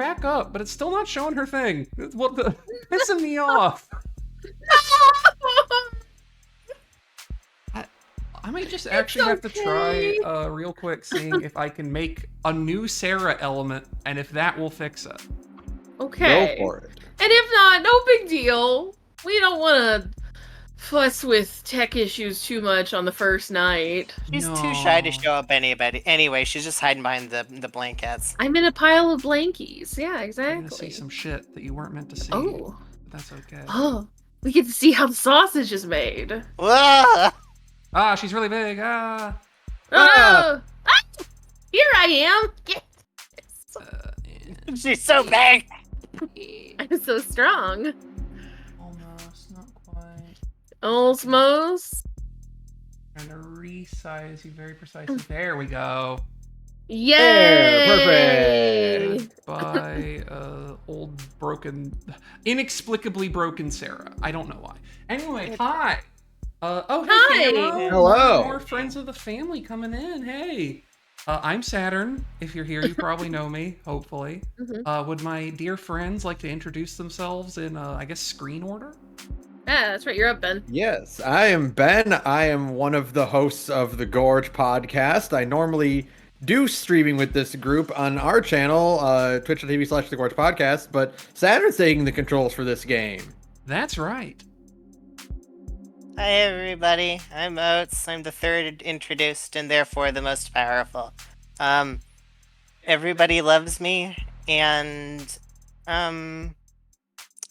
back up, but it's still not showing her thing. What the? Pissing me off. I might just actually have to try real quick, seeing if I can make a new Sarah element, and if that will fix it. Okay. Go for it. And if not, no big deal. We don't want to fuss with tech issues too much on the first night. She's too shy to show up anybody. Anyway, she's just hiding behind the blankets. I'm in a pile of blankies. Yeah, exactly. You're gonna see some shit that you weren't meant to see. Oh. But that's okay. Oh. We get to see how the sausage is made. Ah! Ah, she's really big. Ah. Oh! Ah! Here I am. Yes. She's so big. I'm so strong. Almost, not quite. Almost. Trying to resize you very precisely. There we go. Yay! Perfect. By old broken, inexplicably broken Sarah. I don't know why. Anyway, hi. Oh, hey, Hi. Camo. Hello. More friends of the family coming in. Hey. I'm Saturn. If you're here, you probably know me, hopefully. Mhm. Would my dear friends like to introduce themselves in, I guess, screen order? Yeah, that's right. You're up, Ben. Yes, I am Ben. I am one of the hosts of the Gorge podcast. I normally do streaming with this group on our channel, twitch.tv/the Gorge podcast, but Saturn's taking the controls for this game. That's right. Hi everybody, I'm Oates. I'm the third introduced and therefore the most powerful. Everybody loves me, and I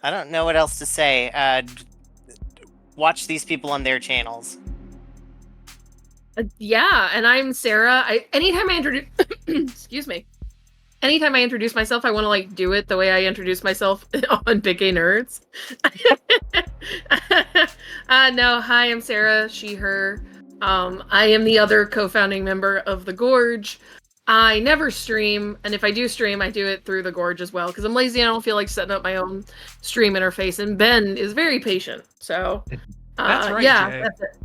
don't know what else to say. Watch these people on their channels. Yeah, and I'm Sarah. Anytime I introduce, excuse me, anytime I introduce myself, I want to like do it the way I introduce myself on Big Gay Nerds. No, hi, I'm Sarah. She, her. I am the other co-founding member of the Gorge. I never stream, and if I do stream, I do it through the Gorge as well because I'm lazy. And I don't feel like setting up my own stream interface. And Ben is very patient, so. That's right, yeah, Jay. that's it.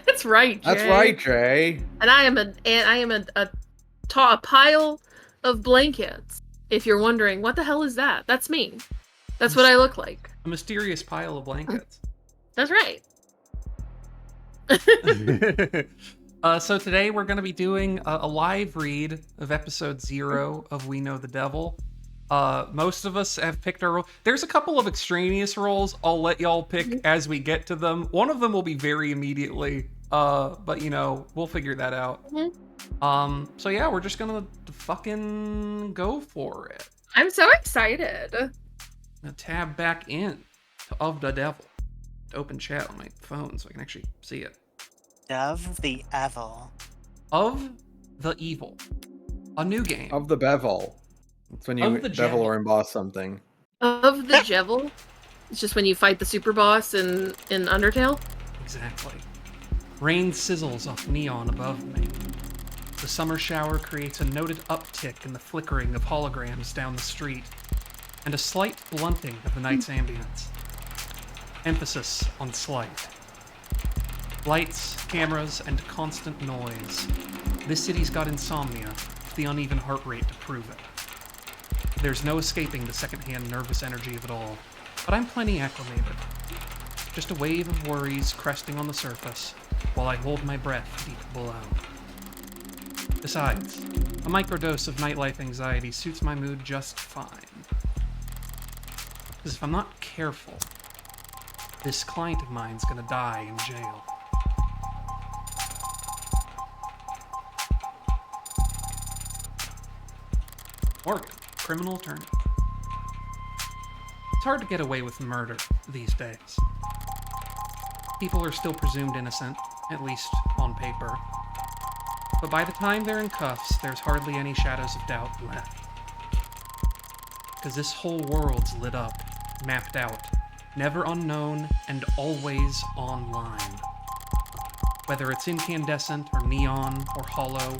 That's right, Jay. That's right, Jay. And I am a pile of blankets. If you're wondering, what the hell is that? That's me. That's what I look like. A mysterious pile of blankets. That's right. So today we're going to be doing a live read of episode 0 of We Know the Devil. Most of us have picked our role. There's a couple of extraneous roles I'll let y'all pick as we get to them. One of them will be very immediately, but you know, we'll figure that out. So yeah, we're just gonna fucking go for it. I'm so excited. Now tab back in to Of the Devil to open chat on my phone so I can actually see it. Of the Evil. Of the Evil. A new game. Of the bevel. It's when you Of the bevel Devil. or emboss something. Of the Devil. It's just when you fight the super boss in Undertale. Exactly. Rain sizzles off neon above me. The summer shower creates a noted uptick in the flickering of holograms down the street, and a slight blunting of the night's ambience. Emphasis on slight. Lights, cameras, and constant noise. This city's got insomnia, the uneven heart rate to prove it. There's no escaping the secondhand nervous energy of it all, but I'm plenty acclimated. Just a wave of worries cresting on the surface, while I hold my breath deep below. Besides, a microdose of nightlife anxiety suits my mood just fine. Because if I'm not careful, this client of mine's gonna die in jail. Morgan, criminal attorney. It's hard to get away with murder these days. People are still presumed innocent, at least on paper. But by the time they're in cuffs, there's hardly any shadows of doubt left. Because this whole world's lit up, mapped out, never unknown, and always online. Whether it's incandescent or neon or hollow,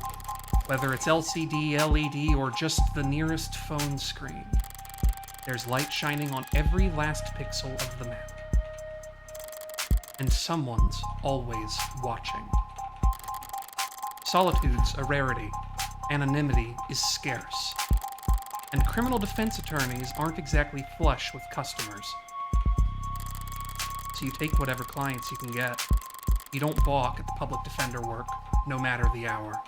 whether it's LCD, LED, or just the nearest phone screen, there's light shining on every last pixel of the map. And someone's always watching. Solitude's a rarity. Anonymity is scarce. And criminal defense attorneys aren't exactly flush with customers. So you take whatever clients you can get. You don't balk at the public defender work, no matter the hour.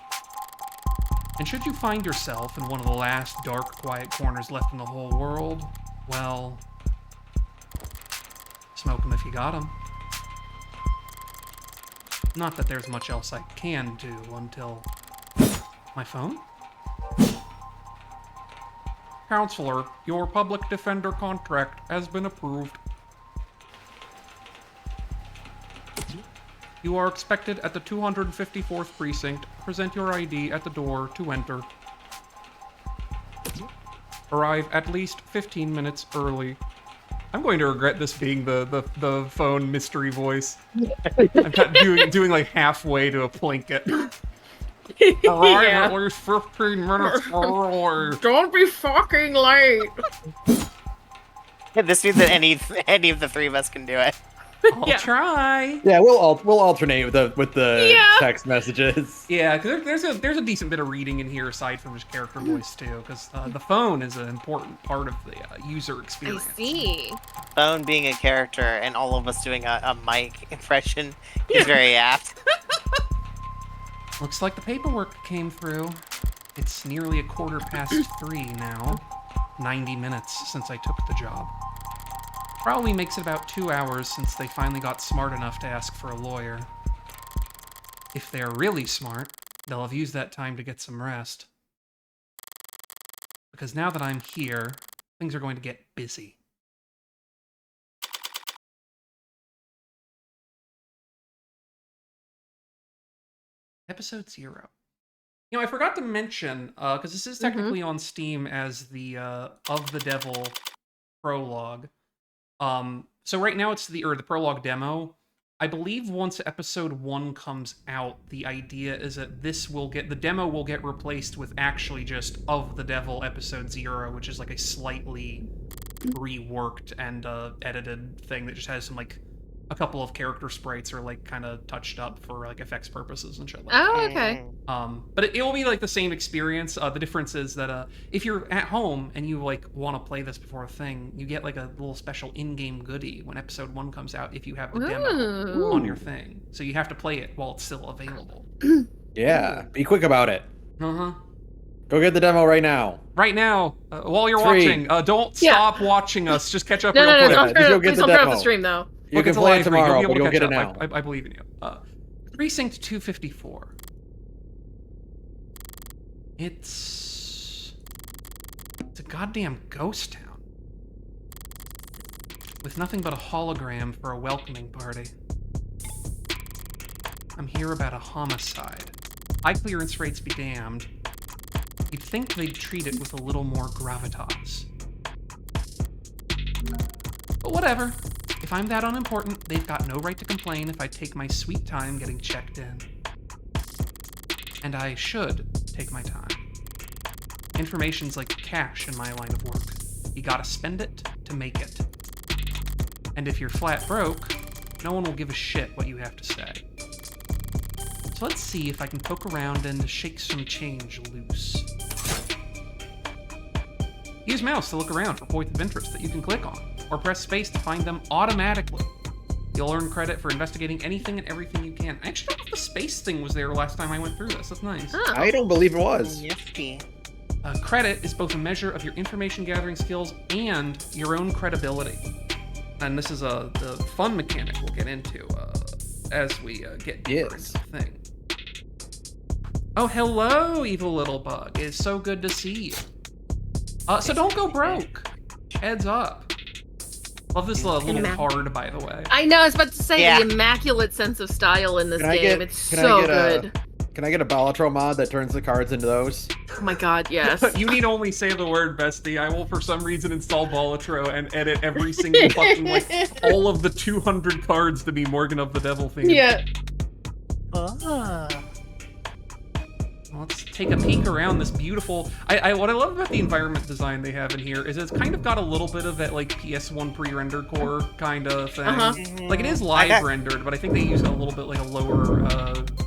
And should you find yourself in one of the last dark, quiet corners left in the whole world, well, smoke 'em if you got 'em. Not that there's much else I can do until... My phone? Counselor, your public defender contract has been approved. You are expected at the 254th precinct. Present your ID at the door to enter. Arrive at least 15 minutes early. I'm going to regret this being the phone mystery voice. I'm kind of doing like halfway to a Plinkett. Arrive at least 15 minutes early. Don't be fucking late. This means that any of the three of us can do it. I'll try. Yeah, we'll alternate with the text messages. Yeah, because there's a decent bit of reading in here aside from his character voice too, because the phone is an important part of the user experience. I see. Phone being a character and all of us doing a mic impression is very apt. Looks like the paperwork came through. It's nearly 3:15 now. 90 minutes since I took the job. Probably makes it about 2 hours since they finally got smart enough to ask for a lawyer. If they're really smart, they'll have used that time to get some rest. Because now that I'm here, things are going to get busy. Episode 0. You know, I forgot to mention, because this is technically on Steam as the Of the Devil prologue. So right now it's the prologue demo. I believe once episode 1 comes out, the idea is that the demo will get replaced with actually just Of the Devil episode 0, which is like a slightly reworked and edited thing that just has some like a couple of character sprites are like kind of touched up for like effects purposes and shit like that. Oh, okay. But it will be like the same experience. The difference is that if you're at home and you like want to play this before a thing, you get like a little special in-game goodie when episode 1 comes out if you have the demo on your thing. So you have to play it while it's still available. Yeah, be quick about it. Uh-huh. Go get the demo right now. Right now, while you're 3. watching, don't stop watching us. Just catch up No, real no, quick. no, Just go get please the don't turn off demo. the stream, though. You Look, can it's a play it live read. tomorrow, You'll but be able you'll to get catch it now. up. I believe in you. Precinct 254. It's a goddamn ghost town. With nothing but a hologram for a welcoming party. I'm here about a homicide. High clearance rates be damned. You'd think they'd treat it with a little more gravitas. But whatever. If I'm that unimportant, they've got no right to complain if I take my sweet time getting checked in. And I should take my time. Information's like cash in my line of work. You gotta spend it to make it. And if you're flat broke, no one will give a shit what you have to say. So let's see if I can poke around and shake some change loose. Use mouse to look around for points of interest that you can click on, or press space to find them automatically. You'll earn credit for investigating anything and everything you can. I actually thought the space thing was there last time I went through this. That's nice. Oh. I don't believe it was. Nifty. Credit is both a measure of your information gathering skills and your own credibility. And this is the fun mechanic we'll get into as we get deeper into the thing. Oh, hello, evil little bug. It's so good to see you. So don't go broke. Heads up. Love this little card, by the way. I know, I was about to say Yeah. the immaculate sense of style in this Can I game. get- It's can I so get good. Can I get a Balatro mod that turns the cards into those? Oh my god, yes. You need only say the word, bestie. I will, for some reason, install Balatro and edit every single fucking, like, all of the 200 cards to be Morgan of the Devil themed. Yeah. Ah. Let's take a peek around this beautiful... what I love about the environment design they have in here is it's kind of got a little bit of that, like, PS1 pre-rendered core kind of thing. Like, it is live rendered, but I think they use a little bit, like, a lower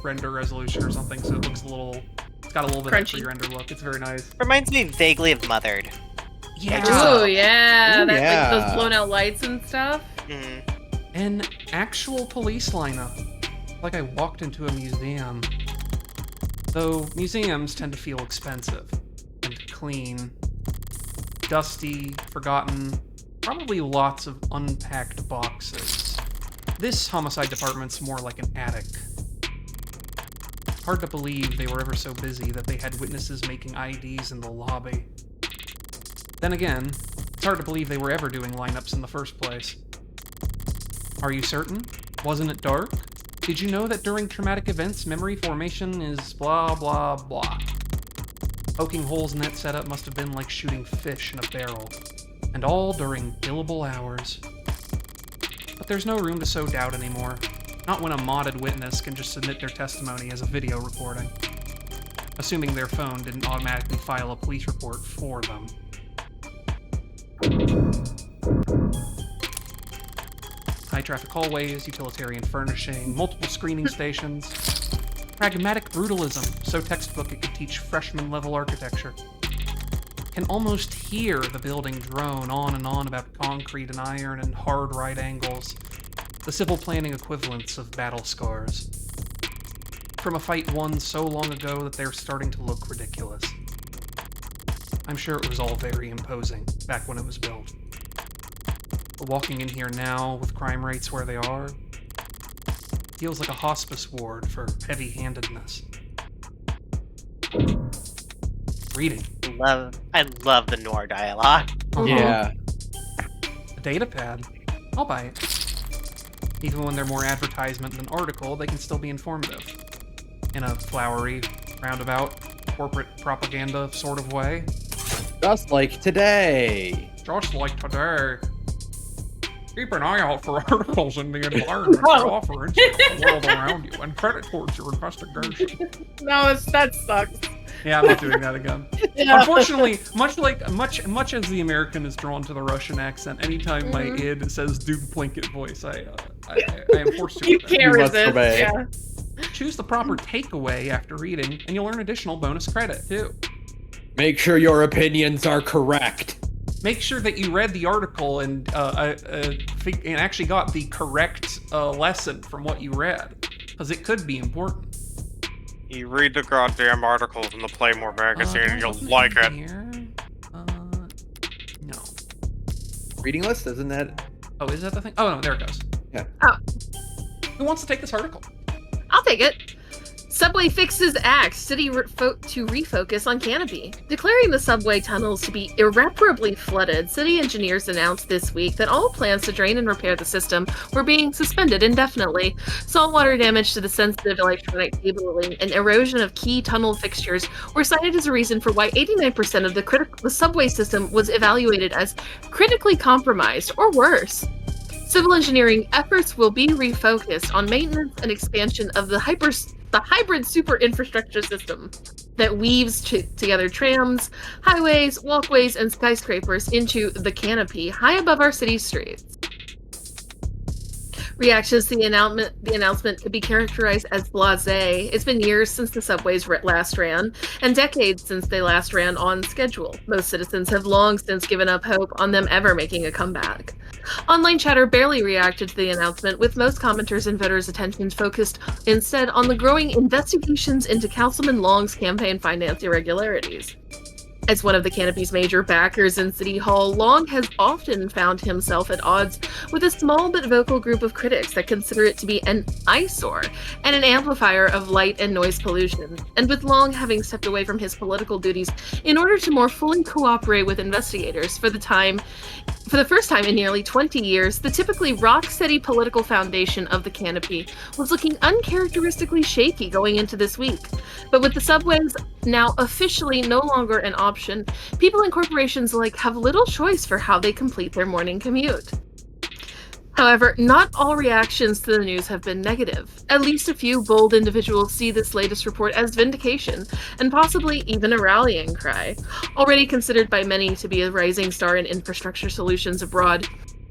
render resolution or something, so it looks a little It's got a little bit Crunchy. of that Free Render look. It's very nice. Reminds me vaguely of Mothered. Yeah. Oh yeah, Ooh, that's yeah. like those blown out lights and stuff. Mm. An actual police lineup. Like I walked into a museum. Though museums tend to feel expensive and clean, dusty, forgotten, probably lots of unpacked boxes. This homicide department's more like an attic. Hard to believe they were ever so busy that they had witnesses making IDs in the lobby. Then again, it's hard to believe they were ever doing lineups in the first place. Are you certain? Wasn't it dark? Did you know that during traumatic events, memory formation is blah blah blah? Poking holes in that setup must have been like shooting fish in a barrel. And all during billable hours. But there's no room to sow doubt anymore. Not when a modded witness can just submit their testimony as a video recording. Assuming their phone didn't automatically file a police report for them. High-traffic hallways, utilitarian furnishing, multiple screening stations. Pragmatic brutalism, so textbook it could teach freshman-level architecture. Can almost hear the building drone on and on about concrete and iron and hard right angles. The civil planning equivalents of battle scars. From a fight won so long ago that they're starting to look ridiculous. I'm sure it was all very imposing back when it was built. But walking in here now, with crime rates where they are, feels like a hospice ward for heavy-handedness. Reading. I love the noir dialogue. Yeah. A data pad. I'll buy it. Even when they're more advertisement than article, they can still be informative. In a flowery, roundabout, corporate propaganda sort of way. Just like today. Just like today. Keep an eye out for articles in the environment that offer insight to the world around you and credit towards your investigation. No, that sucks. Yeah, I'm not doing that again. Yeah. Unfortunately, much as the American is drawn to the Russian accent, anytime my id says Duke Plinkett voice, I am forced to. You can't must resist. obey. Yeah. Choose the proper takeaway after reading, and you'll earn additional bonus credit too. Make sure your opinions are correct. Make sure that you read the article and actually got the correct lesson from what you read, because it could be important. You read the goddamn articles in the Playmore magazine and you'll like it. Here. No. Reading list, isn't that? Oh, is that the thing? Oh no, there it goes. Yeah. Oh. Who wants to take this article? I'll take it. Subway fixes act, city to refocus on canopy. Declaring the subway tunnels to be irreparably flooded, city engineers announced this week that all plans to drain and repair the system were being suspended indefinitely. Saltwater damage to the sensitive electronic cabling and erosion of key tunnel fixtures were cited as a reason for why 89% of the subway system was evaluated as critically compromised or worse. Civil engineering efforts will be refocused on maintenance and expansion of the hybrid super infrastructure system that weaves together trams, highways, walkways, and skyscrapers into the canopy high above our city streets. Reactions to the announcement could be characterized as blasé. It's been years since the subways last ran, and decades since they last ran on schedule. Most citizens have long since given up hope on them ever making a comeback. Online chatter barely reacted to the announcement, with most commenters and voters' attention focused instead on the growing investigations into Councilman Long's campaign finance irregularities. As one of the canopy's major backers in City Hall, Long has often found himself at odds with a small but vocal group of critics that consider it to be an eyesore and an amplifier of light and noise pollution. And with Long having stepped away from his political duties in order to more fully cooperate with investigators for the first time in nearly 20 years, the typically rock-steady political foundation of the canopy was looking uncharacteristically shaky going into this week. But with the subways now officially no longer an option, people and corporations alike have little choice for how they complete their morning commute. However, not all reactions to the news have been negative. At least a few bold individuals see this latest report as vindication, and possibly even a rallying cry. Already considered by many to be a rising star in infrastructure solutions abroad,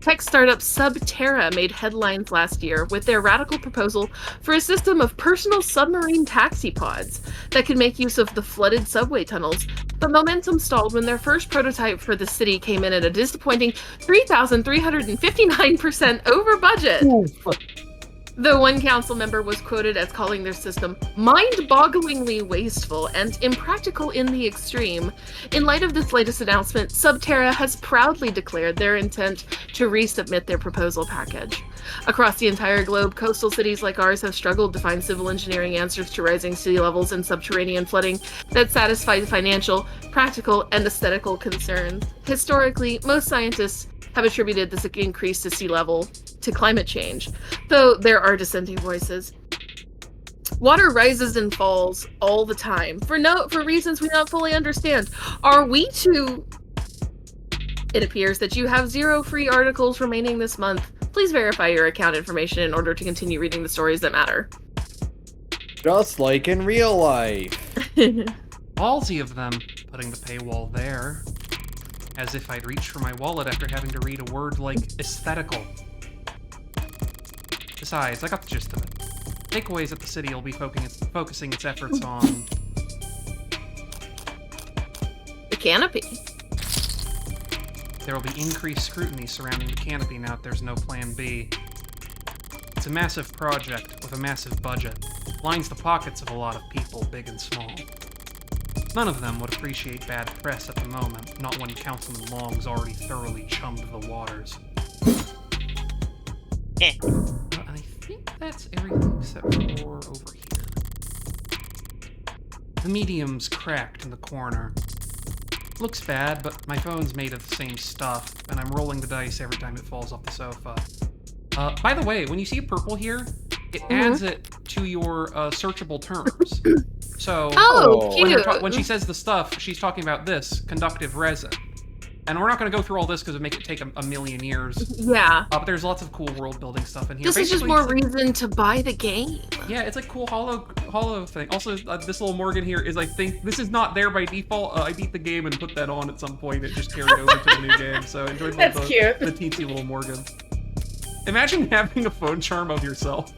Tech startup Subterra made headlines last year with their radical proposal for a system of personal submarine taxi pods that could make use of the flooded subway tunnels. But momentum stalled when their first prototype for the city came in at a disappointing 3,359% over budget. The one council member was quoted as calling their system mind-bogglingly wasteful and impractical in the extreme. In light of this latest announcement, Subterra has proudly declared their intent to resubmit their proposal package. Across the entire globe, coastal cities like ours have struggled to find civil engineering answers to rising sea levels and subterranean flooding that satisfy financial, practical, and aesthetical concerns. Historically, most scientists have attributed this increase to sea level to climate change, though there are dissenting voices. Water rises and falls all the time for reasons we don't fully understand. Are we to... It appears that you have 0 free articles remaining this month. Please verify your account information in order to continue reading the stories that matter. Just like in real life. Ballsy of them, putting the paywall there. As if I'd reach for my wallet after having to read a word like aesthetical. Besides, I got the gist of it. Takeaways that the city will be focusing its efforts on. The canopy. There will be increased scrutiny surrounding the canopy now that there's no plan B. It's a massive project with a massive budget. It lines the pockets of a lot of people, big and small. None of them would appreciate bad press at the moment, not when Councilman Long's already thoroughly chummed the waters. Eh. I think that's everything except for over here. The medium's cracked in the corner. Looks bad, but my phone's made of the same stuff, and I'm rolling the dice every time it falls off the sofa. By the way, when you see purple here, it adds it to your searchable terms. So, when she says the stuff, she's talking about this, conductive resin. And we're not going to go through all this because it would make it take a million years. Yeah. But there's lots of cool world building stuff in here. This is just more reason to buy the game. Yeah, it's like cool hollow thing. Also, this little Morgan here is, I think, this is not there by default. I beat the game and put that on at some point. It just carried over to the new game. So enjoy the teensy little Morgan. Imagine having a phone charm of yourself.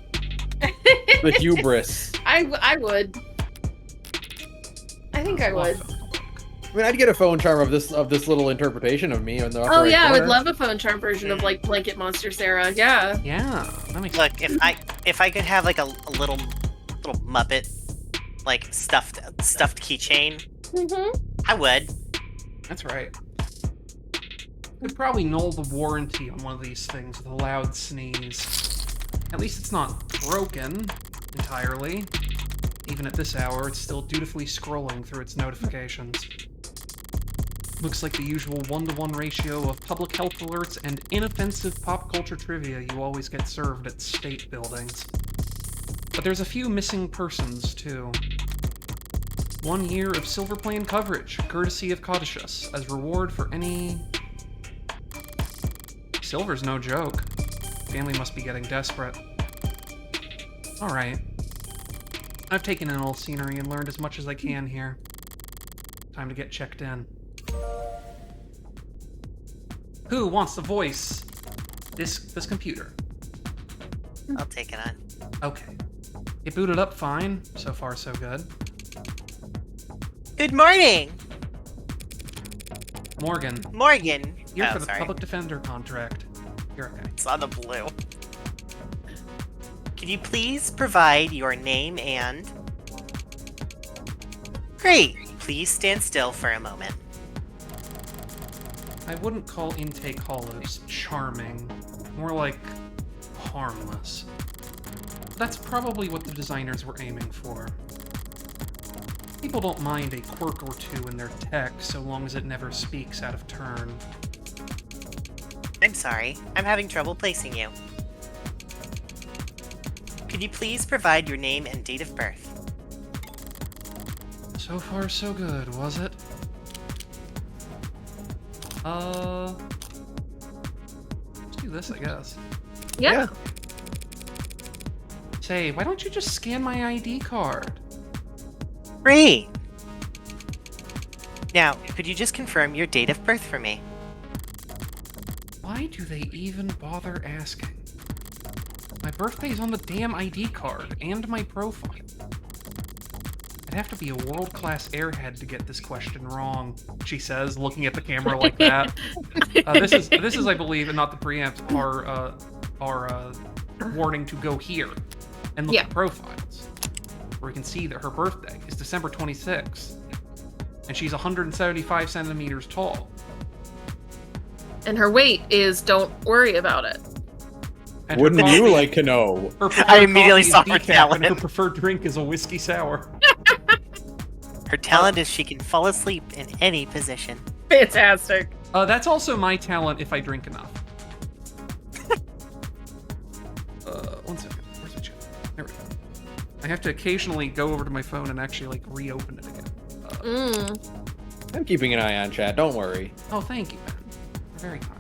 The hubris. I would. I think I would. I mean, I'd get a phone charm of this little interpretation of me in the upper Oh right yeah, I corner. would love a phone charm version of like Blanket Monster Sarah. Yeah. Yeah, that makes Look, if I could have like a little Muppet, like stuffed keychain, I would. That's right. Could probably null the warranty on one of these things with a loud sneeze. At least it's not broken entirely. Even at this hour, it's still dutifully scrolling through its notifications. Looks like the usual 1-to-1 ratio of public health alerts and inoffensive pop culture trivia you always get served at state buildings. But there's a few missing persons, too. 1 year of Silver Plane coverage, courtesy of Cautious, as reward for any... Silver's no joke. Family must be getting desperate. Alright. I've taken in a little scenery and learned as much as I can here. Time to get checked in. Who wants to voice this computer? I'll take it on. Okay. It booted up fine. So far, so good. Good morning, Morgan, Morgan. here Oh, for the sorry. public defender contract. You're okay. It's on the blue. Can you please provide your name and... Great. Please stand still for a moment. I wouldn't call intake hollows charming. More like harmless. That's probably what the designers were aiming for. People don't mind a quirk or two in their tech so long as it never speaks out of turn. I'm sorry. I'm having trouble placing you. Could you please provide your name and date of birth? So far, so good, was it? Let's do this, I guess. Yeah. Say, why don't you just scan my ID card? Great. Now, could you just confirm your date of birth for me? Why do they even bother asking? My birthday's on the damn ID card and my profile. I'd have to be a world-class airhead to get this question wrong, she says, looking at the camera like that. This is, I believe, and not the preempt, our warning to go here and look at profiles, where we can see that her birthday is December 26th, and she's 175 centimeters tall. And her weight is, don't worry about it. And Wouldn't her you coffee- like to know? her preferred I immediately coffee is saw her decaf, talent. and her preferred drink is a whiskey sour. Her talent is she can fall asleep in any position. Fantastic. That's also my talent if I drink enough. One second. Where's my chat? There we go. I have to occasionally go over to my phone and actually, like, reopen it again. I'm keeping an eye on chat. Don't worry. Oh, thank you, Ben. You're very kind.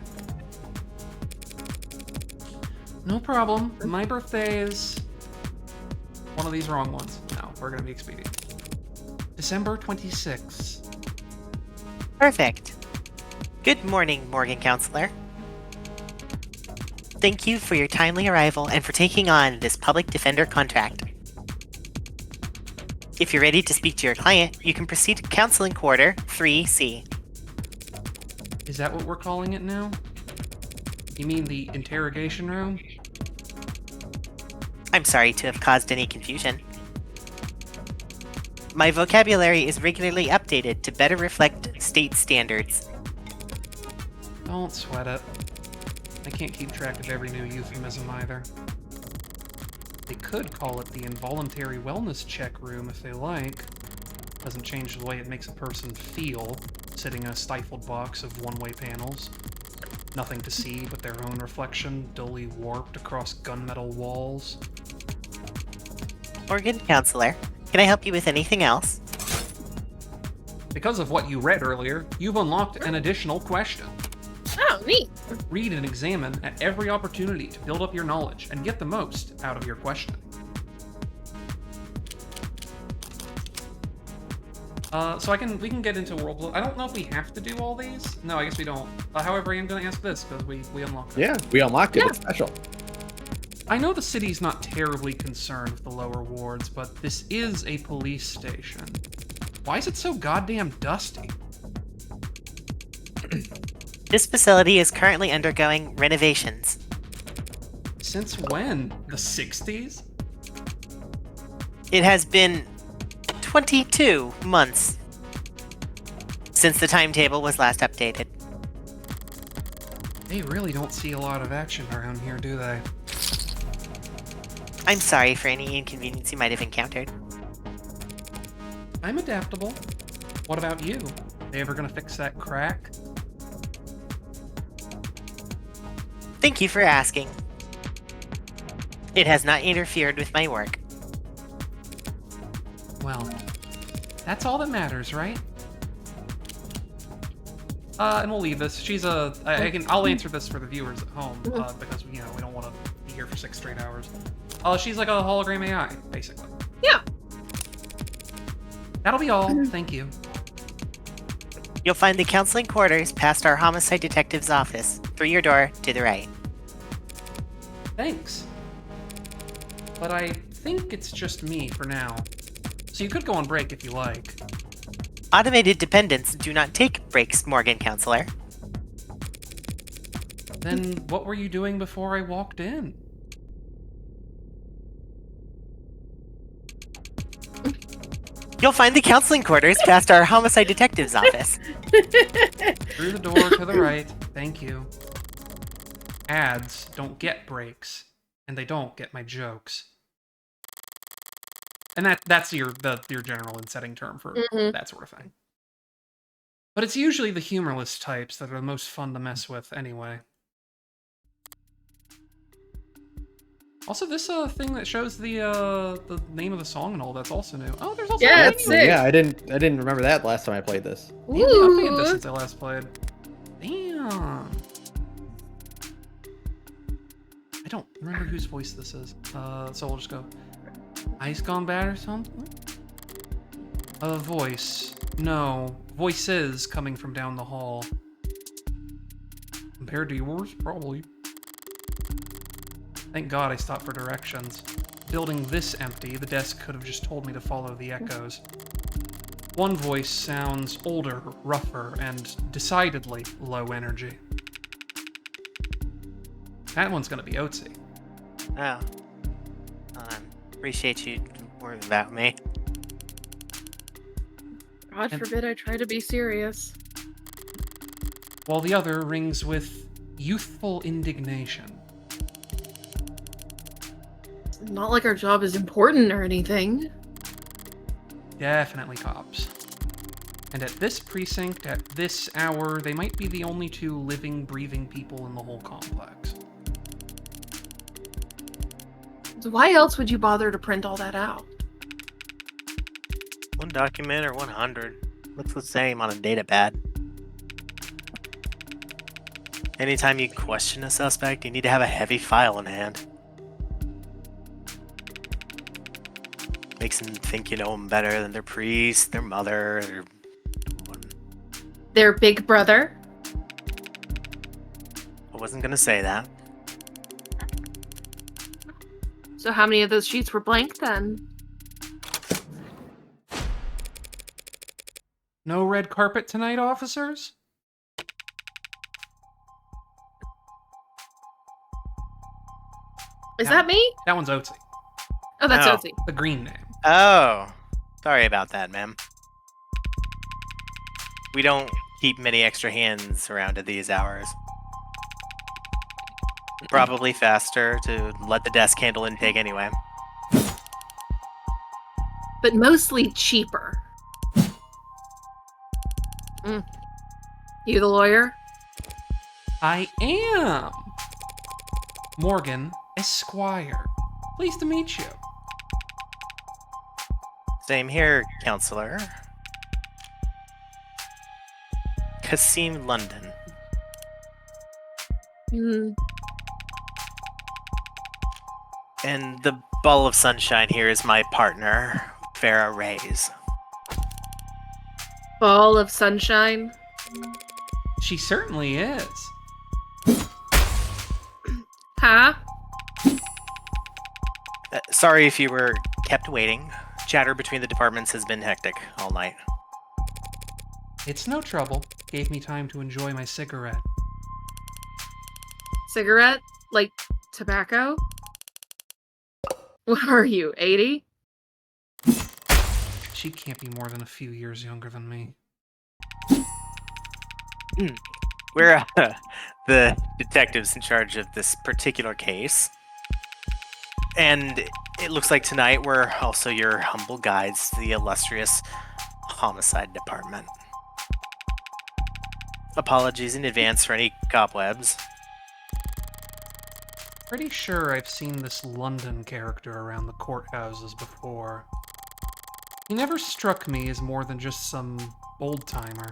No problem. My birthday is one of these wrong ones. No, we're gonna be expedient. December 26th. Perfect. Good morning, Morgan Counselor. Thank you for your timely arrival and for taking on this public defender contract. If you're ready to speak to your client, you can proceed to counseling quarter 3C. Is that what we're calling it now? You mean the interrogation room? I'm sorry to have caused any confusion. My vocabulary is regularly updated to better reflect state standards. Don't sweat it. I can't keep track of every new euphemism either. They could call it the involuntary wellness check room if they like. Doesn't change the way it makes a person feel, sitting in a stifled box of one-way panels. Nothing to see but their own reflection, dully warped across gunmetal walls. Morgan Counselor, can I help you with anything else? Because of what you read earlier, you've unlocked an additional question. Oh, neat. Read and examine at every opportunity to build up your knowledge and get the most out of your questioning. So we can get into world. I don't know if we have to do all these. No, I guess we don't. However, I am going to ask this because we unlocked it. Yeah, we unlocked it. Yeah. It's special. I know the city's not terribly concerned with the lower wards, but this is a police station. Why is it so goddamn dusty? This facility is currently undergoing renovations. Since when? The 60s? It has been 22 months since the timetable was last updated. They really don't see a lot of action around here, do they? I'm sorry for any inconvenience you might have encountered. I'm adaptable. What about you? They ever gonna fix that crack? Thank you for asking. It has not interfered with my work. Well, that's all that matters, right? And we'll leave this. She's I'll answer this for the viewers at home, because we don't want to be here for 6 straight hours. She's like a hologram AI, basically. Yeah. That'll be all. Thank you. You'll find the counseling quarters past our homicide detective's office, through your door to the right. Thanks. But I think it's just me for now. So you could go on break if you like. Automated dependents do not take breaks, Morgan Counselor. Then what were you doing before I walked in? You'll find the counseling quarters past our homicide detective's office. Through the door to the right. Thank you. Ads don't get breaks, and they don't get my jokes. And that's your general and setting term for that sort of thing. But it's usually the humorless types that are the most fun to mess with anyway. Also, this thing that shows the name of the song and all that's also new. Oh, there's also Yeah, a it's menu. sick. Yeah, I didn't remember that last time I played this. They updated this Ooh. since I last played. Damn. I don't remember whose voice this is. So we'll just go. Ice gone bad or something? A voice. No. Voices coming from down the hall. Compared to yours, probably. Thank God I stopped for directions. Building this empty, the desk could have just told me to follow the echoes. One voice sounds older, rougher, and decidedly low energy. That one's gonna be Otzi. Oh. Appreciate you worrying about me. God And- forbid I try to be serious. While the other rings with youthful indignation. It's not like our job is important or anything. Definitely cops. And at this precinct, at this hour, they might be the only two living, breathing people in the whole complex. So why else would you bother to print all that out? One document or 100. Looks the same on a data pad. Anytime you question a suspect, you need to have a heavy file in hand. Makes them think you know them better than their priest, their mother, their... Their big brother? I wasn't gonna say that. So how many of those sheets were blank then? No red carpet tonight, officers? Is Yeah. that me? That one's Otzi. Oh, that's Oh. Otzi. The green name. Oh, sorry about that, ma'am. We don't keep many extra hands around at these hours. Probably faster to let the desk handle intake anyway. But mostly cheaper. You the lawyer? I am! Morgan Esquire. Pleased to meet you. Same here, counselor. Kasim London. Hmm. And the ball of sunshine here is my partner, Farah Reyes. Ball of sunshine? She certainly is. Huh? Sorry if you were kept waiting. Chatter between the departments has been hectic all night. It's no trouble. Gave me time to enjoy my cigarette. Cigarette? Like tobacco? What are you, 80? She can't be more than a few years younger than me. We're the detectives in charge of this particular case. And it looks like tonight we're also your humble guides to the illustrious homicide department. Apologies in advance for any cobwebs. Pretty sure I've seen this London character around the courthouses before. He never struck me as more than just some old-timer.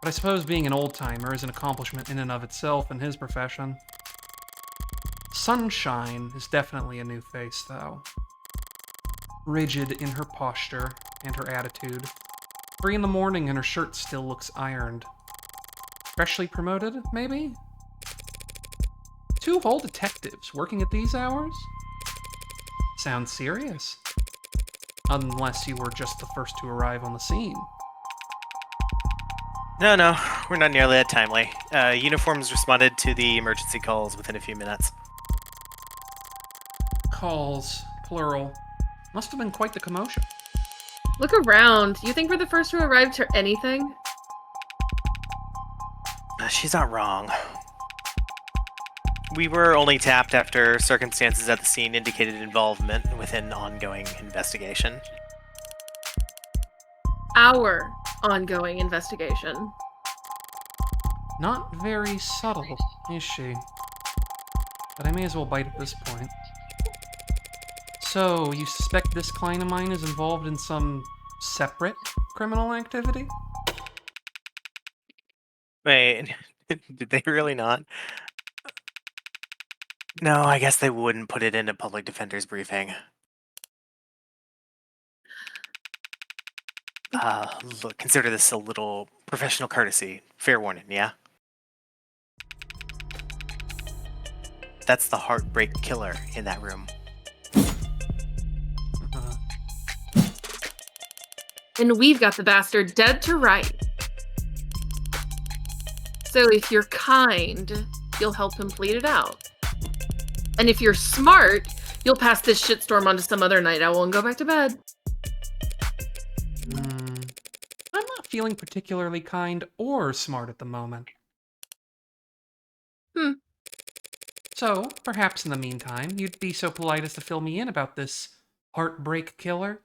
But I suppose being an old-timer is an accomplishment in and of itself in his profession. Sunshine is definitely a new face, though. Rigid in her posture and her attitude. 3 in the morning and her shirt still looks ironed. Freshly promoted, maybe? 2 whole detectives working at these hours? Sounds serious. Unless you were just the first to arrive on the scene. No, we're not nearly that timely. Uniforms responded to the emergency calls within a few minutes. Calls, plural. Must have been quite the commotion. Look around. You think we're the first to arrive to anything? She's not wrong. We were only tapped after circumstances at the scene indicated involvement with an ongoing investigation. Our ongoing investigation. Not very subtle, is she? But I may as well bite at this point. So, you suspect this client of mine is involved in some separate criminal activity? Wait, did they really not? No, I guess they wouldn't put it in a public defender's briefing. Look, consider this a little professional courtesy. Fair warning, yeah? That's the heartbreak killer in that room. Uh, And we've got the bastard dead to right. So if you're kind, you'll help him plead it out. And if you're smart, you'll pass this shitstorm on to some other night owl and go back to bed. I'm not feeling particularly kind or smart at the moment. So, perhaps in the meantime, you'd be so polite as to fill me in about this heartbreak killer?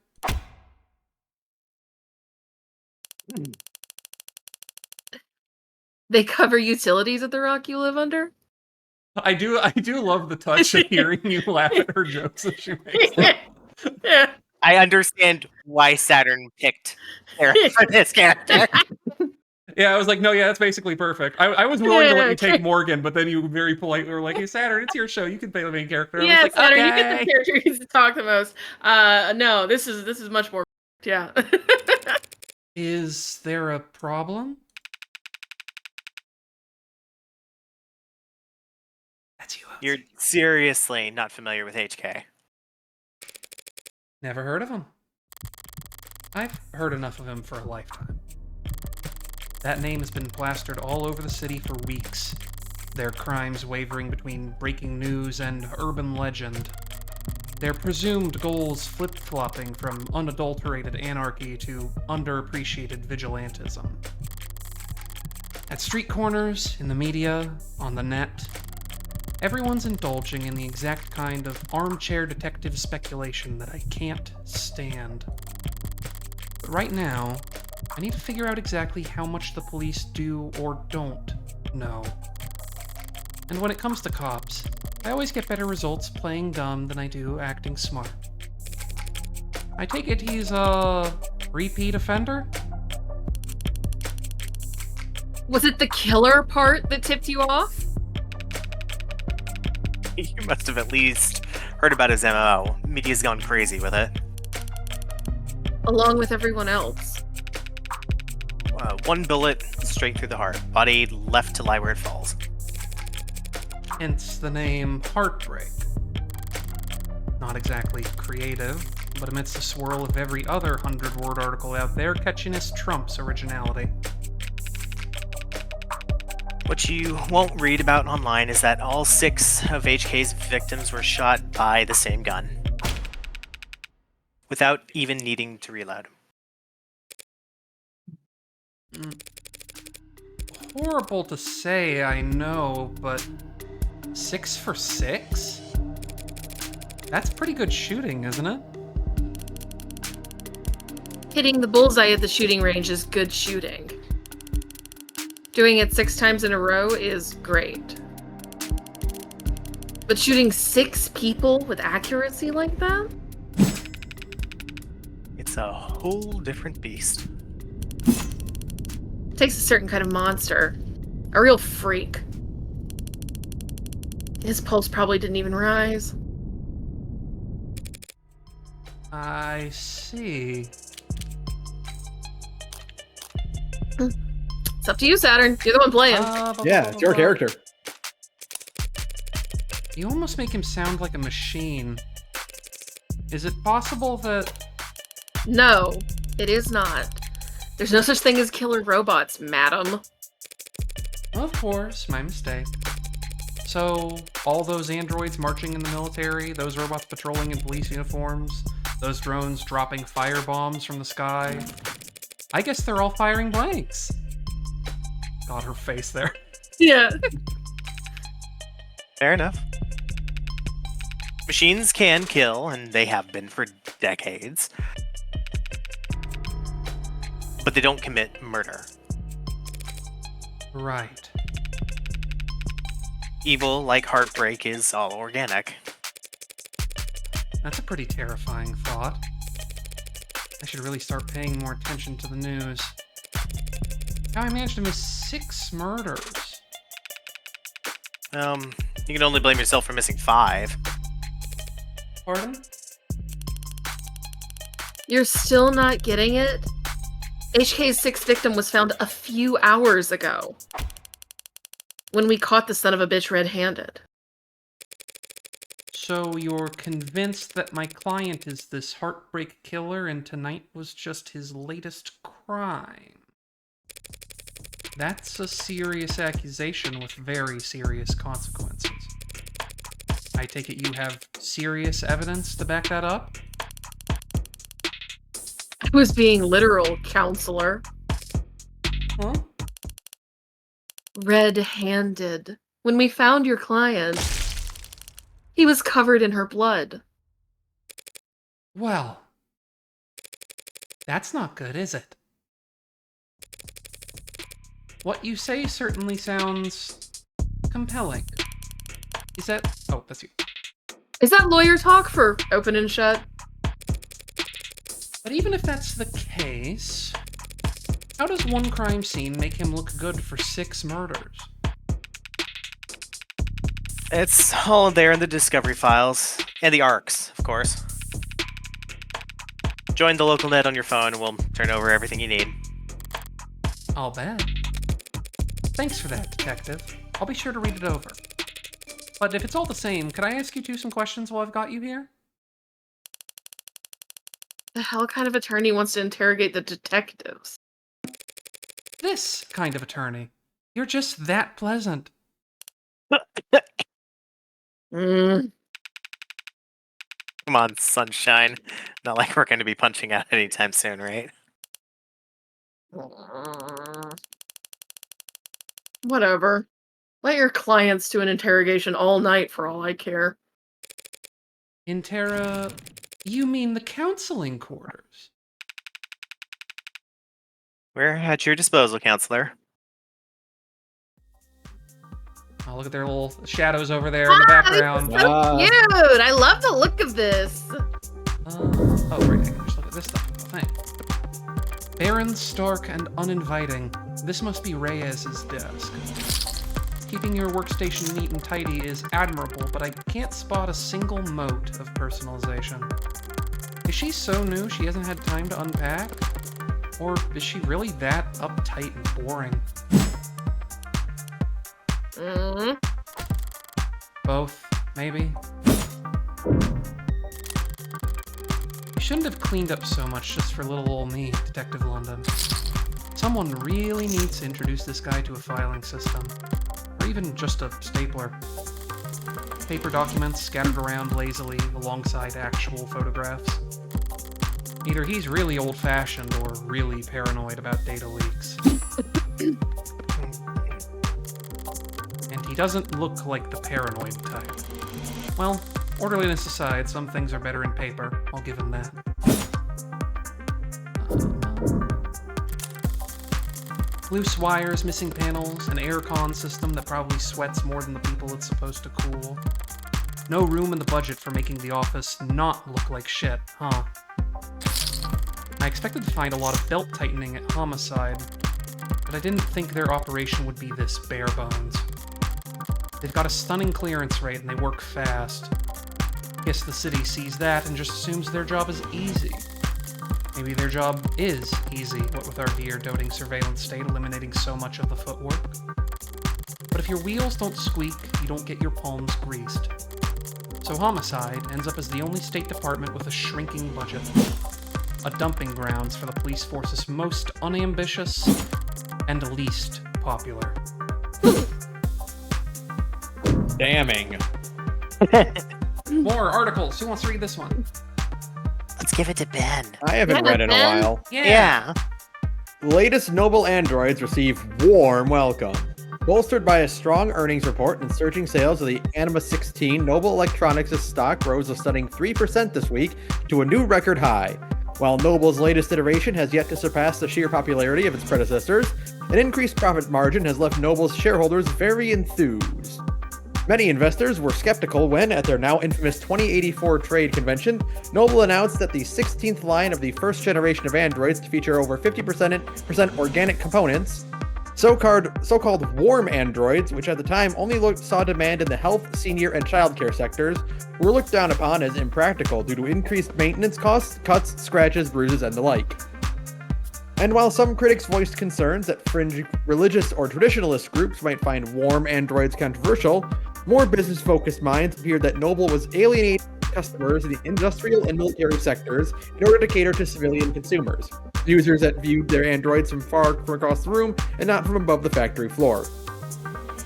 They cover utilities at the rock you live under? I do love the touch of hearing you laugh at her jokes that she makes. Yeah. I understand why Saturn picked Sarah for this character. Yeah, I was like, no, yeah, that's basically perfect. I was willing to let you take okay. Morgan, but then you very politely were like, hey, Saturn, it's your show. You can play the main character. I was Yeah, like, Saturn, you okay. get the character who gets to talk the most. No, this is much more. Yeah. Is there a problem? That's you. You're seriously not familiar with HK. Never heard of him. I've heard enough of him for a lifetime. That name has been plastered all over the city for weeks. Their crimes wavering between breaking news and urban legend. Their presumed goals flip-flopping from unadulterated anarchy to underappreciated vigilantism. At street corners, in the media, on the net, everyone's indulging in the exact kind of armchair detective speculation that I can't stand. But right now, I need to figure out exactly how much the police do or don't know. And when it comes to cops, I always get better results playing dumb than I do acting smart. I take it he's a repeat offender? Was it the killer part that tipped you off? You must have at least heard about his MO. Media's gone crazy with it. Along with everyone else. One bullet straight through the heart. Body left to lie where it falls. Hence the name Heartbreak. Not exactly creative, but amidst the swirl of every other 100-word article out there, catchiness trumps originality. What you won't read about online is that all 6 of HK's victims were shot by the same gun. Without even needing to reload. Horrible to say, I know, but 6 for 6? That's pretty good shooting, isn't it? Hitting the bullseye at the shooting range is good shooting. Doing it 6 times in a row is great. But shooting 6 people with accuracy like that? It's a whole different beast. Takes a certain kind of monster. A real freak. His pulse probably didn't even rise. I see. It's up to you, Saturn. You're the one playing. Yeah, it's your character. You almost make him sound like a machine. Is it possible that... No, it is not. There's no such thing as killer robots, madam. Of course, my mistake. So, all those androids marching in the military, those robots patrolling in police uniforms, those drones dropping firebombs from the sky, I guess they're all firing blanks. God, her face there. Yeah. Fair enough. Machines can kill, and they have been for decades. But they don't commit murder. Right. Evil, like heartbreak, is all organic. That's a pretty terrifying thought. I should really start paying more attention to the news. How I managed to miss 6 murders. You can only blame yourself for missing 5. Pardon? You're still not getting it? HK's 6th victim was found a few hours ago. When we caught the son of a bitch red-handed. So you're convinced that my client is this heartbreak killer and tonight was just his latest crime? That's a serious accusation with very serious consequences. I take it you have serious evidence to back that up? I was being literal, counselor. Huh? Red-handed. When we found your client, he was covered in her blood. Well, that's not good, is it? What you say certainly sounds compelling. Is that... Oh, that's you. Is that lawyer talk for open and shut? But even if that's the case, how does one crime scene make him look good for 6 murders? It's all there in the discovery files. And the ARCs, of course. Join the local net on your phone and we'll turn over everything you need. I'll bet. Thanks for that, Detective. I'll be sure to read it over. But if it's all the same, could I ask you some questions while I've got you here? The hell kind of attorney wants to interrogate the detectives? This kind of attorney. You're just that pleasant. Mm. Come on, sunshine. Not like we're going to be punching out anytime soon, right? Whatever. Let your clients do an interrogation all night for all I care. You mean the counseling quarters? We're at your disposal, counselor. Oh, look at their little shadows over there in the background. This is so cute! I love the look of this. Oh, right, I can just look at this stuff. Thanks. Barren, stark, and uninviting. This must be Reyes's desk. Keeping your workstation neat and tidy is admirable, but I can't spot a single mote of personalization. Is she so new she hasn't had time to unpack? Or is she really that uptight and boring? Mm. Both, maybe? You shouldn't have cleaned up so much just for little old me, Detective London. Someone really needs to introduce this guy to a filing system. Or even just a stapler. Paper documents scattered around lazily alongside actual photographs. Either he's really old-fashioned or really paranoid about data leaks. And he doesn't look like the paranoid type. Well, orderliness aside, some things are better in paper. I'll give him that. Loose wires, missing panels, an aircon system that probably sweats more than the people it's supposed to cool. No room in the budget for making the office not look like shit, huh? I expected to find a lot of belt tightening at Homicide, but I didn't think their operation would be this bare bones. They've got a stunning clearance rate and they work fast. Guess the city sees that and just assumes their job is easy. Maybe their job is easy, what with our dear doting surveillance state eliminating so much of the footwork. But if your wheels don't squeak, you don't get your palms greased. So Homicide ends up as the only state department with a shrinking budget. A dumping grounds for the police force's most unambitious and least popular. Damning. More articles. Who wants to read this one? Let's give it to Ben. I haven't read in a Ben? while. Yeah. Latest Noble androids receive warm welcome. Bolstered by a strong earnings report and surging sales of the Anima 16, Noble Electronics' stock rose a stunning 3% this week to a new record high. While Noble's latest iteration has yet to surpass the sheer popularity of its predecessors, an increased profit margin has left Noble's shareholders very enthused. Many investors were skeptical when, at their now infamous 2084 trade convention, Noble announced that the 16th line of the first generation of androids to feature over 50% organic components, so-called warm androids, which at the time only saw demand in the health, senior, and childcare sectors, were looked down upon as impractical due to increased maintenance costs, cuts, scratches, bruises, and the like. And while some critics voiced concerns that fringe religious or traditionalist groups might find warm androids controversial, More business-focused minds appeared that Noble was alienating customers in the industrial and military sectors in order to cater to civilian consumers, users that viewed their androids from across the room and not from above the factory floor.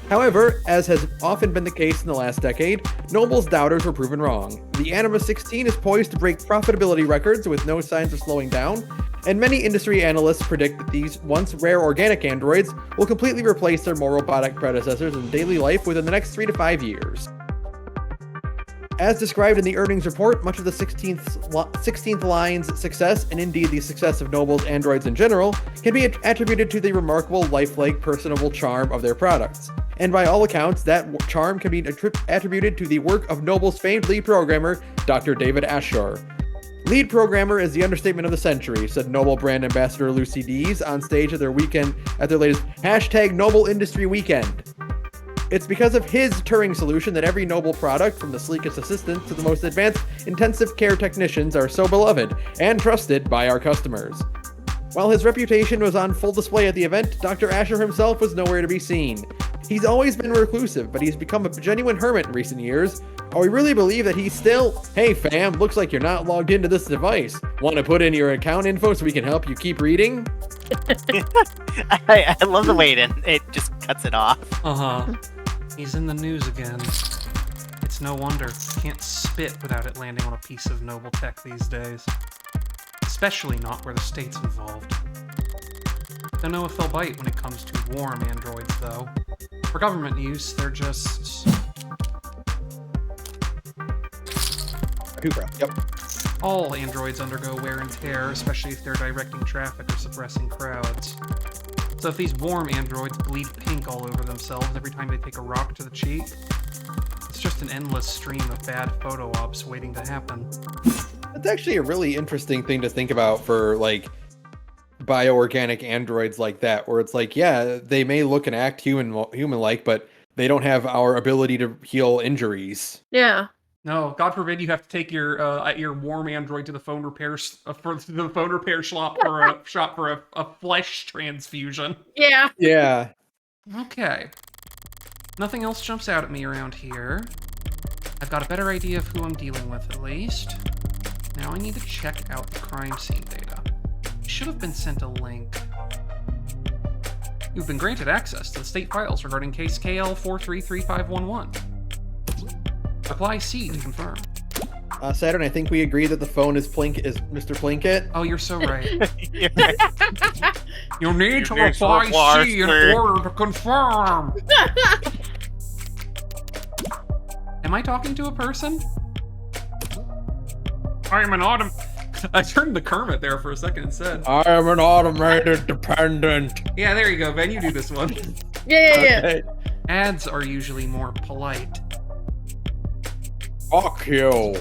However, as has often been the case in the last decade, Noble's doubters were proven wrong. The Anima 16 is poised to break profitability records with no signs of slowing down, and many industry analysts predict that these once rare organic androids will completely replace their more robotic predecessors in daily life within the next 3 to 5 years. As described in the earnings report, much of the 16th line's success, and indeed the success of Noble's androids in general, can be attributed to the remarkable lifelike, personable charm of their products. And by all accounts, that charm can be attributed to the work of Noble's famed lead programmer, Dr. David Ashore. Lead programmer is the understatement of the century, said Noble brand ambassador Lucy Dees on stage at their latest #Noble Industry Weekend. It's because of his Turing solution that every Noble product, from the sleekest assistants to the most advanced intensive care technicians, are so beloved and trusted by our customers. While his reputation was on full display at the event, Dr. Asher himself was nowhere to be seen. He's always been reclusive, but he's become a genuine hermit in recent years. We really believe that he's still, hey fam, looks like you're not logged into this device. Want to put in your account info so we can help you keep reading? I love the way it just cuts it off. He's in the news again. It's no wonder. Can't spit without it landing on a piece of Noble tech these days. Especially not where the state's involved. Don't know if they'll bite when it comes to warm androids, though. For government use, they're just... Yep. All androids undergo wear and tear, especially if they're directing traffic or suppressing crowds. So if these warm androids bleed pink all over themselves every time they take a rock to the cheek, it's just an endless stream of bad photo ops waiting to happen. That's actually a really interesting thing to think about for, like, bioorganic androids like that, where it's like, yeah, they may look and act human-like, but they don't have our ability to heal injuries. Yeah. No, God forbid you have to take your warm android to the phone repair shop for a flesh transfusion. Yeah. Yeah. Okay. Nothing else jumps out at me around here. I've got a better idea of who I'm dealing with, at least. Now I need to check out the crime scene data. I should have been sent a link. You've been granted access to the state files regarding case KL433511. Apply C to confirm. Saturn, I think we agree that the phone is Mr. Plinkett. Oh, you're so right. You're right. You need to need to apply reply C in C. order to confirm. Am I talking to a person? I am an I turned to Kermit there for a second instead. I am an automated dependent. Yeah, there you go, Ben. You do this one. Yeah. Okay. Ads are usually more polite. Fuck you.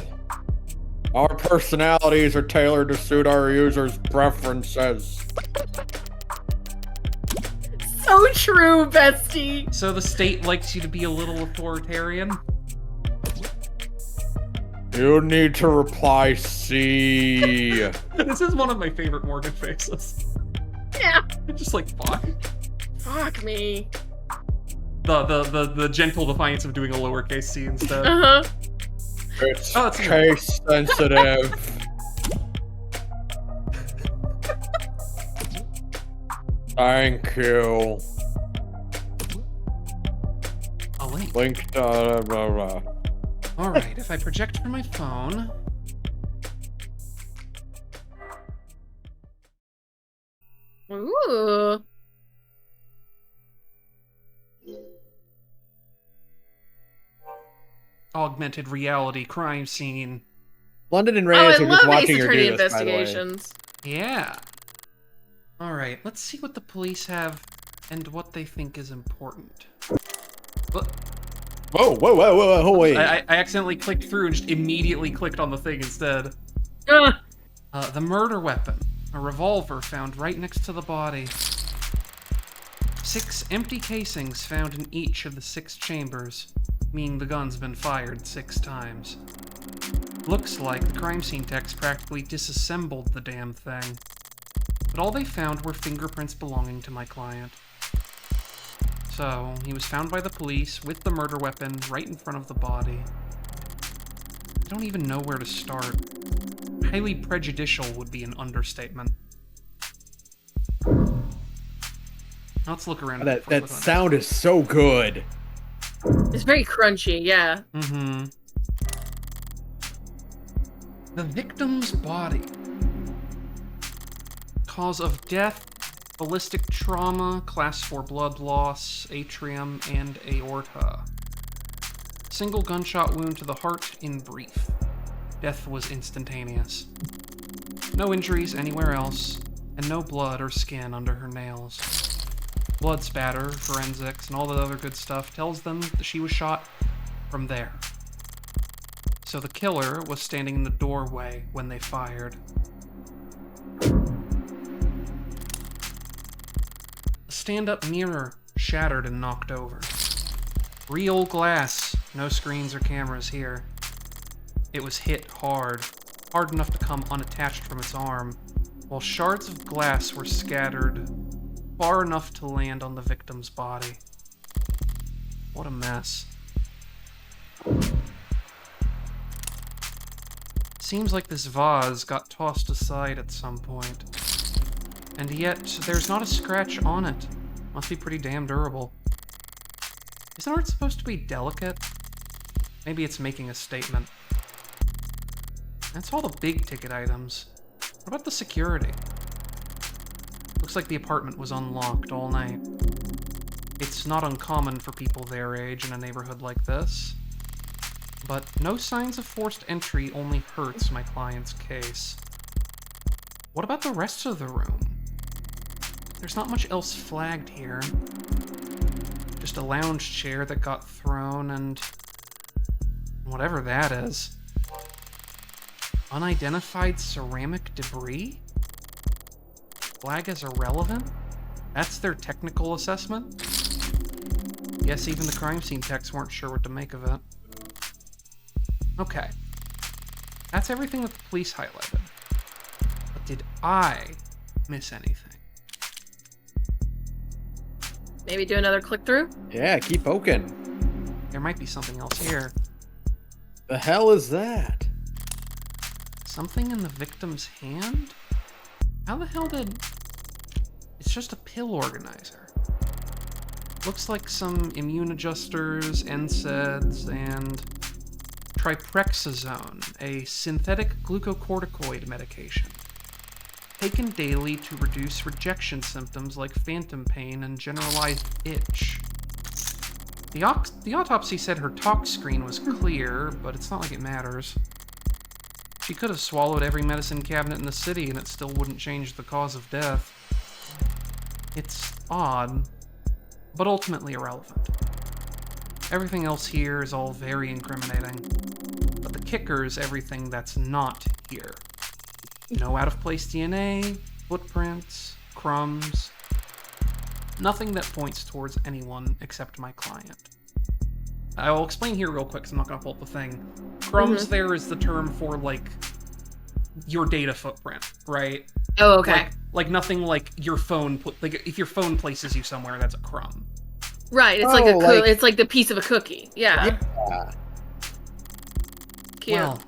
Our personalities are tailored to suit our users' preferences. So true, bestie. So the state likes you to be a little authoritarian? You need to reply C. This is one of my favorite Morgan faces. Yeah. Just like, fuck. Fuck me. The gentle defiance of doing a lowercase c instead. Uh-huh. It's Oh, it's case sensitive. Thank you. A link. Link. Blah, blah. Alright, if I project from my phone... Ooh. Augmented reality crime scene. London and Oh, I Reyes are just love Ace watching her Attorney do this, by the way. investigations. Yeah. Alright, let's see what the police have and what they think is important. Whoa, wait. I accidentally clicked through and just immediately clicked on the thing instead. The murder weapon. A revolver found right next to the body. 6 empty casings found in each of the 6 chambers, meaning the gun's been fired 6 times. Looks like the crime scene techs practically disassembled the damn thing. But all they found were fingerprints belonging to my client. So, he was found by the police with the murder weapon right in front of the body. I don't even know where to start. Highly prejudicial would be an understatement. Let's look around. That sound is so good. It's very crunchy, yeah. Mm-hmm. The victim's body. Cause of death, ballistic trauma, class 4 blood loss, atrium, and aorta. Single gunshot wound to the heart in brief. Death was instantaneous. No injuries anywhere else, and no blood or skin under her nails. Blood spatter, forensics, and all the other good stuff tells them that she was shot from there. So the killer was standing in the doorway when they fired. A stand-up mirror shattered and knocked over. Real glass, no screens or cameras here. It was hit hard enough to come unattached from its arm, while shards of glass were scattered far enough to land on the victim's body. What a mess. Seems like this vase got tossed aside at some point. And yet, there's not a scratch on it. Must be pretty damn durable. Isn't art supposed to be delicate? Maybe it's making a statement. That's all the big ticket items. What about the security? Looks like the apartment was unlocked all night. It's not uncommon for people their age in a neighborhood like this. But no signs of forced entry only hurts my client's case. What about the rest of the room? There's not much else flagged here. Just a lounge chair that got thrown and whatever that is. Unidentified ceramic debris? Flag as irrelevant? That's their technical assessment? Guess even the crime scene techs weren't sure what to make of it. Okay. That's everything that the police highlighted. But did I miss anything? Maybe do another click through? Yeah, keep poking. There might be something else here. The hell is that? Something in the victim's hand? How the hell did... It's just a pill organizer. Looks like some immune adjusters, NSAIDs, and triprexazone, a synthetic glucocorticoid medication. Taken daily to reduce rejection symptoms like phantom pain and generalized itch. The autopsy said her tox screen was clear, but it's not like it matters. She could have swallowed every medicine cabinet in the city and it still wouldn't change the cause of death. It's odd, but ultimately irrelevant. Everything else here is all very incriminating, but the kicker is everything that's not here. No out-of-place DNA, footprints, crumbs. Nothing that points towards anyone except my client. I will explain here real quick, because I'm not going to pull up the thing. Crumbs there is the term for, like, your data footprint, right? Oh, okay. Like nothing like your phone, like if your phone places you somewhere, that's a crumb. Right, it's it's like the piece of a cookie. Yeah. Cute. Well,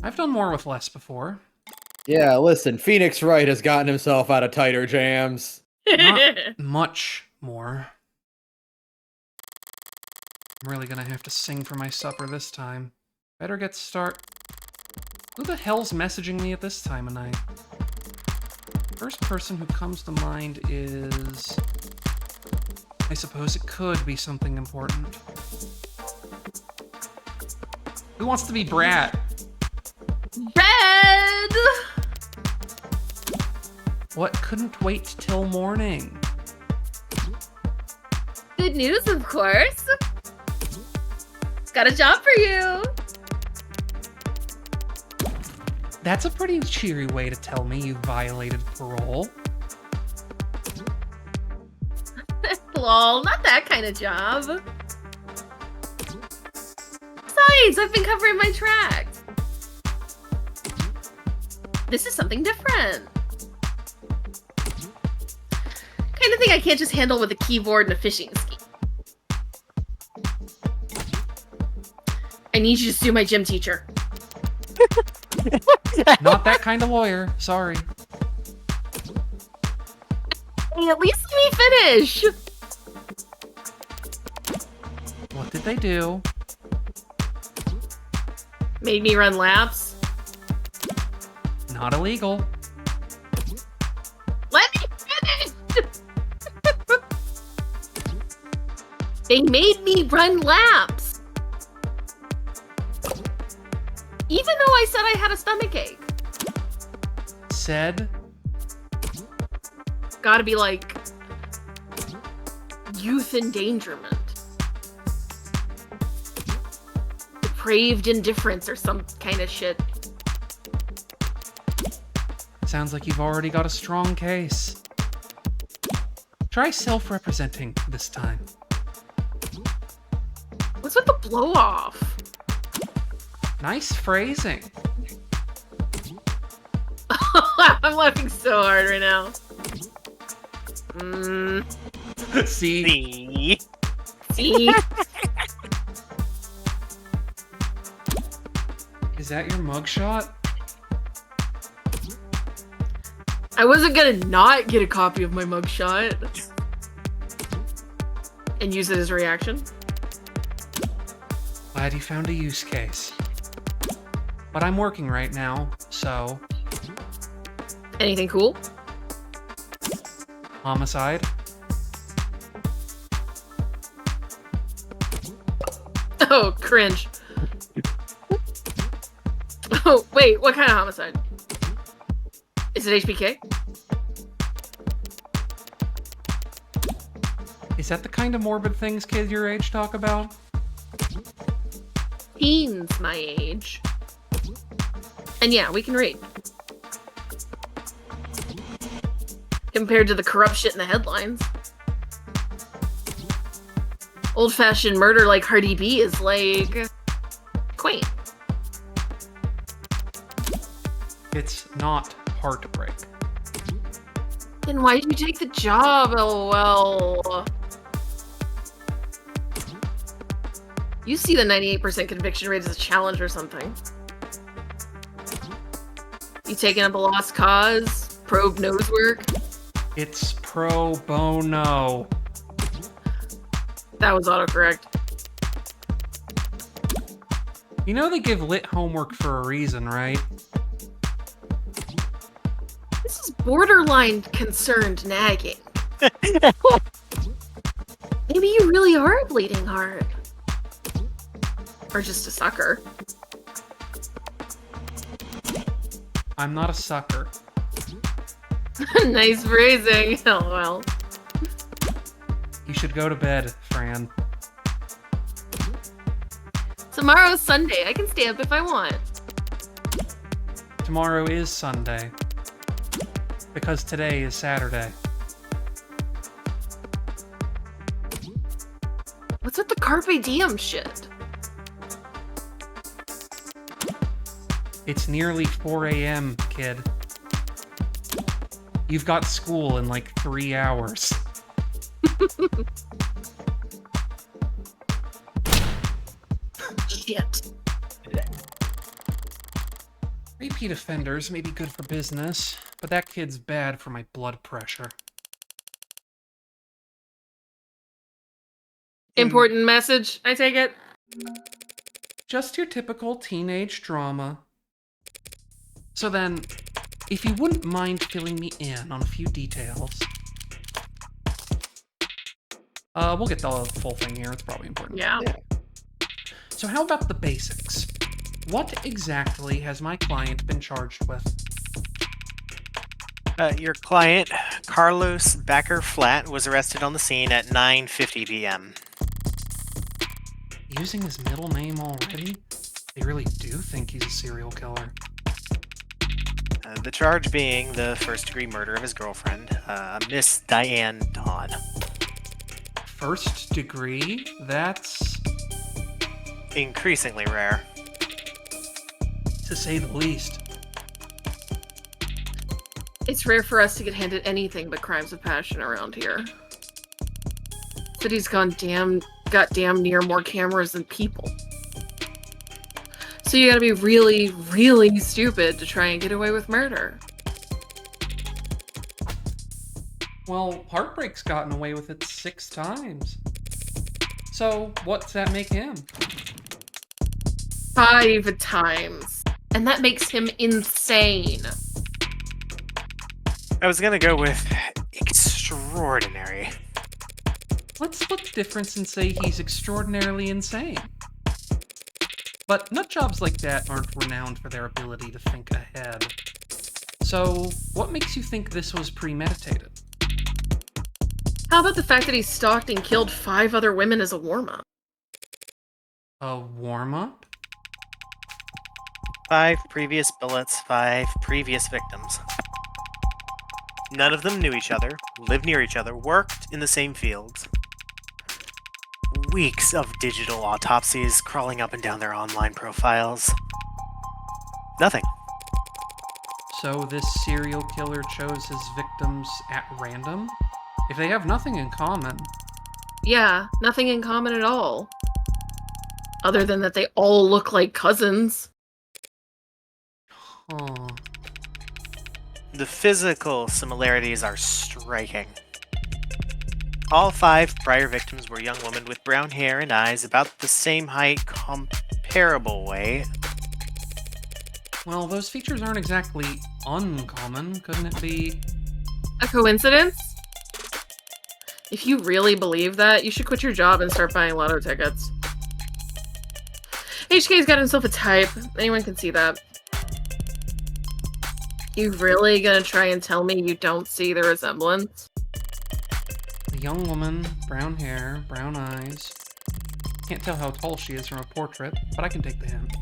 I've done more with less before. Yeah, listen, Phoenix Wright has gotten himself out of tighter jams. Not much more. I'm really gonna have to sing for my supper this time. Better get Who the hell's messaging me at this time of night? First person who comes to mind is... I suppose it could be something important. Who wants to be Brad? Red! What couldn't wait till morning? Good news, of course. Got a job for you. That's a pretty cheery way to tell me you violated parole. Lol, not that kind of job. Besides, I've been covering my tracks. This is something different. Kind of thing I can't just handle with a keyboard and a phishing scheme. need you to sue my gym teacher. Not that kind of lawyer. Sorry. Hey, at least let me finish. What did they do? Made me run laps. Not illegal. Let me finish. They made me run laps. Even though I said I had a stomachache. Said Gotta be like youth endangerment. Depraved indifference or some kind of shit. sounds like you've already got a strong case. Try self-representing this time. What's with the blow off? Nice phrasing. I'm laughing so hard right now. See? See? Is that your mugshot? I wasn't gonna not get a copy of my mugshot and use it as a reaction. Glad you found a use case. But I'm working right now, so... Anything cool? Homicide? Oh, cringe. Oh, wait, what kind of homicide? Is it HBK? Is that the kind of morbid things kids your age talk about? Teens my age. And yeah, we can read. Compared to the corrupt shit in the headlines. Old-fashioned murder like Cardi B is like... quaint. It's not heartbreak. Then why did you take the job, LOL? You see the 98% conviction rate as a challenge or something. You taking up a lost cause? Probe nose work? It's pro bono. That was autocorrect. You know they give lit homework for a reason, right? This is borderline concerned nagging. Maybe you really are a bleeding heart. Or just a sucker. I'm not a sucker. Nice phrasing. LOL. You should go to bed, Fran. Tomorrow's Sunday. I can stay up if I want. Tomorrow is Sunday. Because today is Saturday. What's with the Carpe Diem shit? It's nearly 4 a.m., kid. You've got school in like 3 hours. Shit. Repeat offenders may be good for business, but that kid's bad for my blood pressure. Important message, I take it. Just your typical teenage drama. So then, if you wouldn't mind filling me in on a few details. We'll get the full thing here, it's probably important. Yeah. So how about the basics? What exactly has my client been charged with? Your client, Carlos Backer Flat, was arrested on the scene at 9:50 p.m. Using his middle name already? They really do think he's a serial killer. The charge being the first-degree murder of his girlfriend, Miss Diane Dawn. First degree? That's... Increasingly rare. to say the least. It's rare for us to get handed anything but crimes of passion around here. City's got damn near more cameras than people. So you gotta be really, really stupid to try and get away with murder. Well, Heartbreak's gotten away with it 6 times. So, what's that make him? 5 times. And that makes him insane. I was gonna go with extraordinary. Let's split the difference and say he's extraordinarily insane. But nutjobs like that aren't renowned for their ability to think ahead. So, what makes you think this was premeditated? How about the fact that he stalked and killed 5 other women as a warm-up? A warm-up? 5 previous bullets, 5 previous victims. None of them knew each other, lived near each other, worked in the same fields. Weeks of digital autopsies crawling up and down their online profiles. Nothing. So this serial killer chose his victims at random? If they have nothing in common, Yeah, nothing in common at all. Other than that they all look like cousins. huh. The physical similarities are striking. All 5 prior victims were young women with brown hair and eyes about the same height, comparable weight. Well, those features aren't exactly uncommon. Couldn't it be? A coincidence? If you really believe that, you should quit your job and start buying lotto tickets. HK's got himself a type. Anyone can see that. You really gonna try and tell me you don't see the resemblance? A young woman, brown hair, brown eyes. Can't tell how tall she is from a portrait, but I can take the hint.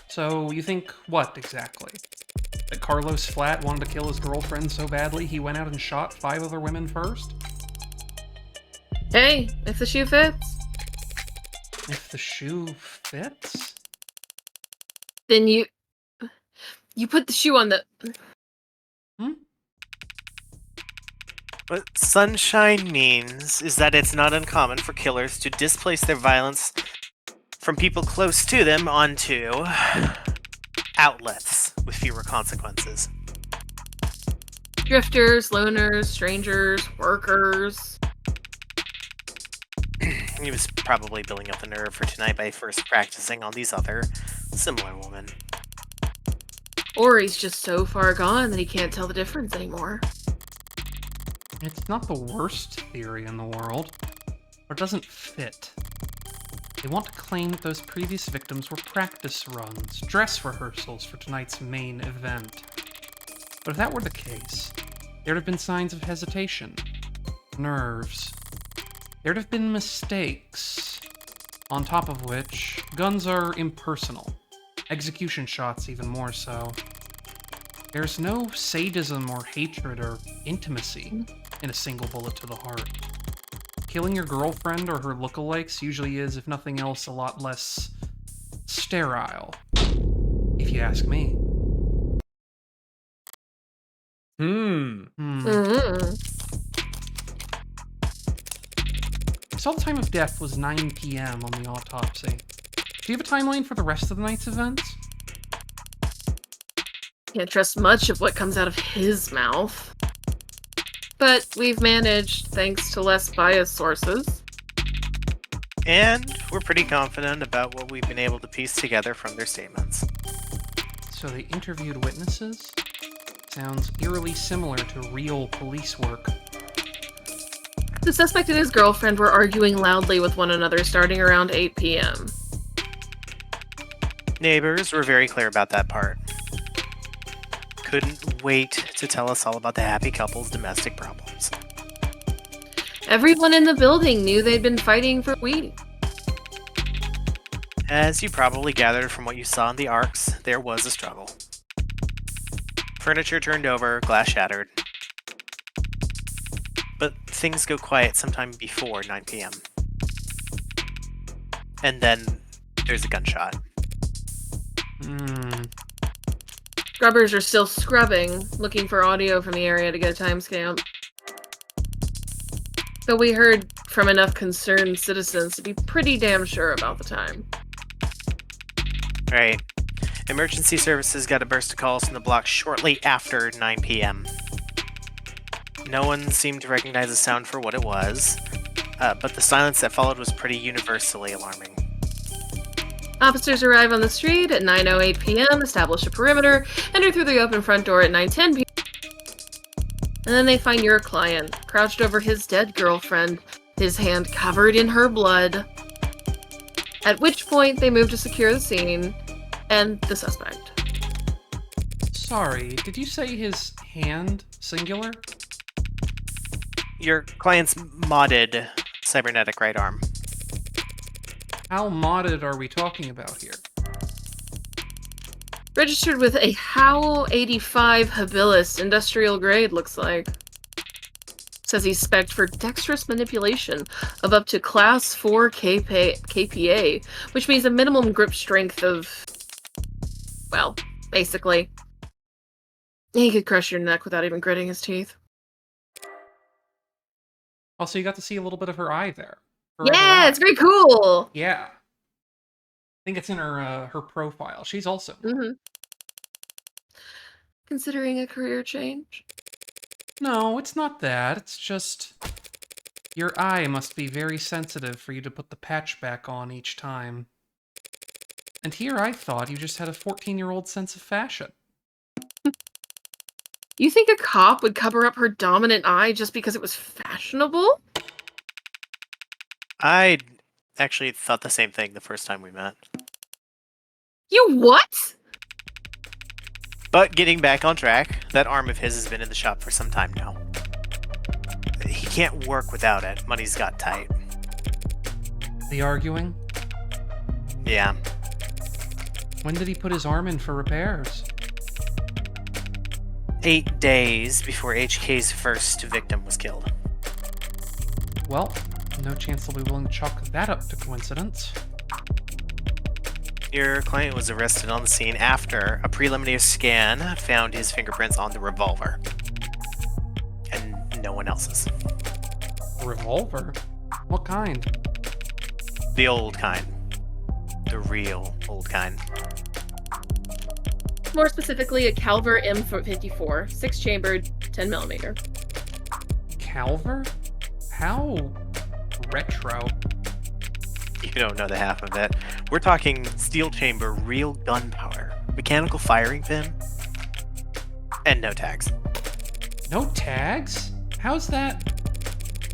So, you think what exactly? That Carlos Flat wanted to kill his girlfriend so badly he went out and shot 5 other women first? Hey, if the shoe fits, If the shoe fits? then you put the shoe on the... Hmm? What sunshine means is that it's not uncommon for killers to displace their violence from people close to them onto outlets with fewer consequences. Drifters, loners, strangers, workers. He was probably building up the nerve for tonight by first practicing on these other similar women. Or he's just so far gone that he can't tell the difference anymore. It's not the worst theory in the world, but it doesn't fit. They want to claim that those previous victims were practice runs, dress rehearsals for tonight's main event. But if that were the case, there'd have been signs of hesitation, nerves. There'd have been mistakes. On top of which, guns are impersonal. Execution shots even more so. There's no sadism or hatred or intimacy in a single bullet to the heart. Killing your girlfriend or her lookalikes usually is, if nothing else, a lot less sterile, if you ask me. Mm-hmm. Result time of death was 9 p.m. on the autopsy. Do you have a timeline for the rest of the night's events? Can't trust much of what comes out of his mouth. But we've managed, thanks to less biased sources. And we're pretty confident about what we've been able to piece together from their statements. So they interviewed witnesses? Sounds eerily similar to real police work. The suspect and his girlfriend were arguing loudly with one another starting around 8 p.m. Neighbors were very clear about that part. Couldn't wait to tell us all about the happy couple's domestic problems. Everyone in the building knew they'd been fighting for weeks. As you probably gathered from what you saw in the arcs, there was a struggle. Furniture turned over, glass shattered. But things go quiet sometime before 9 p.m. And then there's a gunshot. Scrubbers are still scrubbing, looking for audio from the area to get a timestamp. But we heard from enough concerned citizens to be pretty damn sure about the time. Right. Emergency services got a burst of calls from the block shortly after 9 p.m. No one seemed to recognize the sound for what it was, but the silence that followed was pretty universally alarming. Officers arrive on the street at 9:08 p.m., establish a perimeter, enter through the open front door at 9:10 p.m., and then they find your client, crouched over his dead girlfriend, his hand covered in her blood. At which point, they move to secure the scene and the suspect. Sorry, did you say his hand, singular? Your client's modded cybernetic right arm. How modded are we talking about here? Registered with a HOW 85 habilis, industrial grade, looks like. Says he's spec'd for dexterous manipulation of up to class 4 KPA, which means a minimum grip strength of, well, basically. He could crush your neck without even gritting his teeth. Also, you got to see a little bit of her eye there. Her other Yeah, eye. it's very cool. Yeah. I think it's in her profile. She's also. Mm-hmm. Considering a career change? No, it's not that. It's just your eye must be very sensitive for you to put the patch back on each time. And here I thought you just had a 14-year-old sense of fashion. You think a cop would cover up her dominant eye just because it was fashionable? I actually thought the same thing the first time we met. You what? But getting back on track, that arm of his has been in the shop for some time now. He can't work without it. Money's got tight. The arguing? Yeah. When did he put his arm in for repairs? 8 days before HK's first victim was killed. Well, no chance they'll be willing to chalk that up to coincidence. Your client was arrested on the scene after a preliminary scan found his fingerprints on the revolver. And no one else's. A revolver? What kind? The old kind. The real old kind. More specifically, a Calver M54, 6-chambered, 10mm. Calver? How retro? You don't know the half of it. We're talking steel chamber, real gunpowder, mechanical firing pin, and no tags. No tags? How's that?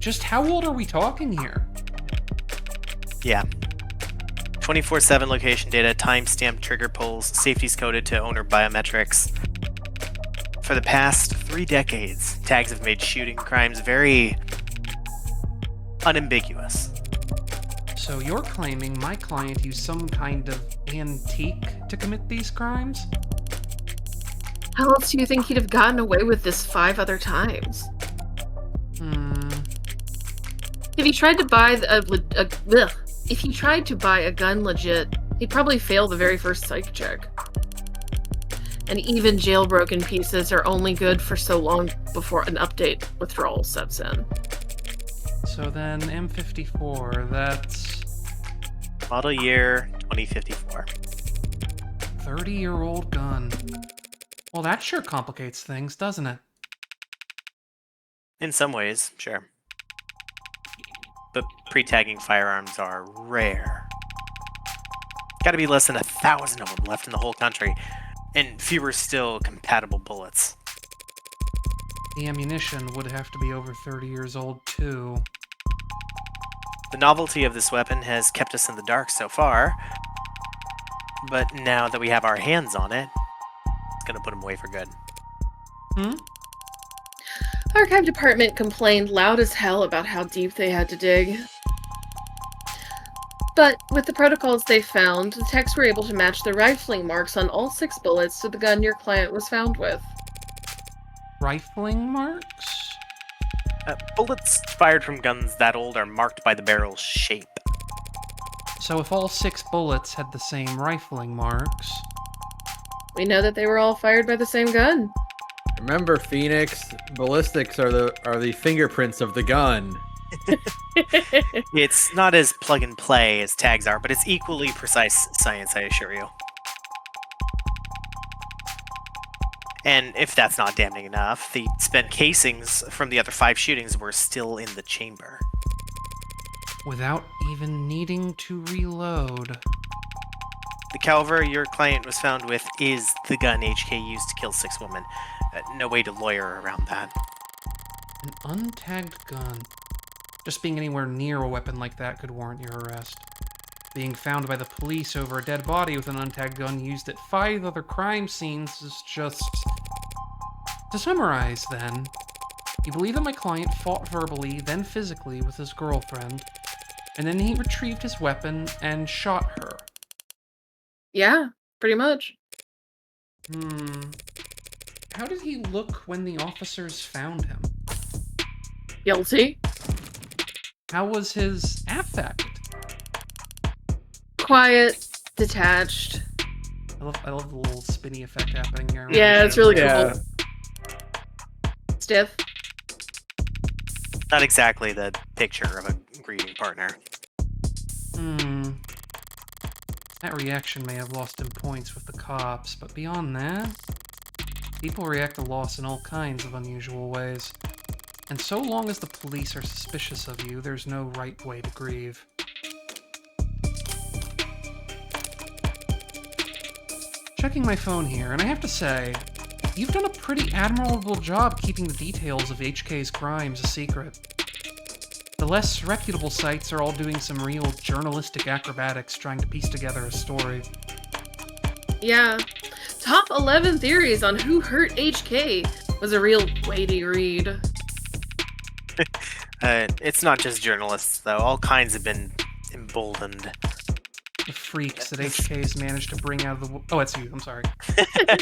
Just how old are we talking here? Yeah. 24/7 location data, timestamp trigger pulls, safety's coded to owner biometrics. For the past 3 decades, tags have made shooting crimes very unambiguous. So you're claiming my client used some kind of antique to commit these crimes? How else do you think he'd have gotten away with this 5 other times? If he tried to buy if he tried to buy a gun legit, he'd probably fail the very first psych check. And even jailbroken pieces are only good for so long before an update withdrawal sets in. So then M54, that's Model year 2054. 30-year-old gun. Well, that sure complicates things, doesn't it? In some ways, sure. But pre-tagging firearms are rare. Gotta be less than 1,000 of them left in the whole country, and fewer still compatible bullets. The ammunition would have to be over 30 years old, too. The novelty of this weapon has kept us in the dark so far, but now that we have our hands on it, it's gonna put them away for good. Archive department complained loud as hell about how deep they had to dig. But with the protocols they found, the techs were able to match the rifling marks on all 6 bullets to the gun your client was found with. Rifling marks? Bullets fired from guns that old are marked by the barrel's shape. So if all 6 bullets had the same rifling marks... We know that they were all fired by the same gun. Remember, Phoenix, ballistics are the fingerprints of the gun. It's not as plug and play as tags are, but it's equally precise science, I assure you. And if that's not damning enough, the spent casings from the other 5 shootings were still in the chamber. Without even needing to reload. The caliber your client was found with is the gun HK used to kill 6 women. No way to lawyer around that. An untagged gun. Just being anywhere near a weapon like that could warrant your arrest. Being found by the police over a dead body with an untagged gun used at 5 other crime scenes is just... To summarize, then, you believe that my client fought verbally, then physically with his girlfriend, and then he retrieved his weapon and shot her. Yeah, pretty much. How did he look when the officers found him? Guilty. How was his affect? Quiet, detached. I love the little spinny effect happening here. Yeah, it's really Yeah. cool. Stiff. Not exactly the picture of a grieving partner. That reaction may have lost him points with the cops, but beyond that, people react to loss in all kinds of unusual ways. And so long as the police are suspicious of you, there's no right way to grieve. Checking my phone here, and I have to say, you've done a pretty admirable job keeping the details of HK's crimes a secret. The less reputable sites are all doing some real journalistic acrobatics trying to piece together a story. Yeah. Top 11 theories on who hurt HK was a real weighty read. It's not just journalists, though. All kinds have been emboldened. The freaks that HK's managed to bring out of the... Oh, it's you. I'm sorry.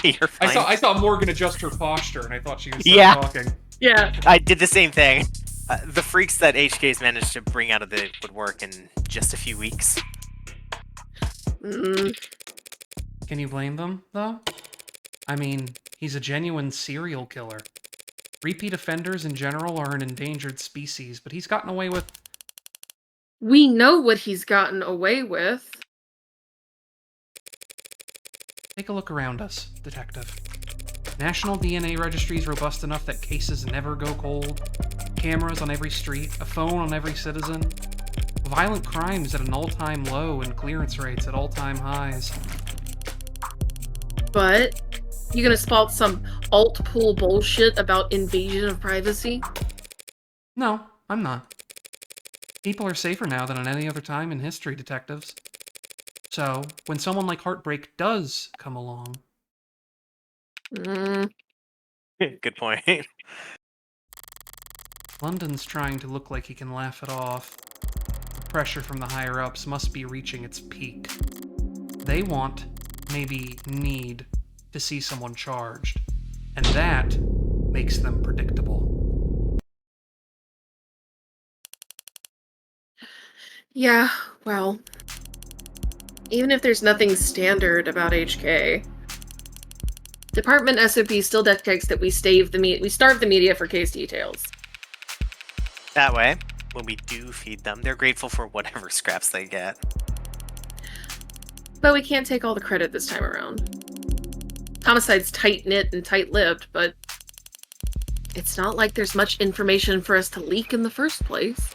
You're fine. I saw Morgan adjust her posture, and I thought she was Yeah. talking. Yeah. I did the same thing. The freaks that HK's managed to bring out of the woodwork in just a few weeks. Can you blame them, though? I mean, he's a genuine serial killer. Repeat offenders in general are an endangered species, but he's gotten away with... We know what he's gotten away with. Take a look around us, Detective. National DNA registry is robust enough that cases never go cold. Cameras on every street, a phone on every citizen. Violent crimes at an all-time low and clearance rates at all-time highs. But you gonna spout some alt-pool bullshit about invasion of privacy? No, I'm not. People are safer now than at any other time in history, detectives. So, when someone like Heartbreak does come along... Good point. London's trying to look like he can laugh it off. The pressure from the higher-ups must be reaching its peak. They want, maybe need, to see someone charged. And that makes them predictable. Yeah, well, even if there's nothing standard about HK, Department SOP still dictates that we starve the media for case details. That way, when we do feed them, they're grateful for whatever scraps they get. But we can't take all the credit this time around. Homicide's tight-knit and tight-lipped, but it's not like there's much information for us to leak in the first place.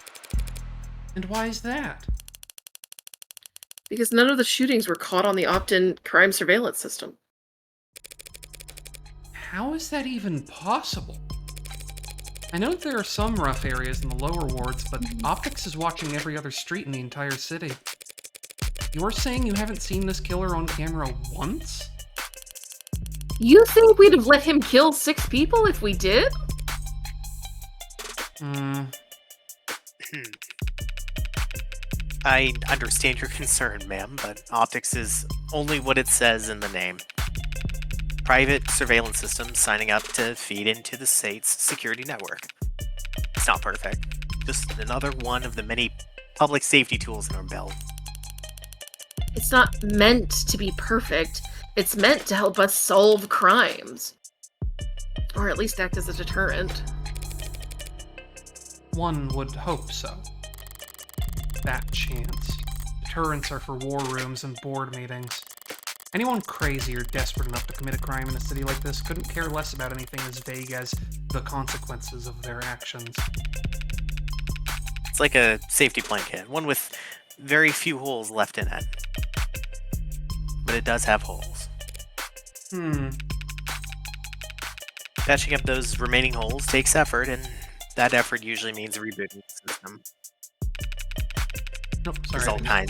And why is that? Because none of the shootings were caught on the opt-in crime surveillance system. How is that even possible? I know there are some rough areas in the lower wards, but Optics is watching every other street in the entire city. You're saying you haven't seen this killer on camera once? You think we'd have let him kill 6 people if we did? I understand your concern, ma'am, but Optics is only what it says in the name. Private surveillance system signing up to feed into the state's security network. It's not perfect. Just another one of the many public safety tools in our belt. It's not meant to be perfect. It's meant to help us solve crimes. Or at least act as a deterrent. One would hope so. That chance. Deterrents are for war rooms and board meetings. Anyone crazy or desperate enough to commit a crime in a city like this couldn't care less about anything as vague as the consequences of their actions. It's like a safety blanket, one with very few holes left in it. But it does have holes. Patching up those remaining holes takes effort, and that effort usually means rebooting the system. Nope, sorry.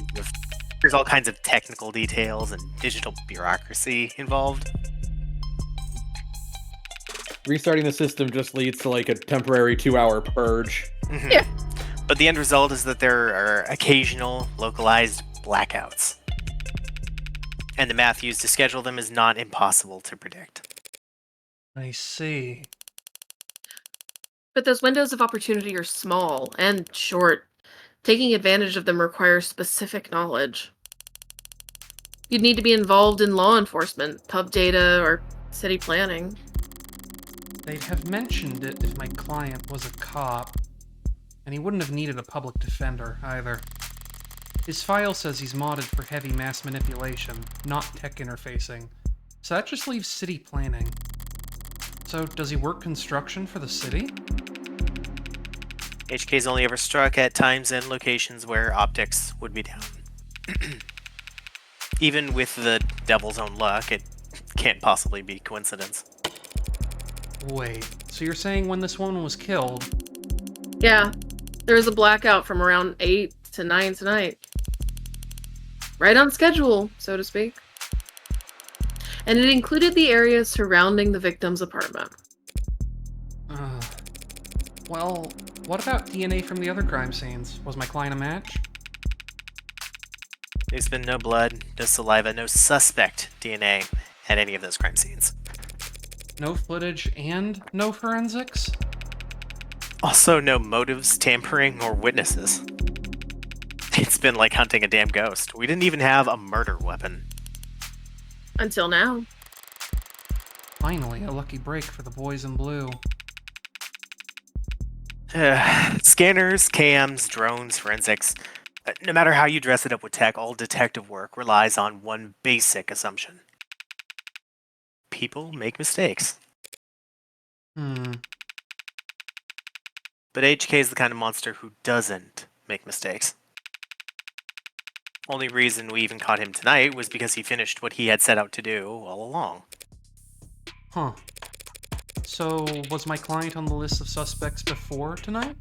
There's all kinds of technical details and digital bureaucracy involved. Restarting the system just leads to like a temporary 2-hour purge. Mhm. Yeah. But the end result is that there are occasional localized blackouts. And the math used to schedule them is not impossible to predict. I see. But those windows of opportunity are small and short. Taking advantage of them requires specific knowledge. You'd need to be involved in law enforcement, pub data, or city planning. They'd have mentioned it if my client was a cop, and he wouldn't have needed a public defender either. His file says he's modded for heavy mass manipulation, not tech interfacing, so that just leaves city planning. So, does he work construction for the city? HK's only ever struck at times and locations where optics would be down. Even with the devil's own luck, it can't possibly be coincidence. Wait, so you're saying when this woman was killed, Yeah, there was a blackout from around 8 to 9 tonight. Right on schedule, so to speak. And it included the area surrounding the victim's apartment. well, what about DNA from the other crime scenes? Was my client a match? There's been no blood, no saliva, no suspect DNA at any of those crime scenes. No footage and no forensics? Also, no motives, tampering, or witnesses. It's been like hunting a damn ghost. We didn't even have a murder weapon. Until now. Finally, a lucky break for the boys in blue. Scanners, cams, drones, forensics. No matter how you dress it up with tech, all detective work relies on one basic assumption. People make mistakes. But HK is the kind of monster who doesn't make mistakes. Only reason we even caught him tonight was because he finished what he had set out to do all along. Huh. So, was my client on the list of suspects before tonight?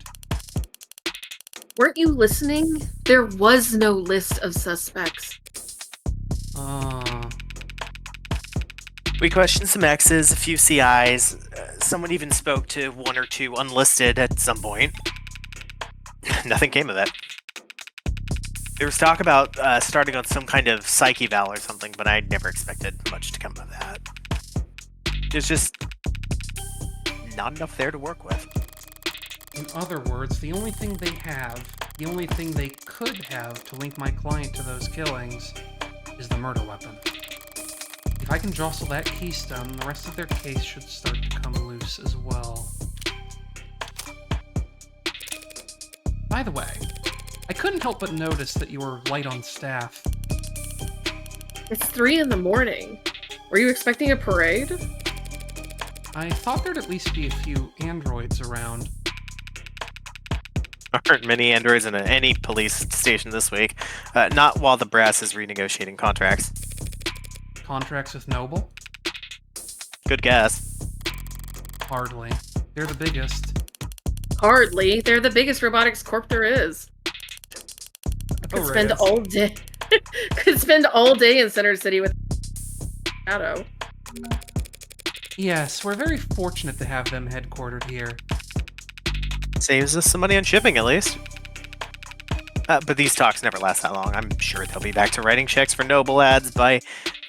Weren't you listening? There was no list of suspects. We questioned some X's, a few CIs. Someone even spoke to one or two unlisted at some point. Nothing came of it. There was talk about starting on some kind of psych eval or something, but I never expected much to come of that. There's just not enough there to work with. In other words, the only thing they have, the only thing they could have to link my client to those killings, is the murder weapon. If I can jostle that keystone, the rest of their case should start to come loose as well. By the way, I couldn't help but notice that you were light on staff. It's 3 in the morning. Were you expecting a parade? I thought there'd at least be a few androids around. Aren't many androids in any police station this week. Not while the brass is renegotiating contracts. Contracts with Noble? Good guess. Hardly. They're the biggest. Hardly. They're the biggest robotics corp there is. Could spend Reyes. all day. Could spend all day in Center City with Shadow. Yes, we're very fortunate to have them headquartered here. Saves us some money on shipping, at least. But these talks never last that long. I'm sure they'll be back to writing checks for Noble ads by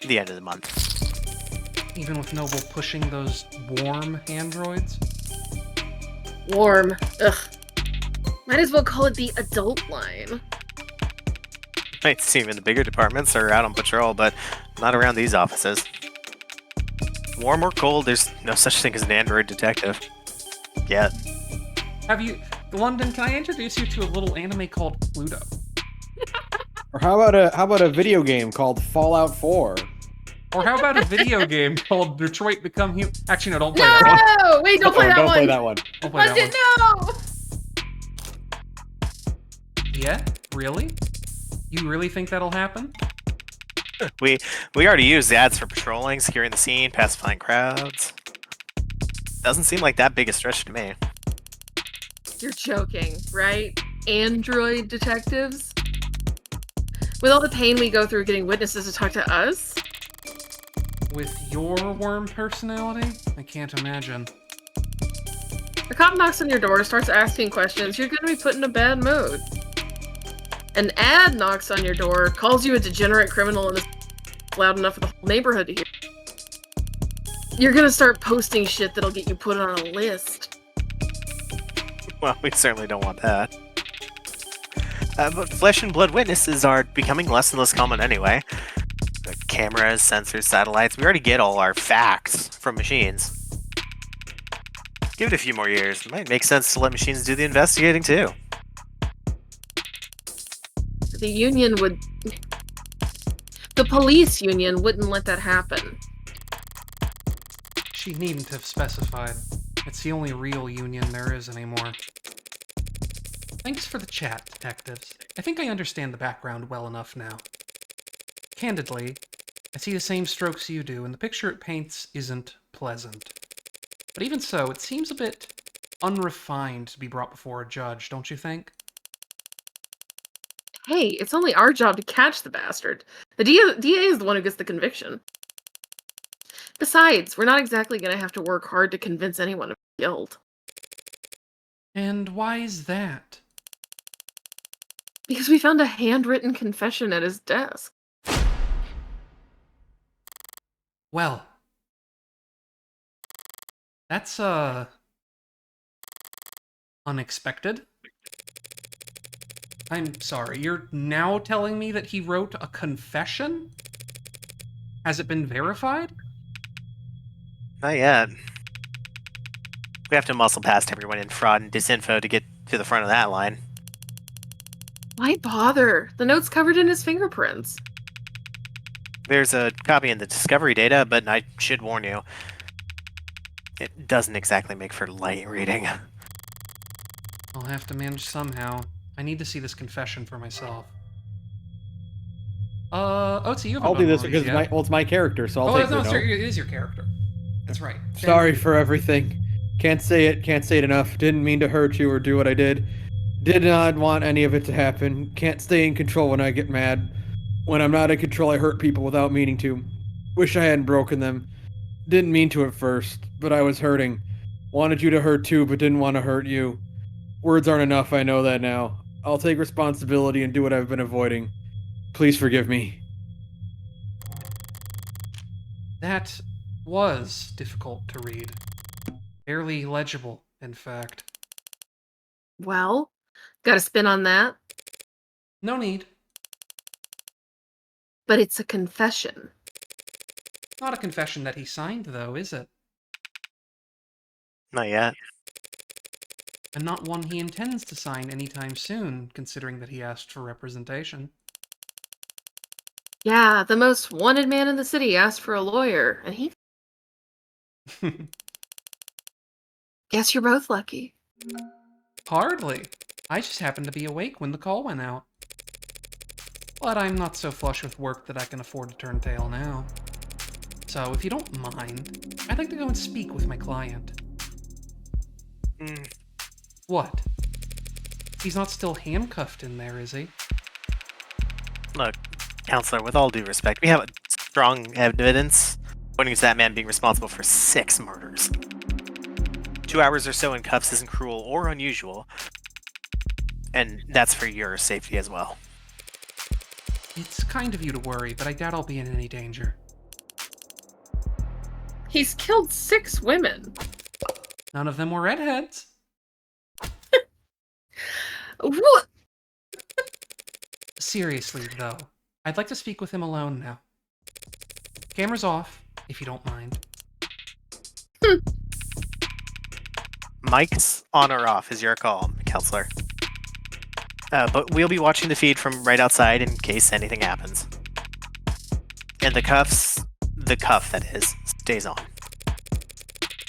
the end of the month. Even with Noble pushing those warm androids? Warm. Ugh. Might as well call it the adult line. Might seem in the bigger departments are out on patrol, but not around these offices. Warm or cold, there's no such thing as an android detective. Yet. London, can I introduce you to a little anime called Pluto? Or how about a video game called Fallout 4? Or how about a video game called Detroit Become Human? Actually, no, don't play that one. No! Wait, don't play that Don't one. play that one. Don't play Punch that it, one. no! Yeah? Really? You really think that'll happen? We already used the ads for patrolling, securing the scene, pacifying crowds. Doesn't seem like that big a stretch to me. You're joking, right? Android detectives? With all the pain we go through getting witnesses to talk to us? With your worm personality? I can't imagine. A cop knocks on your door, starts asking questions, you're gonna be put in a bad mood. An ad knocks on your door, calls you a degenerate criminal, and is loud enough for the whole neighborhood to hear. You're gonna start posting shit that'll get you put on a list. Well, we certainly don't want that. But flesh and blood witnesses are becoming less and less common anyway. Cameras, sensors, satellites, we already get all our facts from machines. Give it a few more years. It might make sense to let machines do the investigating too. The union would... The police union wouldn't let that happen. She needn't have specified. It's the only real union there is anymore. Thanks for the chat, detectives. I think I understand the background well enough now. Candidly, I see the same strokes you do, and the picture it paints isn't pleasant. But even so, it seems a bit unrefined to be brought before a judge, don't you think? Hey, it's only our job to catch the bastard. The DA is the one who gets the conviction. Besides, we're not exactly gonna have to work hard to convince anyone of guilt. And why is that? Because we found a handwritten confession at his desk. Well, that's, unexpected. I'm sorry, you're now telling me that he wrote a confession? Has it been verified? Not yet. We have to muscle past everyone in fraud and disinfo to get to the front of that line. Why bother? The note's covered in his fingerprints. There's a copy in the discovery data, but I should warn you, it doesn't exactly make for light reading. I'll have to manage somehow. I need to see this confession for myself. Otzi, you haven't I'll do done this one of because these yet. it's my character, so I'll Oh, take no, the note. sorry, it is your character. That's right. Sorry for everything. Can't say it enough. Didn't mean to hurt you or do what I did. Did not want any of it to happen. Can't stay in control when I get mad. When I'm not in control, I hurt people without meaning to. Wish I hadn't broken them. Didn't mean to at first, but I was hurting. Wanted you to hurt too, but didn't want to hurt you. Words aren't enough, I know that now. I'll take responsibility and do what I've been avoiding. Please forgive me. That was difficult to read. Barely legible, in fact. Well, got a spin on that? No need. But it's a confession. Not a confession that he signed, though, is it? Not yet. And not one he intends to sign anytime soon, considering that he asked for representation. Yeah, the most wanted man in the city asked for a lawyer, and he... Guess you're both lucky. Hardly. I just happened to be awake when the call went out. But I'm not so flush with work that I can afford to turn tail now. So, if you don't mind, I'd like to go and speak with my client. What? He's not still handcuffed in there, is he? Look, Counselor, with all due respect, we have strong evidence pointing to that man being responsible for 6 murders. 2 hours or so in cuffs isn't cruel or unusual, and that's for your safety as well. It's kind of you to worry, but I doubt I'll be in any danger. He's killed 6 women. None of them were redheads. What? Seriously, though, I'd like to speak with him alone now. Camera's off, if you don't mind. Mike's on or off is your call, Counselor. But we'll be watching the feed from right outside in case anything happens. And the cuffs, The cuff, that is, stays on.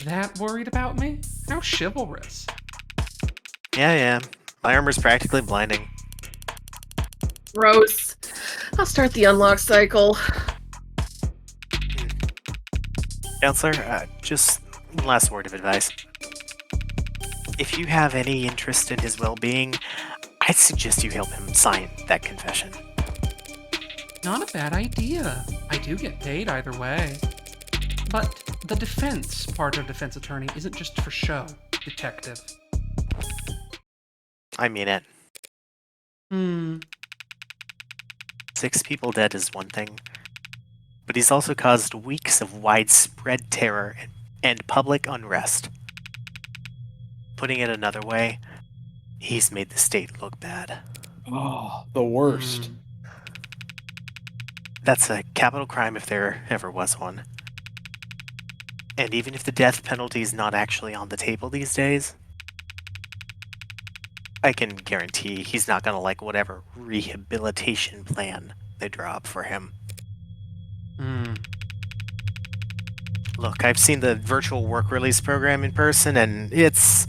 That worried about me? How chivalrous. Yeah. My armor's practically blinding. Gross. I'll start the unlock cycle. Counselor, just one last word of advice. If you have any interest in his well-being, I'd suggest you help him sign that confession. Not a bad idea. I do get paid either way. But the defense part of defense attorney isn't just for show, detective. I mean it. 6 people dead is one thing, but he's also caused weeks of widespread terror and public unrest. Putting it another way, he's made the state look bad. Oh, the worst. That's a capital crime if there ever was one. And even if the death penalty is not actually on the table these days, I can guarantee he's not going to like whatever rehabilitation plan they draw up for him. Look, I've seen the virtual work release program in person, and it's...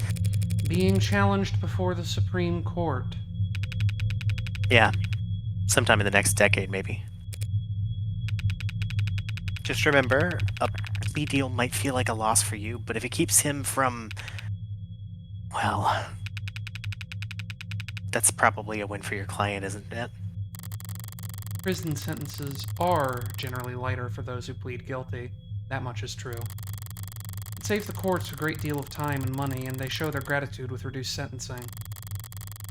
Being challenged before the Supreme Court. Yeah, sometime in the next decade, maybe. Just remember, a plea deal might feel like a loss for you, but if it keeps him from... well... that's probably a win for your client, isn't it? Prison sentences are generally lighter for those who plead guilty. That much is true. It saves the courts a great deal of time and money, and they show their gratitude with reduced sentencing.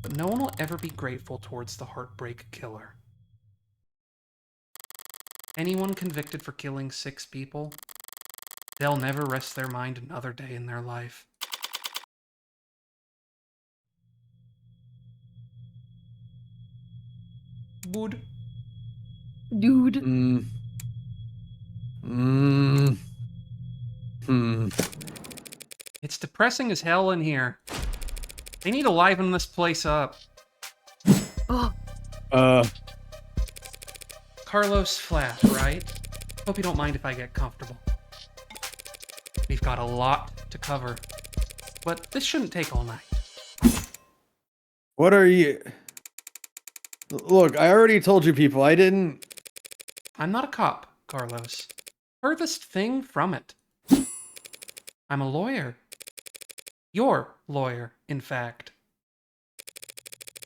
But no one will ever be grateful towards the heartbreak killer. Anyone convicted for killing 6 people, they'll never rest their mind another day in their life. Wood. Dude. It's depressing as hell in here. They need to liven this place up. Oh, Carlos flat, right? Hope you don't mind if I get comfortable. We've got a lot to cover, but this shouldn't take all night. What are you... Look, I already told you people, I didn't... I'm not a cop, Carlos. Furthest thing from it. I'm a lawyer. Your lawyer, in fact.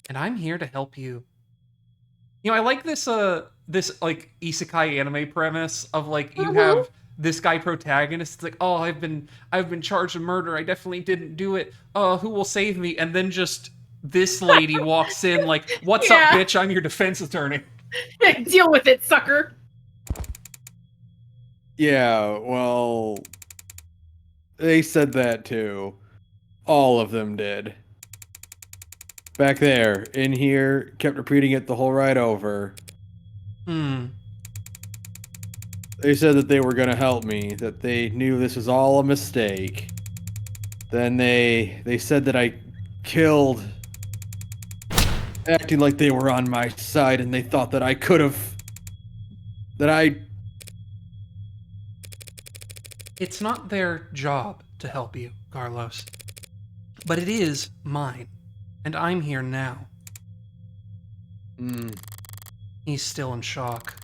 And I'm here to help you. You know, I like this like isekai anime premise of like you have this guy protagonist. It's like, oh, I've been charged with murder. I definitely didn't do it. Who will save me? And then just this lady walks in like, what's up, bitch? I'm your defense attorney. Deal with it, sucker. Yeah, well... They said that too. All of them did. Back there, in here, kept repeating it the whole ride over. They said that they were gonna help me, that they knew this was all a mistake. Then they said that I killed, acting like they were on my side, and they thought that I could have... It's not their job to help you, Carlos. But it is mine. And I'm here now. He's still in shock.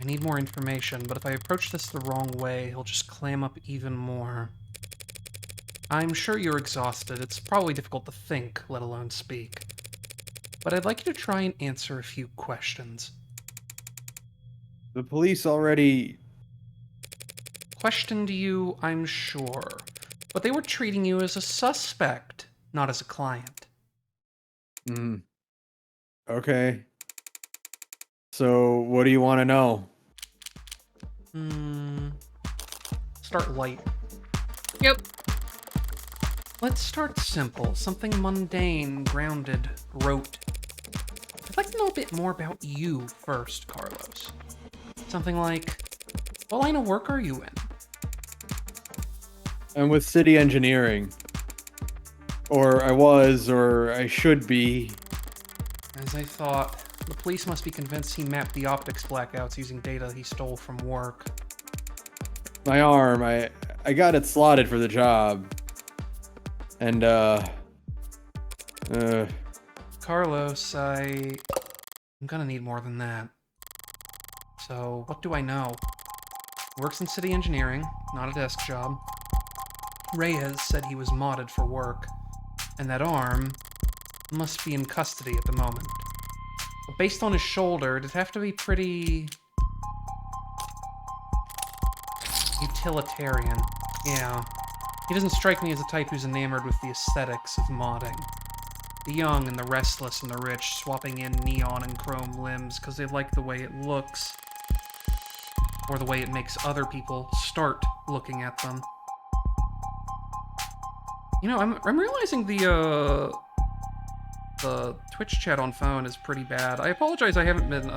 I need more information, but if I approach this the wrong way, he'll just clam up even more. I'm sure you're exhausted. It's probably difficult to think, let alone speak. But I'd like you to try and answer a few questions. The police already... Questioned you, I'm sure. But they were treating you as a suspect, not as a client. Okay. So, what do you want to know? Start light. Yep. Let's start simple. Something mundane, grounded, rote. I'd like to know a bit more about you first, Carlos. Something like, what line of work are you in? I'm with City Engineering. Or I was, or I should be. As I thought, the police must be convinced he mapped the optics blackouts using data he stole from work. My arm, I got it slotted for the job. And Carlos, I'm gonna need more than that. So, what do I know? Works in city engineering, not a desk job. Reyes said he was modded for work, and that arm must be in custody at the moment. But based on his shoulder, it'd have to be pretty utilitarian. Yeah. He doesn't strike me as the type who's enamored with the aesthetics of modding. The young and the restless and the rich swapping in neon and chrome limbs because they like the way it looks. Or the way it makes other people start looking at them. You know, I'm realizing the Twitch chat on phone is pretty bad. I apologize I haven't been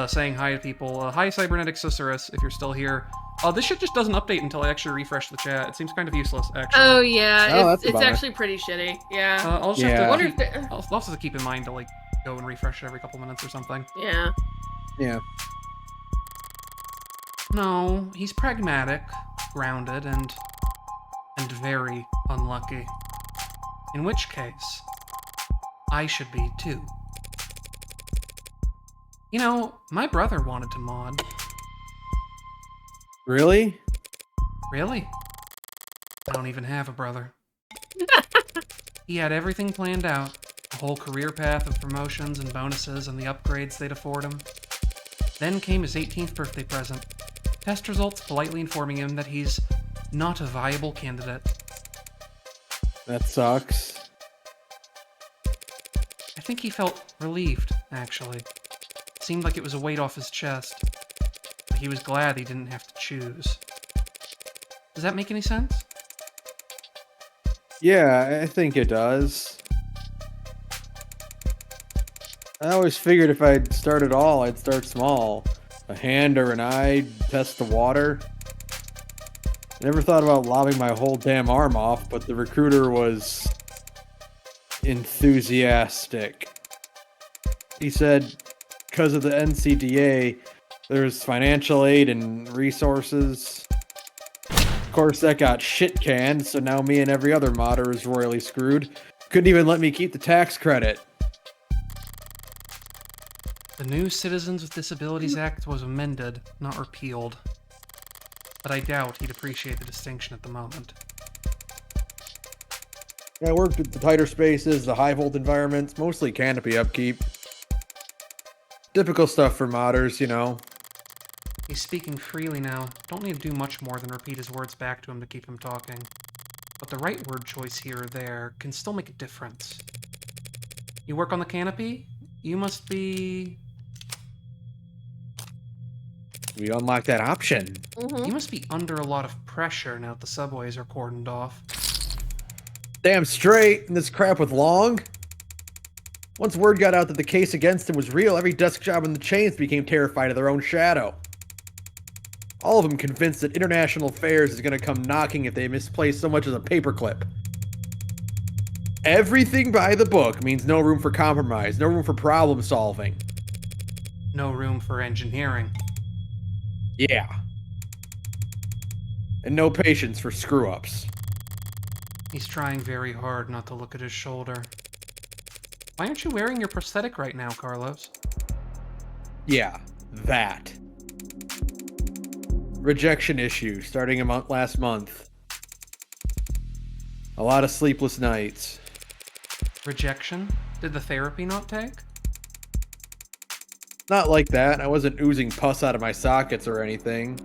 saying hi to people. Hi Cybernetic Susurrus, if you're still here. This shit just doesn't update until I actually refresh the chat. It seems kind of useless, actually. Oh yeah, Oh, that's a it's bummer. actually pretty shitty. Yeah. I'll just Yeah. have to Wonder keep, if they- I'll also have to keep in mind to like go and refresh it every couple minutes or something. Yeah. yeah. No, he's pragmatic, grounded, and very unlucky. In which case, I should be too. You know, my brother wanted to mod. Really? Really? I don't even have a brother. He had everything planned out, a whole career path of promotions and bonuses and the upgrades they'd afford him. Then came his 18th birthday present. Test results politely informing him that he's not a viable candidate. That sucks. I think he felt relieved, actually. Seemed like it was a weight off his chest. But he was glad he didn't have to choose. Does that make any sense? Yeah, I think it does. I always figured if I'd start at all, I'd start small. A hand or an eye, test the water. I never thought about lobbing my whole damn arm off, but the recruiter was enthusiastic. He said because of the NCDA, there's financial aid and resources. Of course, that got shit canned, so now me and every other modder is royally screwed. Couldn't even let me keep the tax credit. The new Citizens with Disabilities Act was amended, not repealed. But I doubt he'd appreciate the distinction at the moment. I worked with the tighter spaces, the high volt environments, mostly canopy upkeep. Typical stuff for modders, you know. He's speaking freely now. Don't need to do much more than repeat his words back to him to keep him talking. But the right word choice here or there can still make a difference. You work on the canopy? You must be... We unlocked that option. Mm-hmm. You must be under a lot of pressure now that the subways are cordoned off. Damn straight, and this crap with Long. Once word got out that the case against him was real, every desk job in the chains became terrified of their own shadow. All of them convinced that International Affairs is going to come knocking if they misplace so much as a paperclip. Everything by the book means no room for compromise, no room for problem solving. No room for engineering. Yeah. And no patience for screw-ups. He's trying very hard not to look at his shoulder. Why aren't you wearing your prosthetic right now, Carlos? Yeah, that. Rejection issue starting last month. A lot of sleepless nights. Rejection? Did the therapy not take? Not like that. I wasn't oozing pus out of my sockets or anything.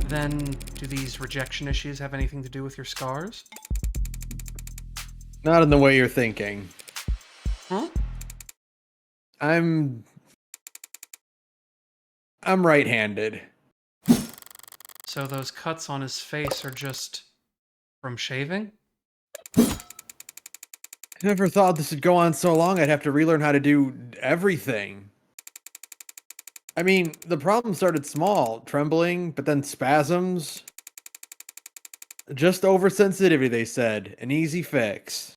Then, do these rejection issues have anything to do with your scars? Not in the way you're thinking. Huh? I'm right-handed. So those cuts on his face are just from shaving? I never thought this would go on so long I'd have to relearn how to do everything. I mean, the problem started small, trembling, but then spasms. Just oversensitivity, they said. An easy fix.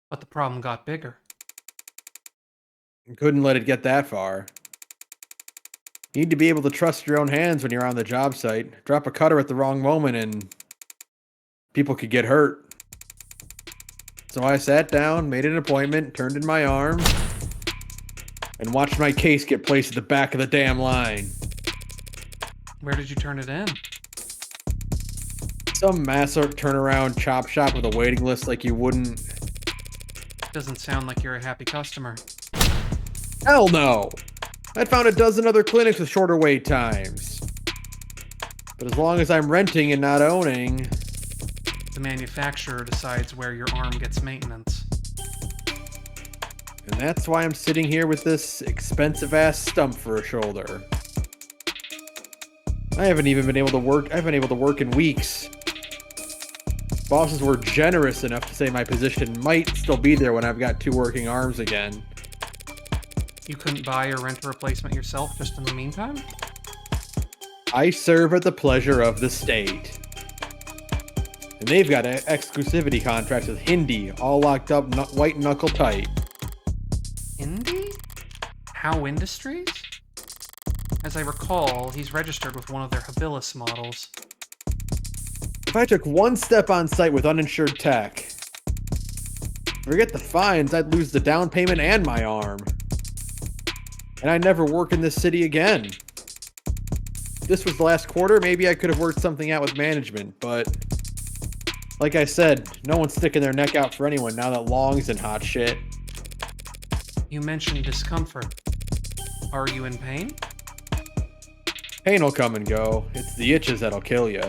But the problem got bigger. Couldn't let it get that far. You need to be able to trust your own hands when you're on the job site. Drop a cutter at the wrong moment and people could get hurt. So I sat down, made an appointment, turned in my arm, and watched my case get placed at the back of the damn line. Where did you turn it in? Some massive turnaround chop shop with a waiting list like you wouldn't. Doesn't sound like you're a happy customer. Hell no! I'd found a dozen other clinics with shorter wait times. But as long as I'm renting and not owning... The manufacturer decides where your arm gets maintenance. And that's why I'm sitting here with this expensive-ass stump for a shoulder. I haven't even been able to work. I haven't been able to work in weeks. Bosses were generous enough to say my position might still be there when I've got 2 working arms again. You couldn't buy or rent a replacement yourself just in the meantime? I serve at the pleasure of the state. And they've got exclusivity contracts with Hindi, all locked up white knuckle tight. Indie? How Industries? As I recall, he's registered with one of their Habilis models. If I took one step on site with uninsured tech, forget the fines, I'd lose the down payment and my arm. And I'd never work in this city again. If this was the last quarter, maybe I could have worked something out with management, but like I said, no one's sticking their neck out for anyone now that Long's in hot shit. You mentioned discomfort. Are you in pain? Pain will come and go. It's the itches that'll kill you.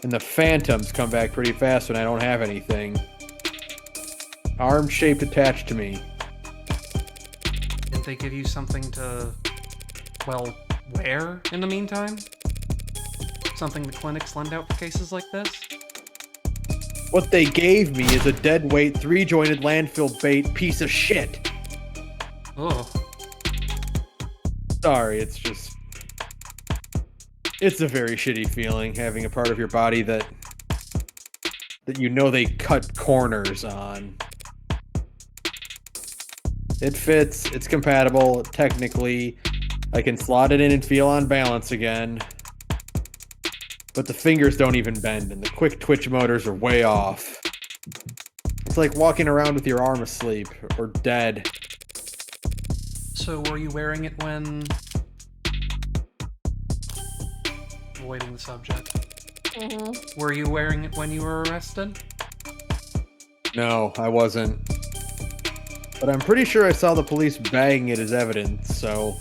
And the phantoms come back pretty fast when I don't have anything. Arm-shaped attached to me. Didn't they give you something to, well, wear in the meantime? Something the clinics lend out for cases like this? What they gave me is a dead-weight, 3-jointed landfill bait piece of shit. Oh. Sorry, it's just... It's a very shitty feeling, having a part of your body that you know they cut corners on. It fits, it's compatible, technically. I can slot it in and feel on balance again. But the fingers don't even bend, and the quick twitch motors are way off. It's like walking around with your arm asleep, or dead. So were you wearing it when... Avoiding the subject. Mm-hmm. Were you wearing it when you were arrested? No, I wasn't. But I'm pretty sure I saw the police bagging it as evidence, so...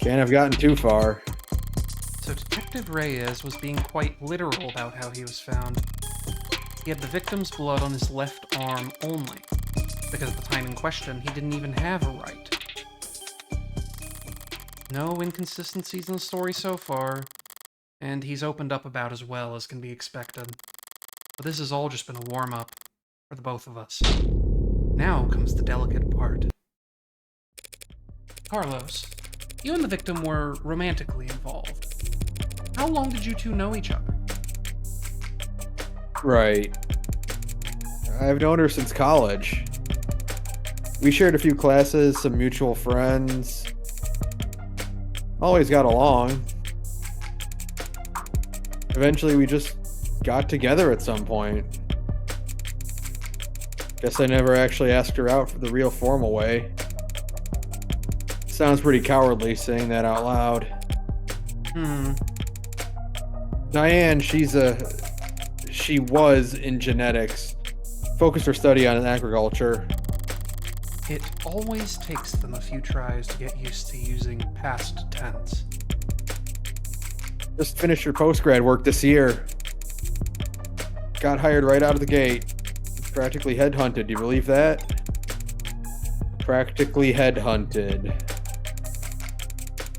Can't have gotten too far. So Detective Reyes was being quite literal about how he was found. He had the victim's blood on his left arm only, because at the time in question, he didn't even have a right. No inconsistencies in the story so far, and he's opened up about as well as can be expected. But this has all just been a warm-up for the both of us. Now comes the delicate part. Carlos, you and the victim were romantically involved. How long did you two know each other? Right. I've known her since college. We shared a few classes, some mutual friends. Always got along. Eventually we just got together at some point. Guess I never actually asked her out for the real formal way. Sounds pretty cowardly saying that out loud. Diane, she was in genetics. Focused her study on agriculture. It always takes them a few tries to get used to using past tense. Just finished her post-grad work this year. Got hired right out of the gate. Practically headhunted, do you believe that? Practically headhunted.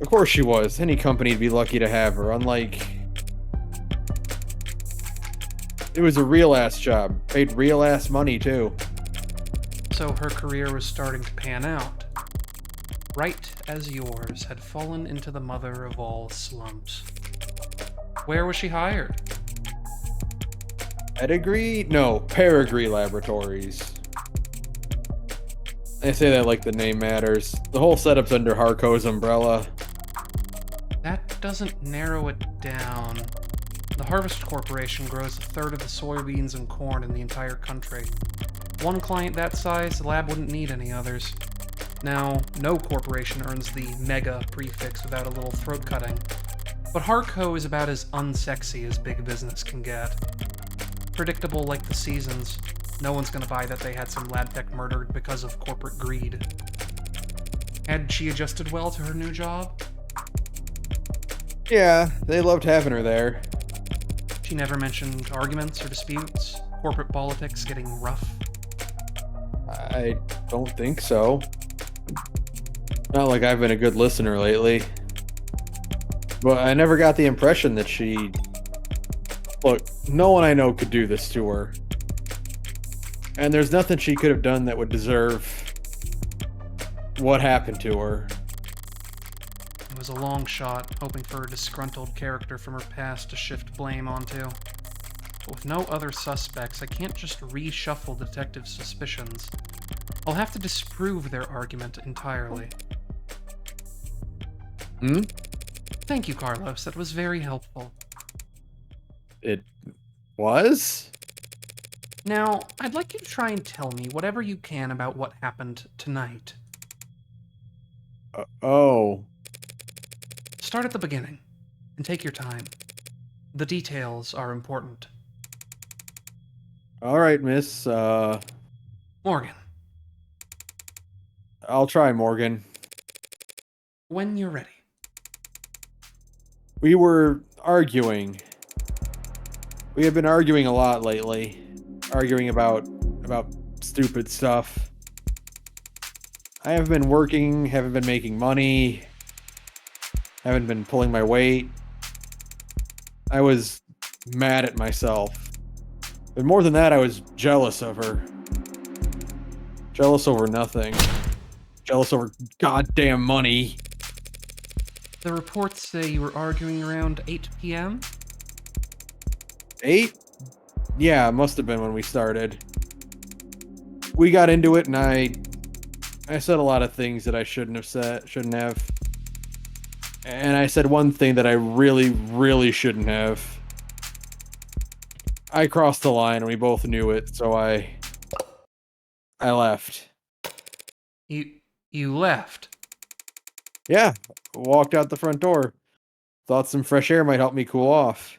Of course she was. Any company'd be lucky to have her, unlike... It was a real-ass job. Paid real-ass money, too. So her career was starting to pan out. Right as yours had fallen into the mother of all slumps. Where was she hired? Pedigree? No, Peregree Laboratories. I say that like the name matters. The whole setup's under Harco's umbrella. That doesn't narrow it down. The Harvest Corporation grows a third of the soybeans and corn in the entire country. One client that size, the lab wouldn't need any others. Now, no corporation earns the mega prefix without a little throat cutting. But Harco is about as unsexy as big business can get. Predictable like the seasons. No one's gonna buy that they had some lab tech murdered because of corporate greed. Had she adjusted well to her new job? Yeah, they loved having her there. She never mentioned arguments or disputes, corporate politics getting rough. I don't think so. Not like I've been a good listener lately. But I never got the impression that she... Look, no one I know could do this to her. And there's nothing she could have done that would deserve what happened to her. It was a long shot, hoping for a disgruntled character from her past to shift blame onto. But with no other suspects, I can't just reshuffle detectives' suspicions. I'll have to disprove their argument entirely. Hmm? Thank you, Carlos. That was very helpful. It was? Now, I'd like you to try and tell me whatever you can about what happened tonight. Oh. Start at the beginning, and take your time. The details are important. Alright, miss. Morgan, I'll try, Morgan. when you're ready. We were arguing. We have been arguing a lot lately. Arguing about stupid stuff. I haven't been working, haven't been making money, haven't been pulling my weight. I was mad at myself. But more than that, I was jealous of her. Jealous over nothing. Jealous over goddamn money. The reports say you were arguing around 8 p.m.? 8? Yeah, it must have been when we started. We got into it and I said a lot of things that I shouldn't have. And I said one thing that I really, really shouldn't have. I crossed the line and we both knew it, so I left. You left? Yeah, walked out the front door. Thought some fresh air might help me cool off.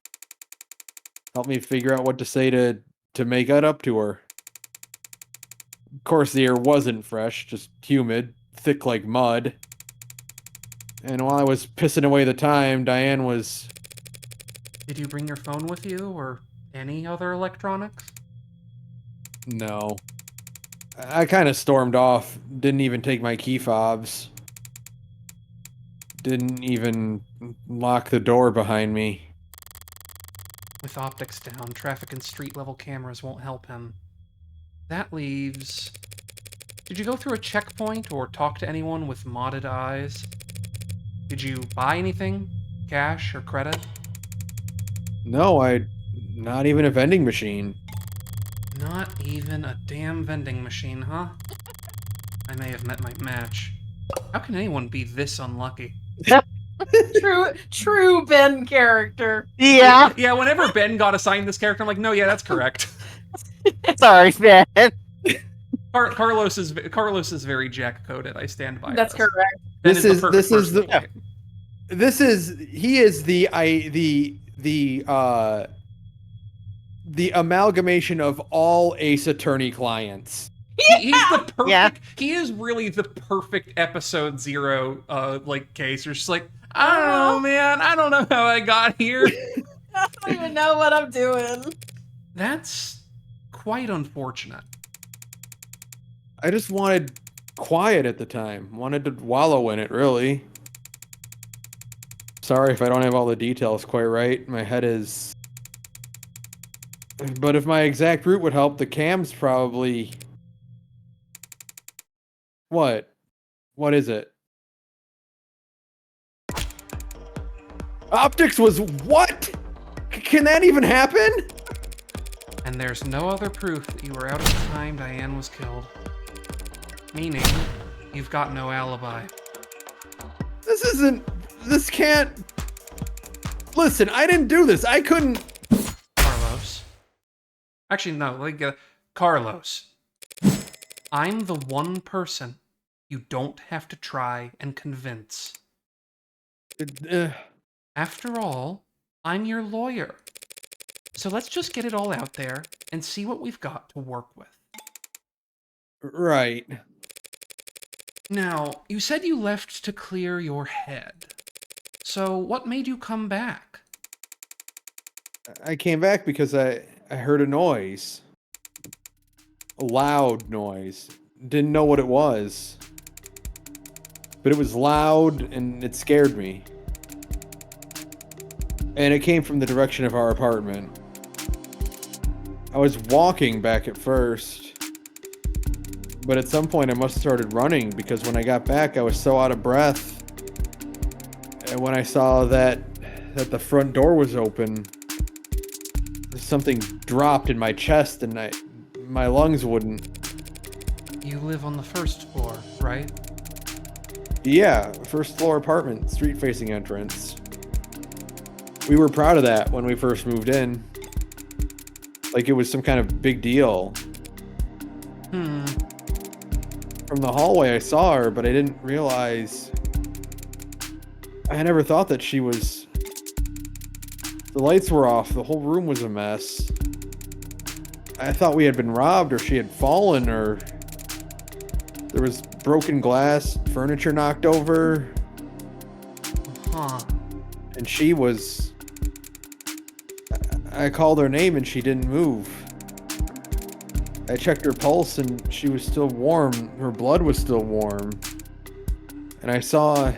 Help me figure out what to say to make it up to her. Of course, the air wasn't fresh, just humid, thick like mud. And while I was pissing away the time, Diane was... Did you bring your phone with you, or any other electronics? No. I kind of stormed off. Didn't even take my key fobs. Didn't even lock the door behind me. With optics down, traffic and street-level cameras won't help him. That leaves... Did you go through a checkpoint or talk to anyone with modded eyes? Did you buy anything? Cash or credit? No, not even a vending machine. Not even a damn vending machine, huh? I may have met my match. How can anyone be this unlucky? True Ben character. Yeah. Yeah, whenever Ben got assigned this character, I'm like, no, yeah, that's correct. Sorry, Ben. Carlos is very Jack-coded. I stand by That's this. correct. Ben He is the amalgamation of all Ace Attorney clients. He's the perfect. Yeah. He is really the perfect episode 0 case. You're just like, I don't know, man. I don't know how I got here. I don't even know what I'm doing. That's quite unfortunate. I just wanted quiet at the time. Wanted to wallow in it, really. Sorry if I don't have all the details quite right. My head is... But if my exact route would help, the cam's probably... What? What is it? Optics was what? Can that even happen? And there's no other proof that you were out at the time Diane was killed. Meaning, you've got no alibi. This can't... Listen, I didn't do this. I couldn't... Carlos. Actually, no, Carlos. I'm the one person you don't have to try and convince. After all, I'm your lawyer. So let's just get it all out there and see what we've got to work with. Right. Now, you said you left to clear your head. So what made you come back? I came back because I heard a noise. A loud noise. Didn't know what it was. But it was loud and it scared me. And it came from the direction of our apartment. I was walking back at first. But at some point I must have started running because when I got back I was so out of breath. And when I saw that the front door was open, something dropped in my chest and my lungs wouldn't. You live on the first floor, right? Yeah, first floor apartment, street facing entrance. We were proud of that when we first moved in. Like it was some kind of big deal. From the hallway I saw her, but I didn't realize... I never thought that she was... The lights were off, the whole room was a mess. I thought we had been robbed or she had fallen or... There was broken glass, furniture knocked over. Huh. And she was... I called her name and she didn't move. I checked her pulse and she was still warm. Her blood was still warm. And I saw...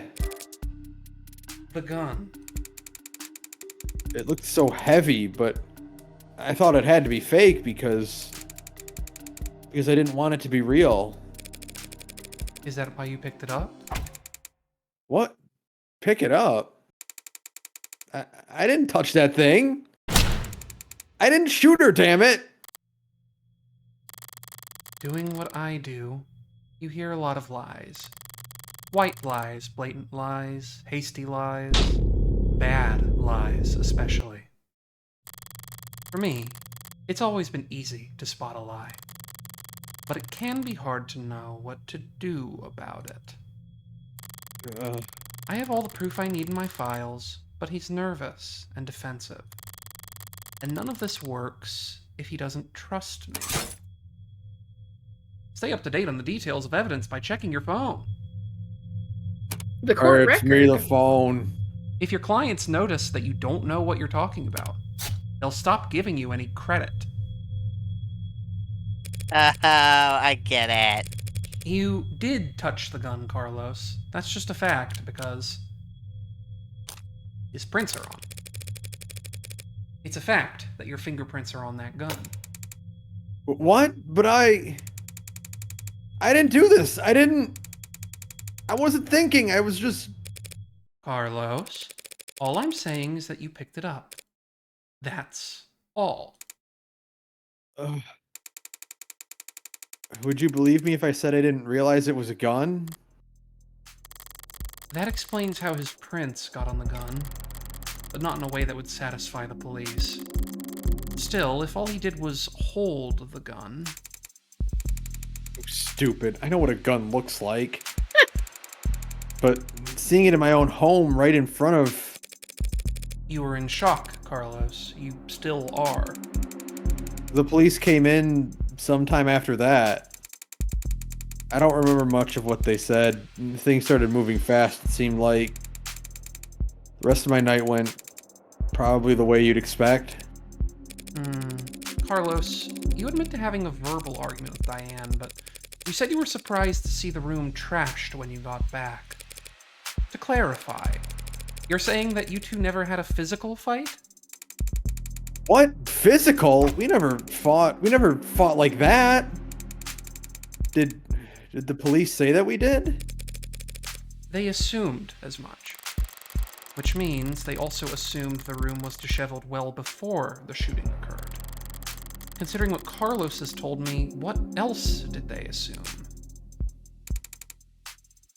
The gun. It looked so heavy, but I thought it had to be fake because I didn't want it to be real. Is that why you picked it up? What? Pick it up? I didn't touch that thing. I didn't shoot her, damn it. Doing what I do, you hear a lot of lies. White lies, blatant lies, hasty lies, bad lies especially. For me, it's always been easy to spot a lie. But it can be hard to know what to do about it. I have all the proof I need in my files, but he's nervous and defensive. And none of this works if he doesn't trust me. Stay up to date on the details of evidence by checking your phone. The court It's record. me, the phone. If your clients notice that you don't know what you're talking about, they'll stop giving you any credit. Oh, I get it. You did touch the gun, Carlos. That's just a fact, because his prints are on. It's a fact that your fingerprints are on that gun. What? But I didn't do this. I wasn't thinking. I was just... Carlos, all I'm saying is that you picked it up. That's all. Would you believe me if I said I didn't realize it was a gun? That explains how his prints got on the gun, but not in a way that would satisfy the police. Still, if all he did was hold the gun... Stupid. I know what a gun looks like. But seeing it in my own home right in front of... You were in shock, Carlos. You still are. The police came in sometime after that. I don't remember much of what they said. Things started moving fast, it seemed like. The rest of my night went probably the way you'd expect. Carlos, you admit to having a verbal argument with Diane, but you said you were surprised to see the room trashed when you got back. To clarify, you're saying that you two never had a physical fight? What? Physical? We never fought like that. Did the police say that we did? They assumed as much. Which means they also assumed the room was disheveled well before the shooting occurred. Considering what Carlos has told me, what else did they assume?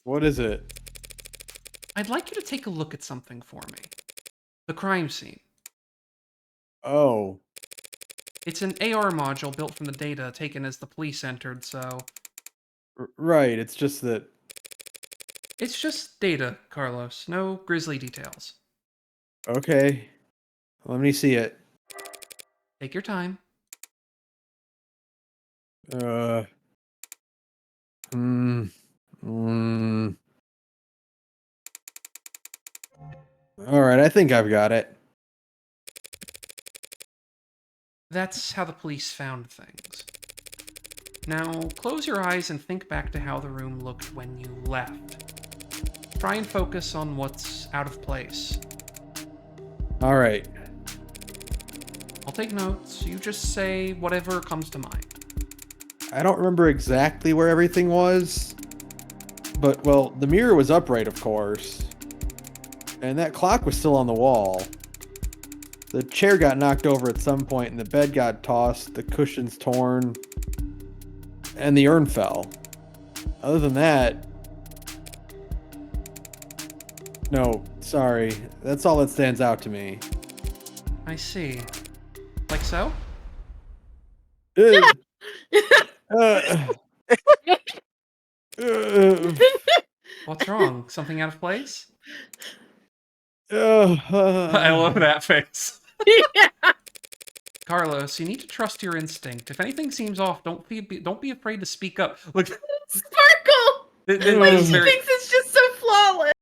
What is it? I'd like you to take a look at something for me. The crime scene. Oh. It's an AR module built from the data taken as the police entered, so... Right, it's just that... It's just data, Carlos. No grisly details. Okay. Let me see it. Take your time. Uh... Hmm... Mm. Alright, I think I've got it. That's how the police found things. Now, close your eyes and think back to how the room looked when you left. Try and focus on what's out of place. Alright. I'll take notes. You just say whatever comes to mind. I don't remember exactly where everything was. But, well, the mirror was upright, of course. And that clock was still on the wall. The chair got knocked over at some point, and the bed got tossed, the cushions torn, and the urn fell. Other than that... No, sorry. That's all that stands out to me. I see. Like so? Uh, uh, What's wrong? Something out of place? I I love that face. Yeah. Carlos, you need to trust your instinct. If anything seems off, don't be afraid to speak up. Look, Sparkle! this Like, is she very. thinks it's just so flawless.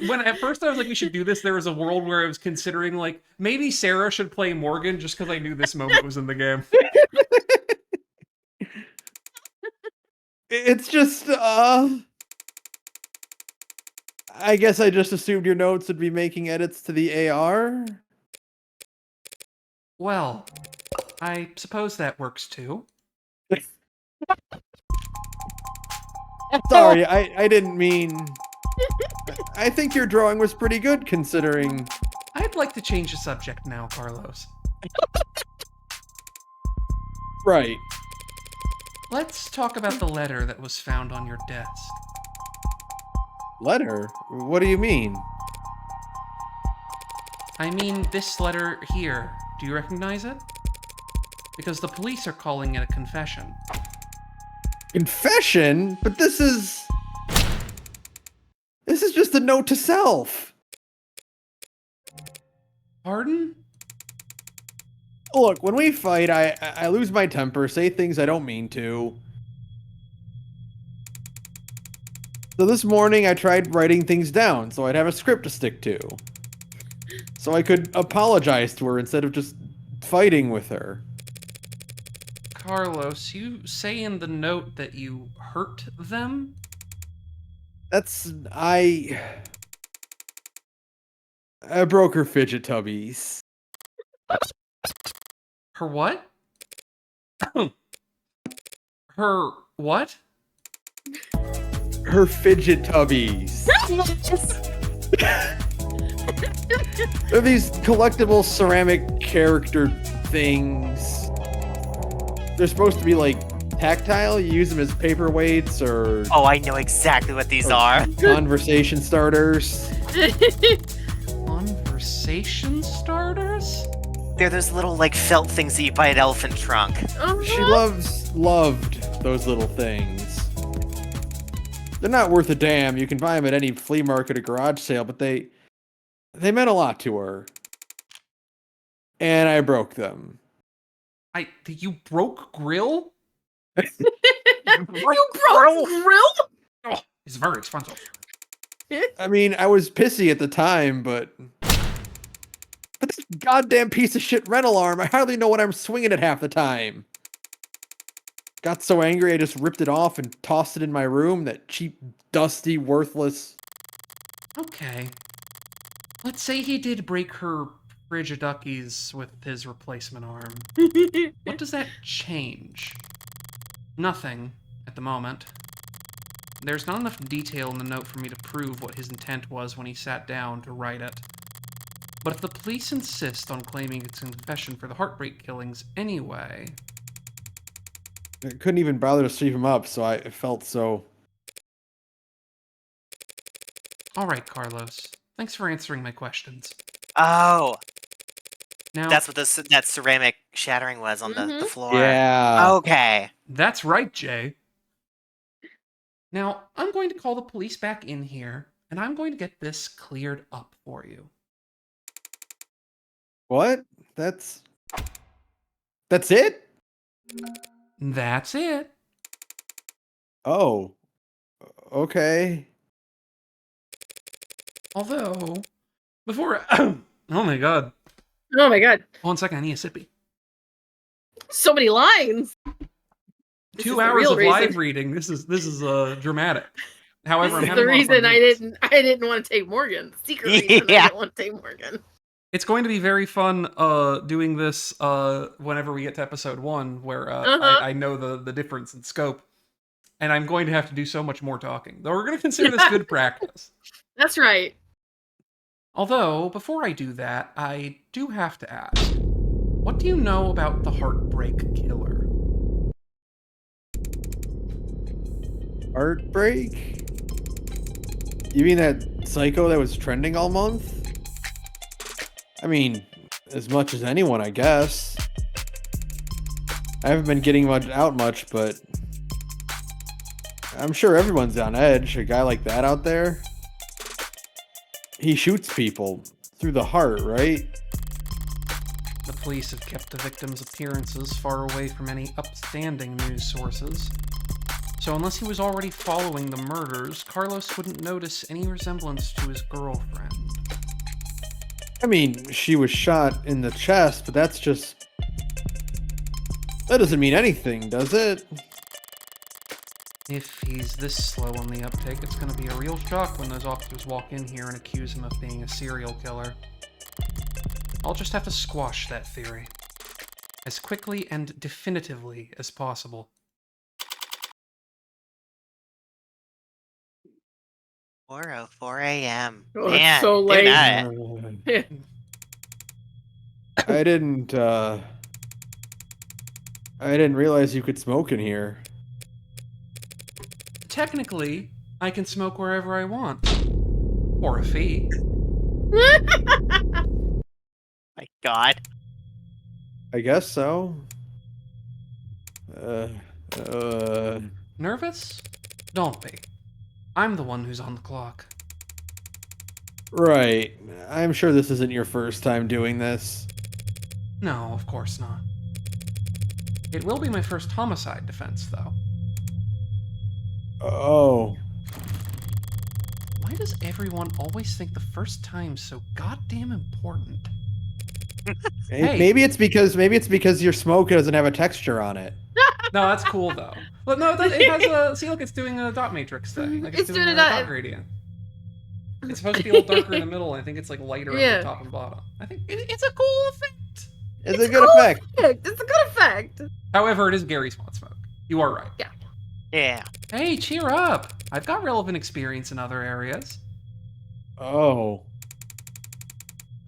When at first I was like, we should do this, there was a world where I was considering, like, maybe Sarah should play Morgan just because I knew this moment was in the game. It's just, I guess I just assumed your notes would be making edits to the AR. Well, I suppose that works too. Sorry, I didn't mean... I think your drawing was pretty good, considering... I'd like to change the subject now, Carlos. Right. Let's talk about the letter that was found on your desk. Letter? What do you mean? I mean, this letter here. Do you recognize it? Because the police are calling it a confession. Confession? But this is... This is just a note to self. Pardon? Look, when we fight, I lose my temper, say things I don't mean to. So this morning I tried writing things down so I'd have a script to stick to. So I could apologize to her instead of just fighting with her. Carlos, you say in the note that you hurt them? That's... I broke her fidget tubbies. Her what? Her what? Her fidget tubbies. They're these collectible ceramic character things. They're supposed to be like tactile. You use them as paperweights or Oh, I know exactly what these are. conversation starters. Conversation starters? They're those little, like, felt things that you buy at Elephant Trunk. She loved those little things. They're not worth a damn. You can buy them at any flea market or garage sale, but they meant a lot to her. And I broke them. You broke Grill? You broke Grill? Oh, it's very expensive. I mean, I was pissy at the time, but this goddamn piece of shit rental arm, I hardly know what I'm swinging at half the time. Got so angry I just ripped it off and tossed it in my room, that cheap, dusty, worthless... Okay. Let's say he did break her Frigiduckies with his replacement arm. What does that change? Nothing, at the moment. There's not enough detail in the note for me to prove what his intent was when he sat down to write it. But if the police insist on claiming it's a confession for the Heartbreak killings anyway... I couldn't even bother to sweep him up, so I felt so All right, Carlos. Thanks for answering my questions. Oh, Now, that's what that ceramic shattering was on the Mhm. floor. Yeah. Okay. that's right, Jay. Now, I'm going to call the police back in here, and I'm going to get this cleared up for you. What? That's it? That's it. Oh. Okay. Although, before... oh my god. Oh my god. 1 second, I need a sippy. So many lines. This is 2 the hours real of reason. live reading. This is dramatic. However, I'm This is having the a lot of fun reason doing this. I didn't want to take Morgan. The secret reason I Yeah. didn't want to take Morgan. It's going to be very fun doing this whenever we get to episode 1, where I know the difference in scope. And I'm going to have to do so much more talking. Though we're going to consider this good practice. That's right. Although, before I do that, I do have to ask, what do you know about the Heartbreak Killer? Heartbreak? You mean that psycho that was trending all month? I mean, as much as anyone, I guess. I haven't been getting out much, but I'm sure everyone's on edge. A guy like that out there. He shoots people through the heart, right? The police have kept the victim's appearances far away from any upstanding news sources. So unless he was already following the murders, Carlos wouldn't notice any resemblance to his girlfriend. I mean, she was shot in the chest, but that doesn't mean anything, does it? If he's this slow on the uptake, it's going to be a real shock when those officers walk in here and accuse him of being a serial killer. I'll just have to squash that theory as quickly and definitively as possible. 4:04 a.m. Oh, it's Man, so doing late. that. I didn't realize you could smoke in here. Technically, I can smoke wherever I want. For a fee. My God. I guess so. Nervous? Don't be. I'm the one who's on the clock. Right. I'm sure this isn't your first time doing this. No, of course not. It will be my first homicide defense, though. Oh. Why does everyone always think the first time's so goddamn important? Hey. Maybe it's because your smoke doesn't have a texture on it. No, that's cool though. But no, it has a. See, look, it's doing a dot matrix thing. Like it's doing a dot gradient. It's supposed to be a little darker in the middle, and I think it's like lighter at the top and bottom. I think it's a cool effect. It's a good effect. It's a good effect. However, it is Gary Swan smoke. You are right. Yeah. Yeah. Hey, cheer up! I've got relevant experience in other areas. Oh.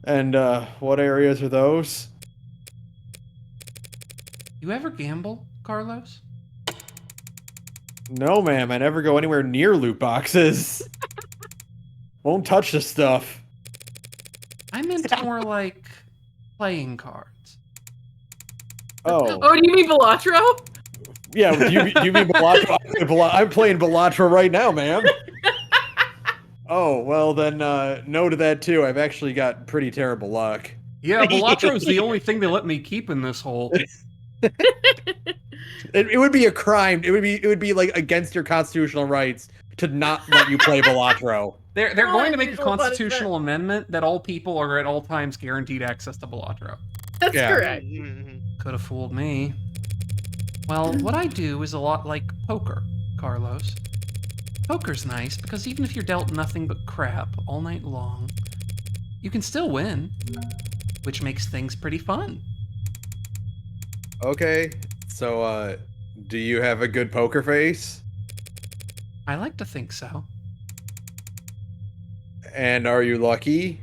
And what areas are those? You ever gamble, Carlos? No, ma'am. I never go anywhere near loot boxes. Won't touch the stuff. I meant more like playing cards. Oh. Oh, do you mean Belatro? Yeah, do you mean Belatro? I'm playing Belatro right now, ma'am. Oh, well then, no to that too. I've actually got pretty terrible luck. Yeah, Belatro's the only thing they let me keep in this hole. It would be a crime. It would be like against your constitutional rights to not let you play Belatro. They're going to make a unusual constitutional amendment that all people are at all times guaranteed access to Belatro. That's Yeah. correct. Could have fooled me. Well, what I do is a lot like poker, Carlos. Poker's nice because even if you're dealt nothing but crap all night long, you can still win, which makes things pretty fun. Okay, so do you have a good poker face? I like to think so. And are you lucky?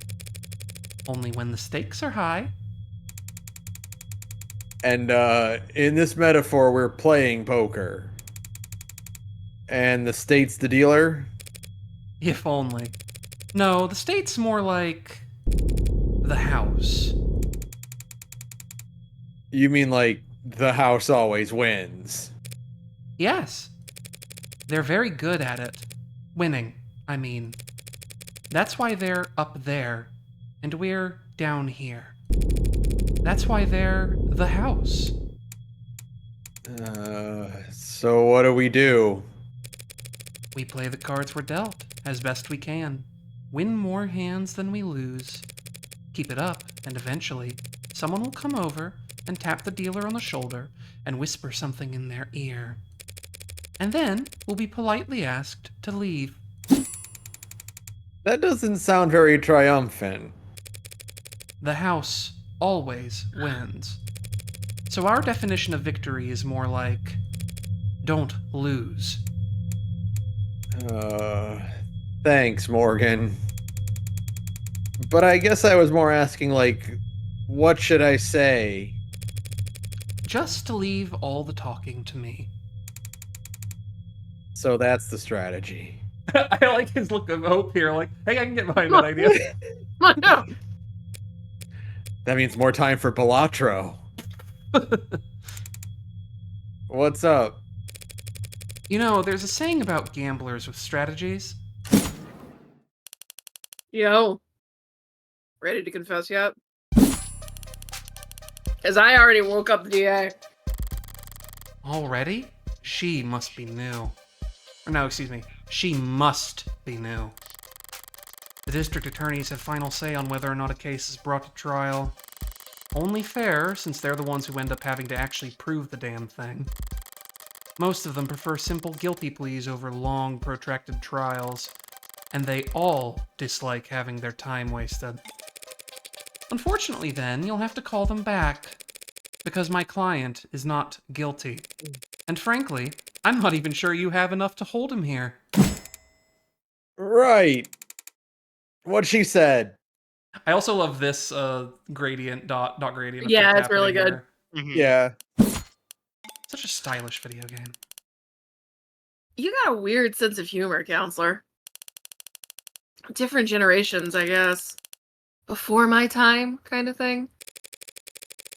Only when the stakes are high. And in this metaphor, we're playing poker. And the state's the dealer? If only. No, the state's more like the house. You mean like the house always wins? Yes. They're very good at it. Winning, I mean. That's why they're up there, and we're down here. That's why they're the house. So what do we do? We play the cards we're dealt, as best we can. Win more hands than we lose. Keep it up, and eventually, someone will come over and tap the dealer on the shoulder and whisper something in their ear. And then we'll be politely asked to leave. That doesn't sound very triumphant. The house always wins. So our definition of victory is more like, don't lose. Thanks, Morgan. But I guess I was more asking, like, what should I say? Just to leave all the talking to me. So that's the strategy. I like his look of hope here, like, hey, I can get behind that idea. Oh, no. That means more time for Balatro. What's up? You know, there's a saying about gamblers with strategies. Yo. Ready to confess yet? As I already woke up the DA. Already? She must be new. Or no, excuse me. She must be new. The district attorneys have final say on whether or not a case is brought to trial. Only fair, since they're the ones who end up having to actually prove the damn thing. Most of them prefer simple guilty pleas over long, protracted trials, and they all dislike having their time wasted. Unfortunately, then, you'll have to call them back, because my client is not guilty. And frankly, I'm not even sure you have enough to hold him here. Right. What she said. I also love this gradient, dot gradient. Yeah, effect it's really happening good. here. Yeah. Such a stylish video game. You got a weird sense of humor, counselor. Different generations, I guess. Before my time, kind of thing.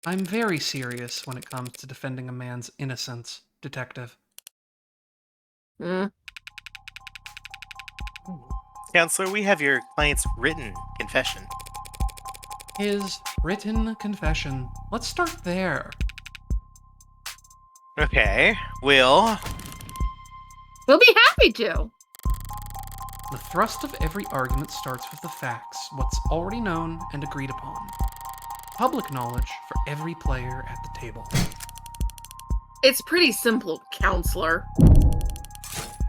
I'm very serious when it comes to defending a man's innocence, detective. Hmm. Counselor, we have your client's written confession. His written confession. Let's start there. Okay, we'll We'll be happy to. The thrust of every argument starts with the facts, what's already known and agreed upon. Public knowledge for every player at the table. It's pretty simple, counselor.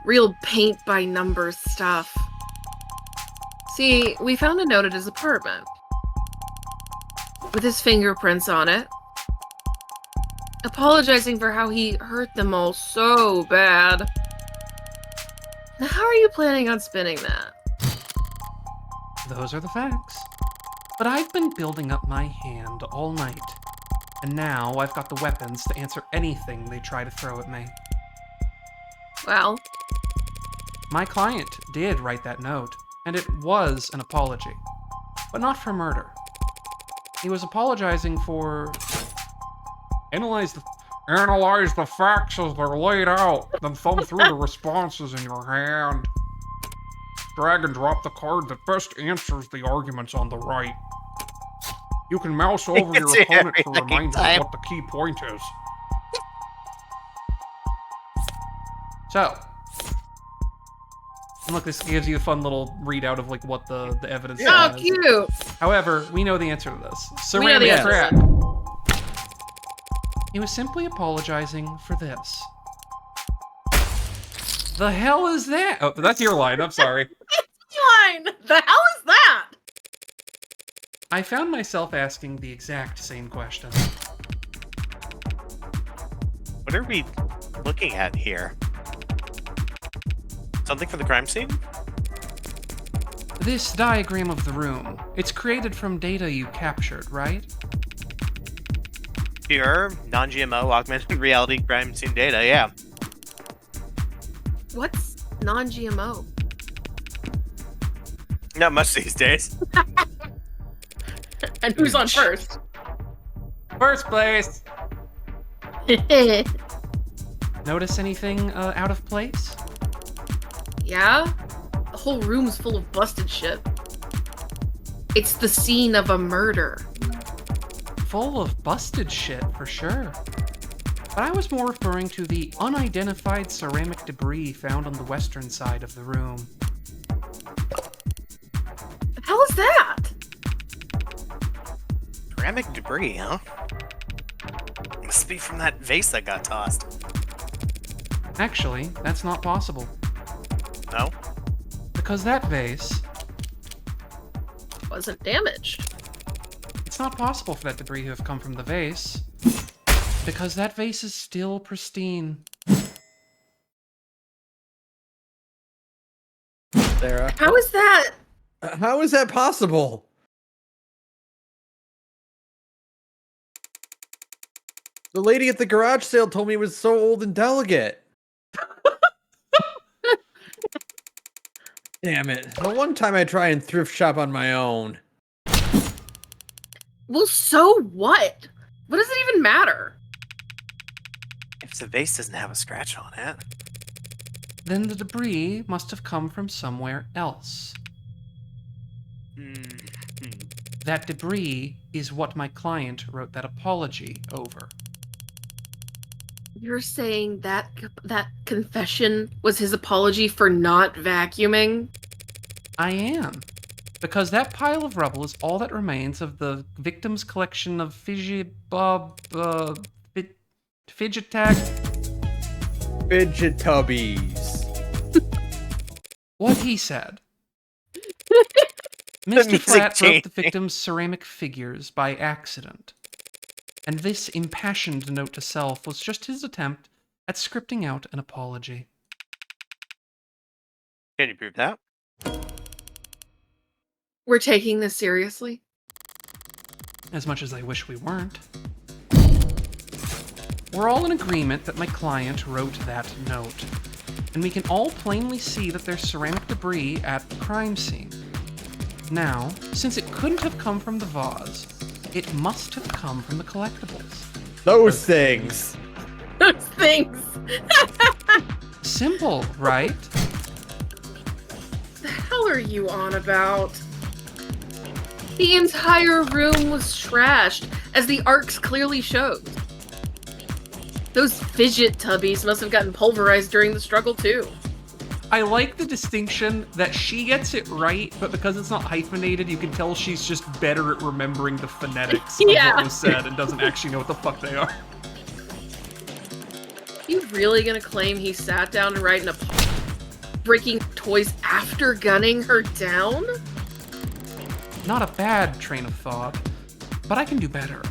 Real paint by numbers stuff. See, we found a note at his apartment. With his fingerprints on it. Apologizing for how he hurt them all so bad. Now, how are you planning on spinning that? Those are the facts. But I've been building up my hand all night. And now I've got the weapons to answer anything they try to throw at me. Well, My client did write that note, and it was an apology. But not for murder. He was apologizing for... Analyze the facts as they're laid out, then thumb through the responses in your hand. Drag and drop the card that best answers the arguments on the right. You can mouse over your It's opponent to everything remind them time. what the key point is. So, and look, this gives you a fun little readout of like what the evidence oh, says. cute! However, we know the answer to this. We know the Ceramic answer. crack. He was simply apologizing for this. The hell is that? Oh, that's your line. I'm sorry. Line! The hell is that? I found myself asking the exact same question. What are we looking at here? Something from the crime scene? This diagram of the room, it's created from data you captured, right? Pure, non-GMO, augmented reality crime scene data, yeah. What's non-GMO? Not much these days. And who's on first? First place. Notice anything out of place? Yeah? The whole room's full of busted shit. It's the scene of a murder. Full of busted shit, for sure. But I was more referring to the unidentified ceramic debris found on the western side of the room. The hell is that? Ceramic debris, huh? Must be from that vase that got tossed. Actually, that's not possible. No? Because that vase, Wasn't damaged. it's not possible for that debris to have come from the vase. Because that vase is still pristine. Sarah, How is that? how is that possible? The lady at the garage sale told me it was so old and delicate. Damn it. The one time I try and thrift shop on my own. Well, so what? What does it even matter? If the vase doesn't have a scratch on it. Then the debris must have come from somewhere else. That debris is what my client wrote that apology over. You're saying that confession was his apology for not vacuuming? I am. Because that pile of rubble is all that remains of the victim's collection of fidget Fidgetubbies. What he said. The Mr. music Flat broke changing. the victim's ceramic figures by accident. And this impassioned note to self was just his attempt at scripting out an apology. Can you prove that? We're taking this seriously? As much as I wish we weren't. We're all in agreement that my client wrote that note, and we can all plainly see that there's ceramic debris at the crime scene. Now, since it couldn't have come from the vase, it must have come from the collectibles. Those things. Those things! Simple, right? The hell are you on about? The entire room was trashed, as the arcs clearly showed. Those fidget tubbies must have gotten pulverized during the struggle, too. I like the distinction that she gets it right, but because it's not hyphenated, you can tell she's just better at remembering the phonetics of Yeah. what was said and doesn't actually know what the fuck they are. You really gonna claim he sat down to write breaking toys after gunning her down? Not a bad train of thought, but I can do better.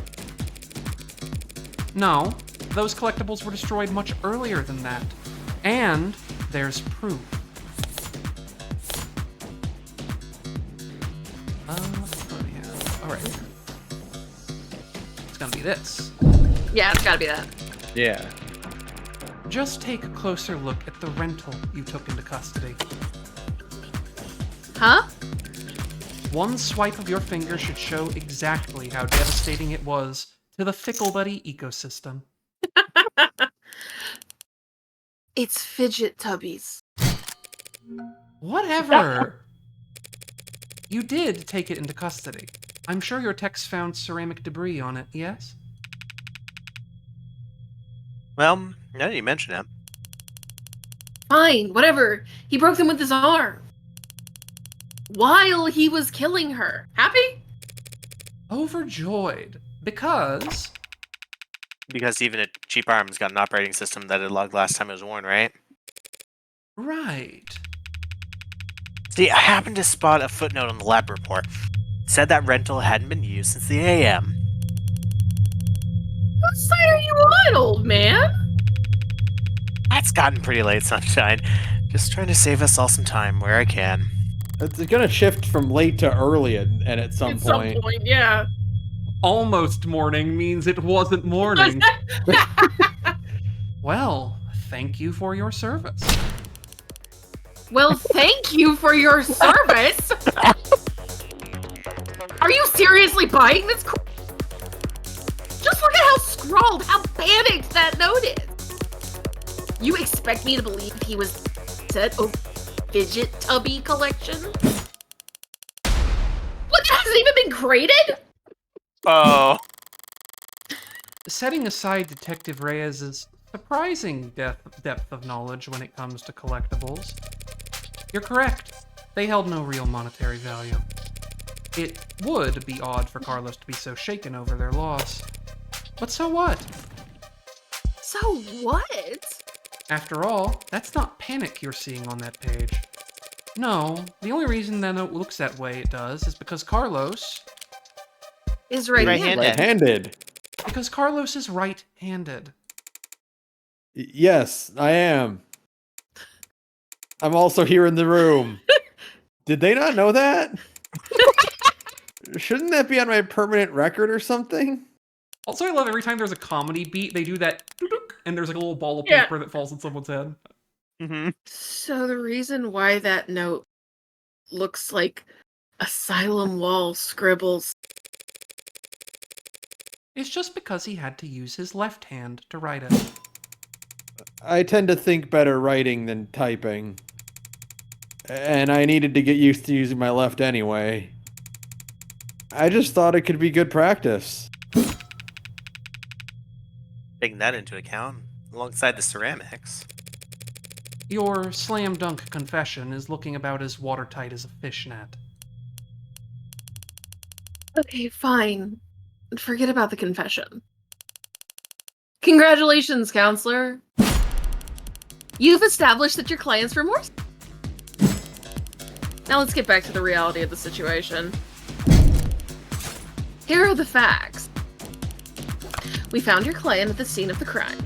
No, those collectibles were destroyed much earlier than that. And there's proof. Alright. It's gonna be this. Yeah, it's gotta be that. Yeah. Just take a closer look at the rental you took into custody. Huh? One swipe of your finger should show exactly how devastating it was to the Fickle Buddy ecosystem. It's fidget tubbies. Whatever. You did take it into custody. I'm sure your techs found ceramic debris on it, yes? Well, now that you mention it. Fine, whatever. He broke them with his arm. While he was killing her. Happy? Overjoyed. Because Because even a cheap arm's got an operating system that it logged last time it was worn, right? right. See, I happened to spot a footnote on the lab report. It said that rental hadn't been used since the AM. Whose side are you on, old man? That's gotten pretty late, Sunshine. Just trying to save us all some time where I can. It's gonna shift from late to early at some At point. some point, yeah. Almost morning means it wasn't morning. Well, thank you for your service. Well, thank you for your service. Are you seriously buying this? Just look at how scrawled, how panicked that note is. You expect me to believe he was set of fidget tubby collection? What, that hasn't even been graded? Oh. Setting aside Detective Reyes's surprising depth of knowledge when it comes to collectibles, you're correct. They held no real monetary value. It would be odd for Carlos to be so shaken over their loss. But so what? So what? After all, that's not panic you're seeing on that page. No, the only reason that note looks that way it does is because Carlos... Is right-handed. Right-handed. Because Carlos is right-handed. Yes, I am. I'm also here in the room. Did they not know that? Shouldn't that be on my permanent record or something? Also, I love every time there's a comedy beat, they do that, and there's like a little ball of Yeah. paper that falls on someone's head. Mm-hmm. So the reason why that note looks like asylum wall scribbles. It's just because he had to use his left hand to write it. I tend to think better writing than typing. And I needed to get used to using my left anyway. I just thought it could be good practice. Taking that into account, alongside the ceramics. Your slam dunk confession is looking about as watertight as a fishnet. Okay, fine. Forget about the confession. Congratulations, counselor. You've established that your client's remorse. Now let's get back to the reality of the situation. Here are the facts. We found your client at the scene of the crime,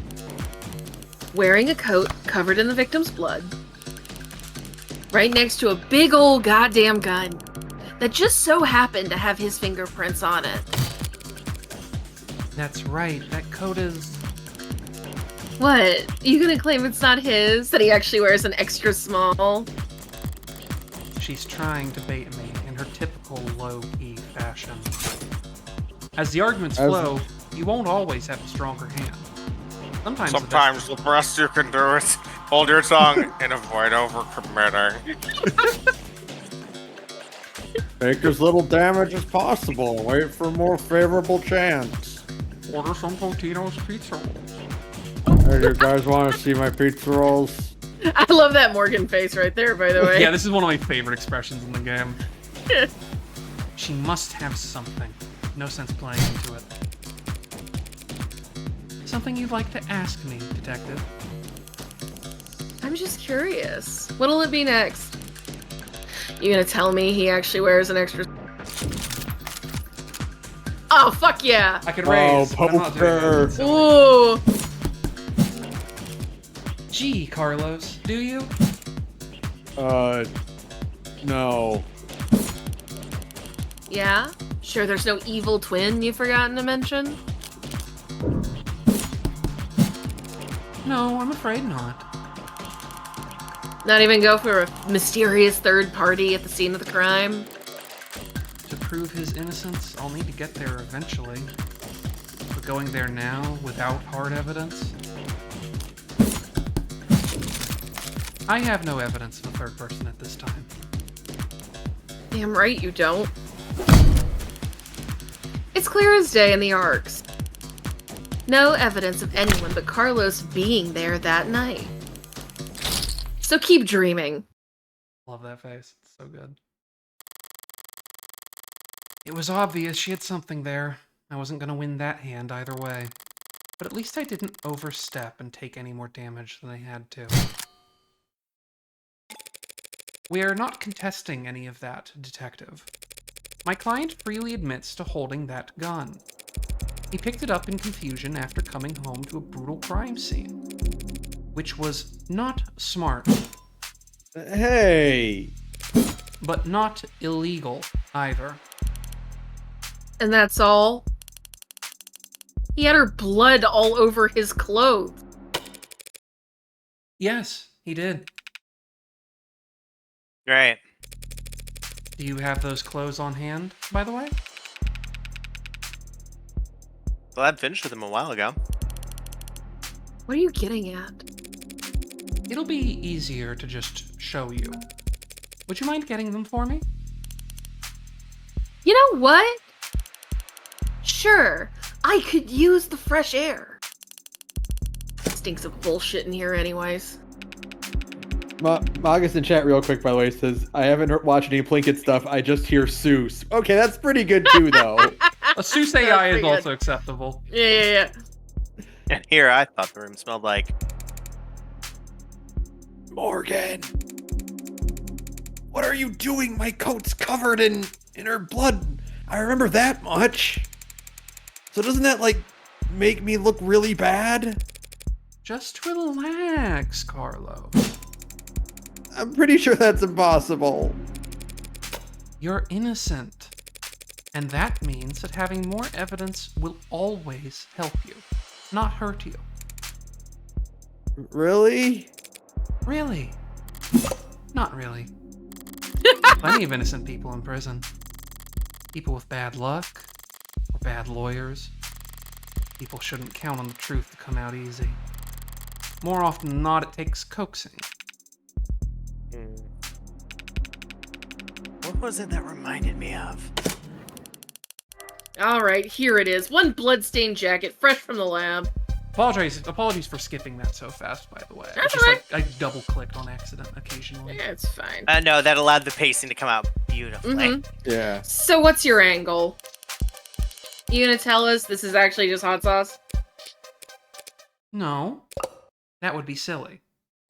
wearing a coat covered in the victim's blood, right next to a big old goddamn gun that just so happened to have his fingerprints on it. That's right, that coat is... What? You gonna claim it's not his? That he actually wears an extra small? She's trying to bait me in her typical low-key fashion. As the arguments flow, you won't always have a stronger hand. Sometimes the best you can do is hold your tongue and avoid overcommitting. Make as little damage as possible and wait for a more favorable chance. Order some Totino's pizza rolls. Hey, you guys want to see my pizza rolls? I love that Morgan face right there, by the way. Yeah, this is one of my favorite expressions in the game. She must have something. No sense playing into it. Something you'd like to ask me, Detective? I'm just curious. What'll it be next? You gonna tell me he actually wears an extra... Oh, fuck yeah! I could raise, but I'm not doing it. Ooh! Gee, Carlos, do you? No. Yeah? Sure there's no evil twin you've forgotten to mention? No, I'm afraid not. Not even go for a mysterious third party at the scene of the crime? To prove his innocence, I'll need to get there eventually. But going there now, without hard evidence? I have no evidence of a third person at this time. Damn right you don't. It's clear as day in the arcs. No evidence of anyone but Carlos being there that night. So keep dreaming. Love that face. It's so good. It was obvious she had something there. I wasn't going to win that hand either way. But at least I didn't overstep and take any more damage than I had to. We are not contesting any of that, Detective. My client freely admits to holding that gun. He picked it up in confusion after coming home to a brutal crime scene. Which was not smart. Hey! But not illegal, either. And that's all? He had her blood all over his clothes. Yes, he did. Right. Do you have those clothes on hand, by the way? Well, I finished with them a while ago. What are you getting at? It'll be easier to just show you. Would you mind getting them for me? You know what? Sure, I could use the fresh air. Stinks of bullshit in here anyways. Magus in chat real quick, by the way, says, I haven't watched any Plinkett stuff. I just hear Seuss. Okay, that's pretty good too, though. A Seuss AI is pretty good. also acceptable. Yeah. And here, I thought the room smelled like. Morgan! What are you doing? My coat's covered in her blood. I remember that much. So doesn't that, like, make me look really bad? Just relax, Carlo. I'm pretty sure that's impossible. You're innocent. And that means that having more evidence will always help you, not hurt you. Really? Really? Not really. Plenty of innocent people in prison. People with bad luck, or bad lawyers. People shouldn't count on the truth to come out easy. More often than not, it takes coaxing. What was it that reminded me of? Alright, here it is. One bloodstained jacket, fresh from the lab. Apologies for skipping that so fast, by the way. That's It's just alright. like I double-clicked on accident occasionally. Yeah, it's fine. No, that allowed the pacing to come out beautifully. Mhm. Yeah. So what's your angle? You gonna tell us this is actually just hot sauce? No, that would be silly.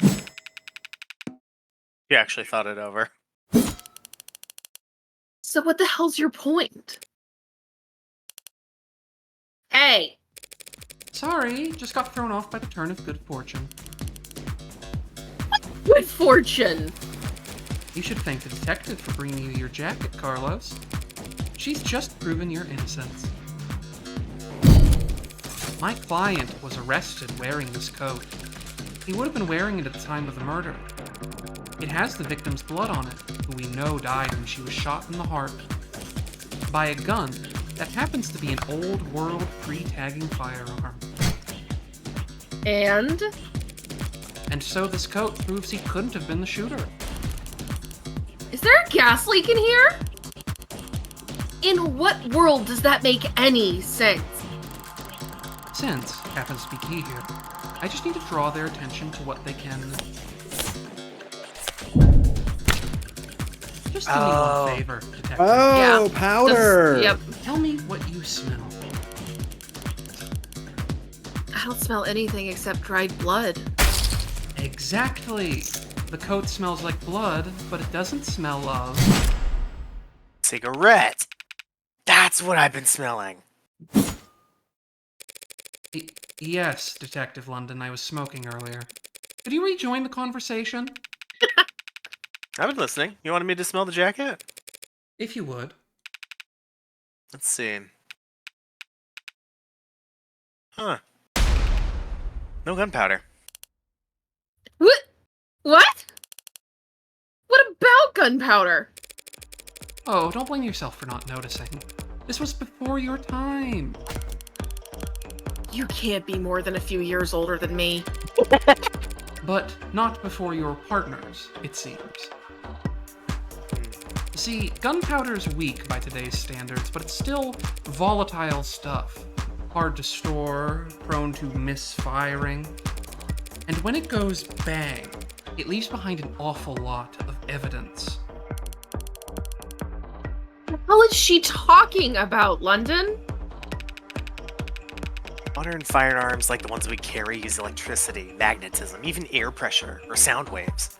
You actually thought it over. So what the hell's your point? Hey! Sorry, just got thrown off by the turn of good fortune. Good fortune! You should thank the detective for bringing you your jacket, Carlos. She's just proven your innocence. My client was arrested wearing this coat. He would have been wearing it at the time of the murder. It has the victim's blood on it, who we know died when she was shot in the heart by a gun that happens to be an old-world pre-tagging firearm. And? And so this coat proves he couldn't have been the shooter. Is there a gas leak in here? In what world does that make any sense? Sense happens to be key here. I just need to draw their attention to what they can... Just do me one favor, detective. Oh, Yeah. powder! Yep. Tell me what you smell. I don't smell anything except dried blood. Exactly. The coat smells like blood, but it doesn't smell of... Cigarette! That's what I've been smelling. Yes, Detective London, I was smoking earlier. Could you rejoin the conversation? I've been listening. You wanted me to smell the jacket? If you would. Let's see. Huh. No gunpowder. What? What? What about gunpowder? Oh, don't blame yourself for not noticing. This was before your time. You can't be more than a few years older than me. But not before your partners, it seems. See, gunpowder's weak by today's standards, but it's still volatile stuff. Hard to store, prone to misfiring. And when it goes bang, it leaves behind an awful lot of evidence. What is she talking about, London? Modern firearms like the ones we carry use electricity, magnetism, even air pressure or sound waves.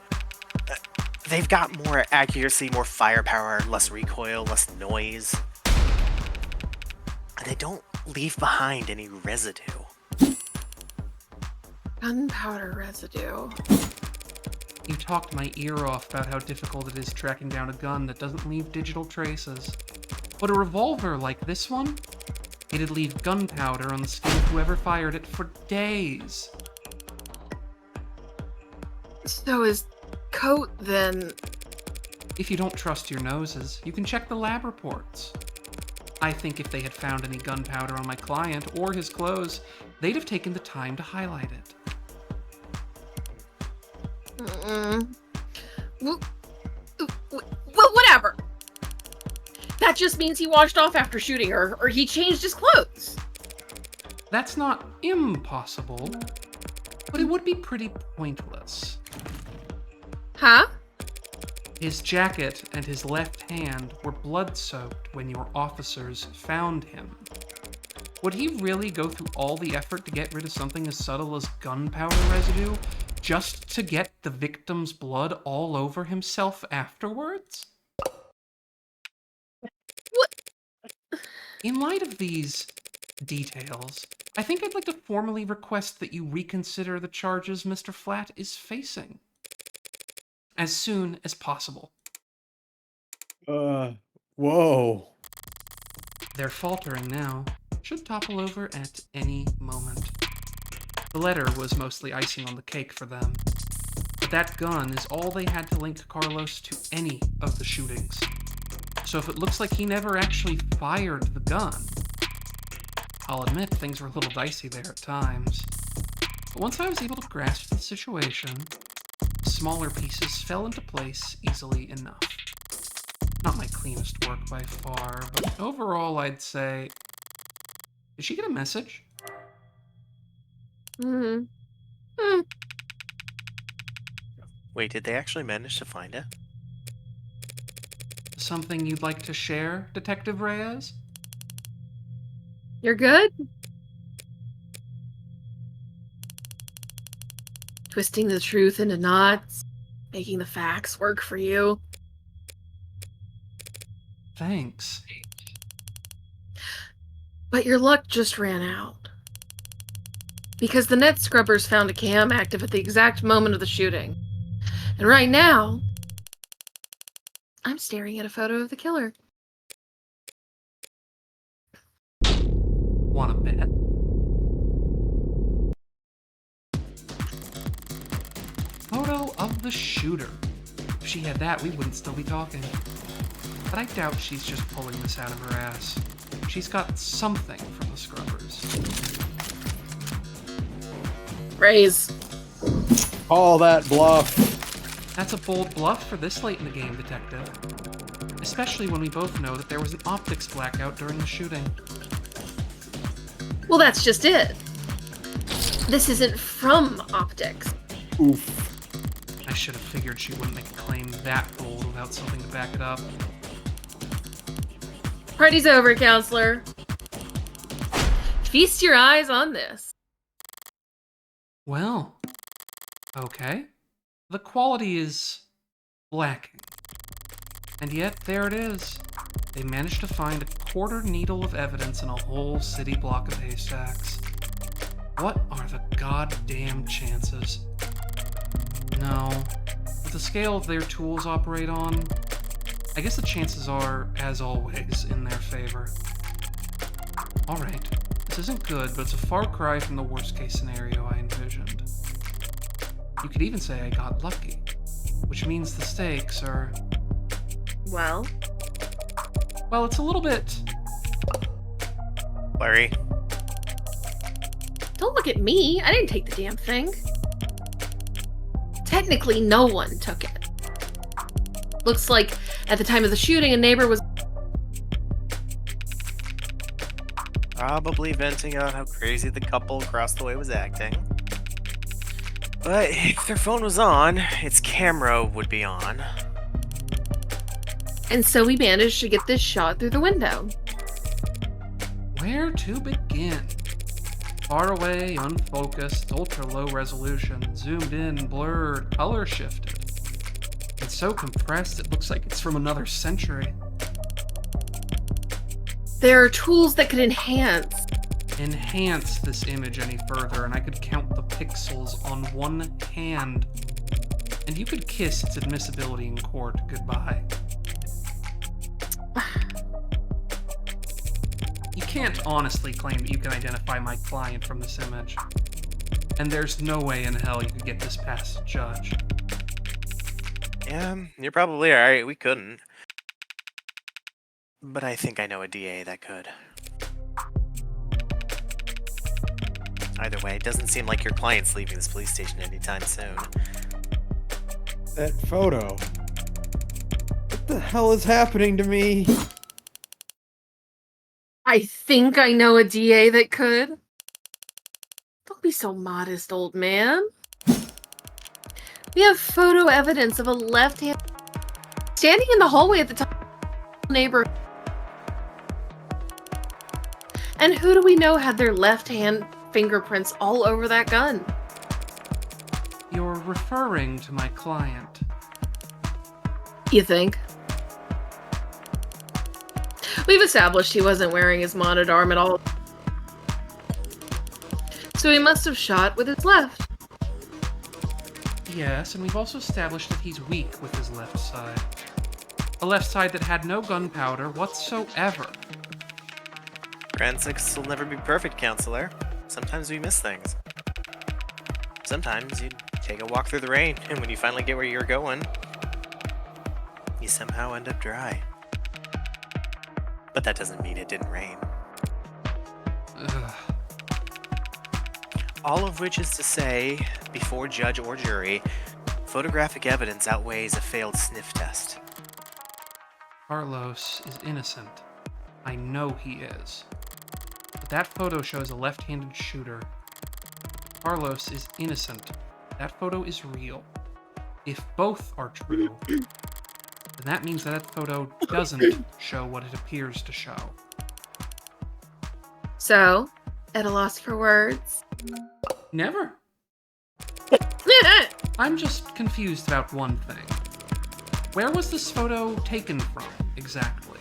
They've got more accuracy, more firepower, less recoil, less noise. And they don't leave behind any residue. Gunpowder residue. You talked my ear off about how difficult it is tracking down a gun that doesn't leave digital traces. But a revolver like this one, it'd leave gunpowder on the skin of whoever fired it for days. So his coat then... If you don't trust your noses, you can check the lab reports. I think if they had found any gunpowder on my client or his clothes, they'd have taken the time to highlight it. Well, whatever. That just means he washed off after shooting her, or he changed his clothes. That's not impossible, but it would be pretty pointless. Huh? His jacket and his left hand were blood-soaked when your officers found him. Would he really go through all the effort to get rid of something as subtle as gunpowder residue just to get the victim's blood all over himself afterwards? What? In light of these details, I think I'd like to formally request that you reconsider the charges Mr. Flat is facing. As soon as possible. Whoa. They're faltering now. Should topple over at any moment. The letter was mostly icing on the cake for them. But that gun is all they had to link Carlos to any of the shootings. So if it looks like he never actually fired the gun, I'll admit things were a little dicey there at times. But once I was able to grasp the situation, smaller pieces fell into place easily enough. Not my cleanest work by far, but overall I'd say... Did she get a message? Wait, did they actually manage to find it? Something you'd like to share, Detective Reyes? You're good? Twisting the truth into knots, making the facts work for you. Thanks. But your luck just ran out. Because the net scrubbers found a cam active at the exact moment of the shooting. And right now, I'm staring at a photo of the killer. Wanna bet? Photo of the shooter. If she had that, we wouldn't still be talking. But I doubt she's just pulling this out of her ass. She's got something from the scrubbers. Raise. All that bluff. That's a bold bluff for this late in the game, Detective. Especially when we both know that there was an optics blackout during the shooting. Well, that's just it. This isn't from optics. Oof. I should have figured she wouldn't make a claim that bold without something to back it up. Party's over, counselor. Feast your eyes on this. Well, okay. The quality is lacking. And yet, there it is. They managed to find a quarter needle of evidence in a whole city block of haystacks. What are the goddamn chances? No. With the scale their tools operate on, I guess the chances are, as always, in their favor. Alright, this isn't good, but it's a far cry from the worst case scenario I envisioned. You could even say I got lucky, which means the stakes are... Well, Well, it's a little bit... Larry? don't look at me. I didn't take the damn thing. Technically, no one took it. Looks like at the time of the shooting, a neighbor was... Probably venting on how crazy the couple across the way was acting. But if their phone was on, its camera would be on. And so we managed to get this shot through the window. Where to begin? Far away, unfocused, ultra-low resolution, zoomed in, blurred, color shifted. It's so compressed it looks like it's from another century. There are tools that could enhance. Enhance this image any further, and I could count the pixels on one hand. And you could kiss its admissibility in court goodbye. You can't honestly claim that you can identify my client from this image. And there's no way in hell you could get this past a judge. Yeah, you're probably alright. We couldn't. But I think I know a DA that could. Either way, it doesn't seem like your client's leaving this police station anytime soon. That photo. What the hell is happening to me? I think I know a DA that could. Don't be so modest, old man. We have photo evidence of a left hand standing in the hallway at the top of the neighborhood. And who do we know had their left hand fingerprints all over that gun? You're referring to my client. You think? We've established he wasn't wearing his modded arm at all. So he must have shot with his left. Yes, and we've also established that he's weak with his left side. A left side that had no gunpowder whatsoever. Forensics will never be perfect, counselor. Sometimes we miss things. Sometimes you take a walk through the rain, and when you finally get where you're going, you somehow end up dry. But that doesn't mean it didn't rain. Ugh. All of which is to say, before judge or jury, photographic evidence outweighs a failed sniff test. Carlos is innocent. I know he is. But that photo shows a left-handed shooter. Carlos is innocent. That photo is real. If both are true, then that means that photo doesn't show what it appears to show. So, at a loss for words? Never. I'm just confused about one thing. Where was this photo taken from, exactly?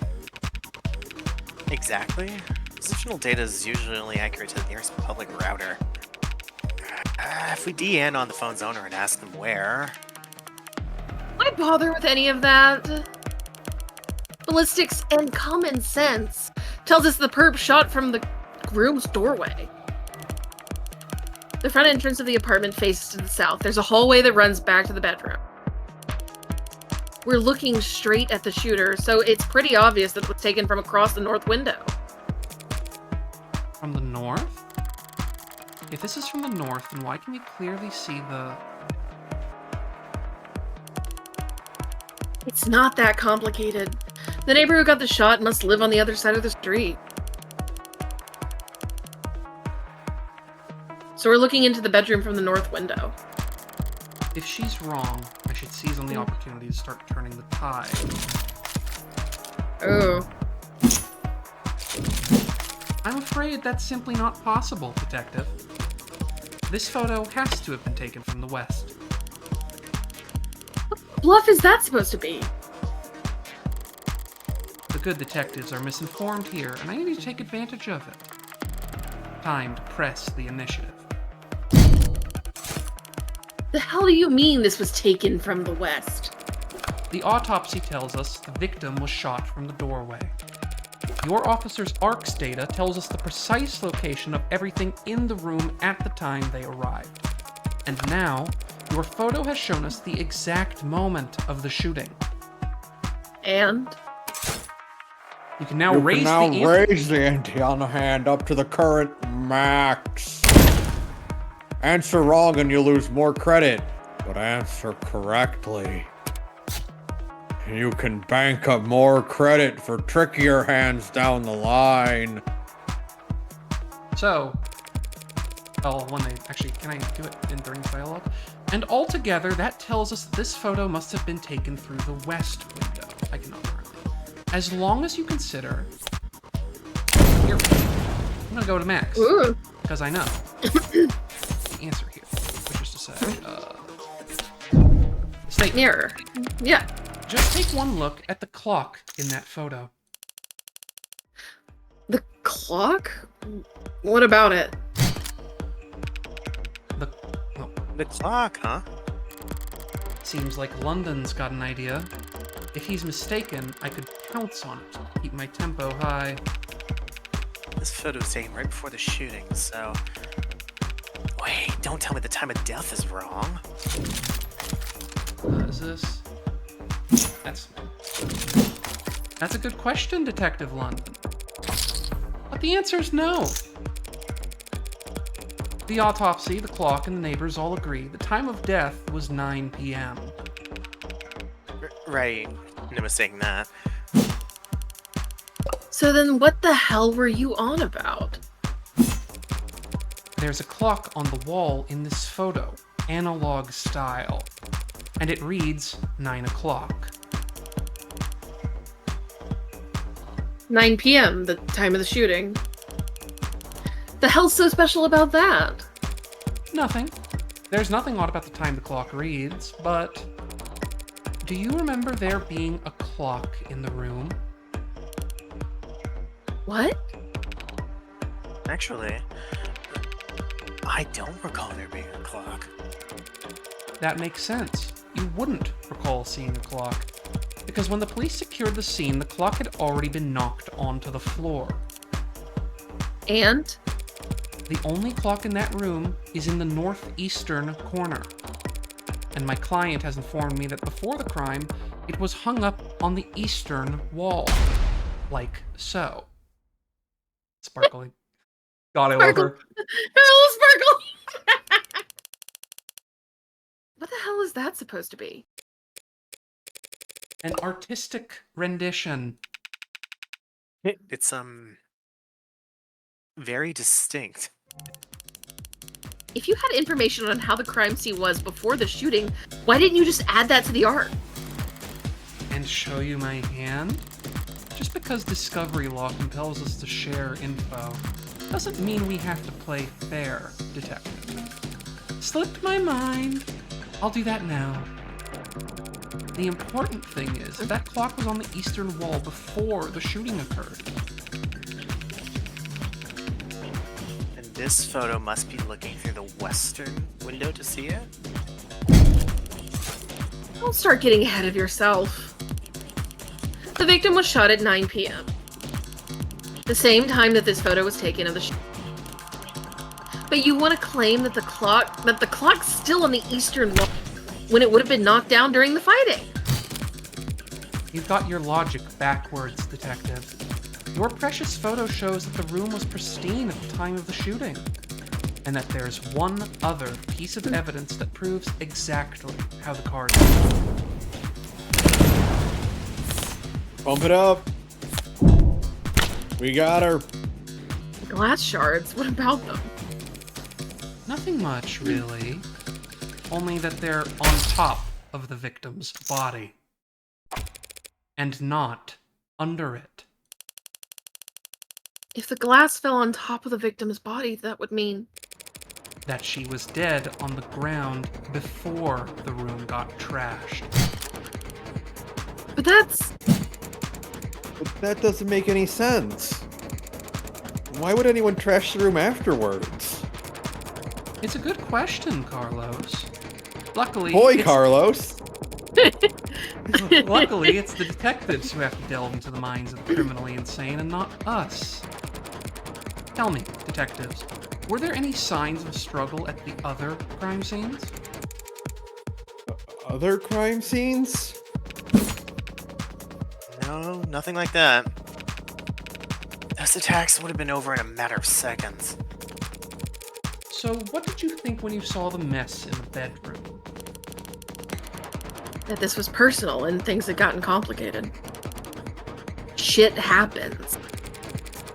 Exactly? Positional data is usually only accurate to the nearest public router. If we DN on the phone's owner and ask them where... Why bother with any of that? Ballistics and common sense tells us the perp shot from the room's doorway. The front entrance of the apartment faces to the south. There's a hallway that runs back to the bedroom. We're looking straight at the shooter, so it's pretty obvious that it was taken from across the north window. From the north? If this is from the north, then why can we clearly see the... It's not that complicated. The neighbor who got the shot must live on the other side of the street. So we're looking into the bedroom from the north window. If she's wrong, I should seize on the opportunity to start turning the tide. Oh. I'm afraid that's simply not possible, Detective. This photo has to have been taken from the west. What bluff is that supposed to be? The good detectives are misinformed here, and I need to take advantage of it. Time to press the initiative. The hell do you mean this was taken from the west? The autopsy tells us the victim was shot from the doorway. Your officer's ARCS data tells us the precise location of everything in the room at the time they arrived. And now, your photo has shown us the exact moment of the shooting. And? You can now You raise can the now raise the ante on the hand up to the current max. Answer wrong and you lose more credit, but answer correctly. You can bank up more credit for trickier hands down the line. So, when they actually, can I do it during the dialogue? And altogether, that tells us that this photo must have been taken through the west window. I cannot currently. As long as you consider. Here, I'm gonna go to Max. Ooh. Because I know the answer here, which is to say, statement. Mirror. Yeah. Just take one look at the clock in that photo. The clock? What about it? The clock, huh? Seems like London's got an idea. If he's mistaken, I could pounce on it. Keep my tempo high. This photo was taken right before the shooting, so... Wait, don't tell me the time of death is wrong. Is this? That's a good question, Detective London. But the answer's no. The autopsy, the clock, and the neighbors all agree the time of death was 9 p.m. Right. No mistaking that. So then what the hell were you on about? There's a clock on the wall in this photo, analog style, and it reads 9 o'clock. 9 p.m., the time of the shooting. The hell's so special about that? Nothing. There's nothing odd about the time the clock reads, but do you remember there being a clock in the room? What? Actually, I don't recall there being a clock. That makes sense. You wouldn't recall seeing a clock, because when the police secured the scene, the clock had already been knocked onto the floor. And? The only clock in that room is in the northeastern corner. And my client has informed me that before the crime, it was hung up on the eastern wall. Like so. Sparkling. God, I love her. Hello, Sparkle! What the hell is that supposed to be? An artistic rendition. It's very distinct. If you had information on how the crime scene was before the shooting, why didn't you just add that to the art? And show you my hand? Just because discovery law compels us to share info doesn't mean we have to play fair, Detective. Slipped my mind. I'll do that now. The important thing is that clock was on the eastern wall before the shooting occurred. And this photo must be looking through the western window to see it? Don't start getting ahead of yourself. The victim was shot at 9 p.m. The same time that this photo was taken of the shooting. But you want to claim that the clock's still on the eastern wall when it would have been knocked down during the fighting. You've got your logic backwards, Detective. Your precious photo shows that the room was pristine at the time of the shooting, and that there's one other piece of evidence that proves exactly how the card happened. Bump it up. We got her. Glass shards, what about them? Nothing much, really. Only that they're on top of the victim's body. And not under it. If the glass fell on top of the victim's body, that would mean... that she was dead on the ground before the room got trashed. But that's... But that doesn't make any sense. Why would anyone trash the room afterwards? It's a good question, Carlos. Luckily, Carlos! Luckily, it's the detectives who have to delve into the minds of the criminally insane and not us. Tell me, detectives, were there any signs of struggle at the other crime scenes? Other crime scenes? No, nothing like that. Those attacks would have been over in a matter of seconds. So, what did you think when you saw the mess in the bedroom? that this was personal and things had gotten complicated. Shit happens.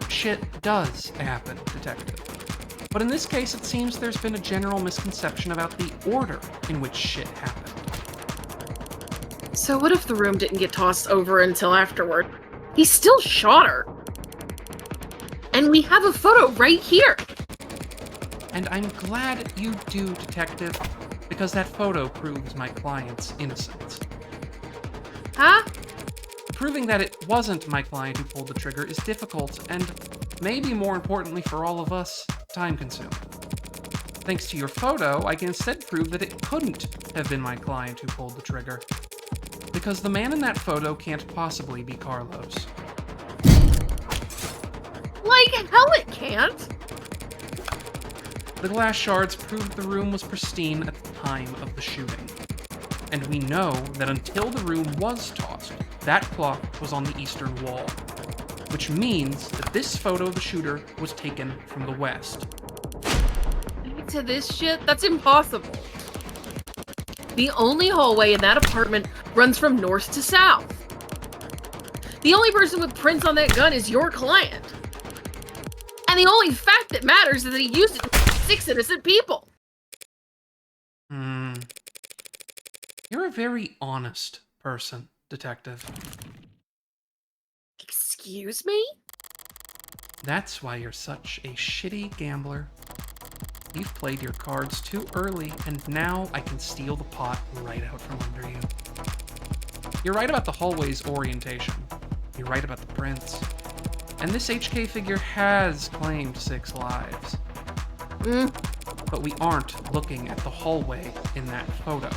Shit does happen, Detective. But in this case, it seems there's been a general misconception about the order in which shit happened. So what if the room didn't get tossed over until afterward? He still shot her. And we have a photo right here. And I'm glad you do, Detective, because that photo proves my client's innocence. Huh? Proving that it wasn't my client who pulled the trigger is difficult, and maybe more importantly for all of us, time-consuming. Thanks to your photo, I can instead prove that it couldn't have been my client who pulled the trigger. Because the man in that photo can't possibly be Carlos. Like hell it can't. The glass shards proved the room was pristine at the time of the shooting. And we know that until the room was tossed, that clock was on the eastern wall. Which means that this photo of the shooter was taken from the west. To this shit, that's impossible. The only hallway in that apartment runs from north to south. The only person with prints on that gun is your client. And the only fact that matters is that he used it to kill 6 innocent people. You're a very honest person, Detective. Excuse me? That's why you're such a shitty gambler. You've played your cards too early, and now I can steal the pot right out from under you. You're right about the hallway's orientation. You're right about the prints. And this HK figure has claimed 6 lives. But we aren't looking at the hallway in that photo.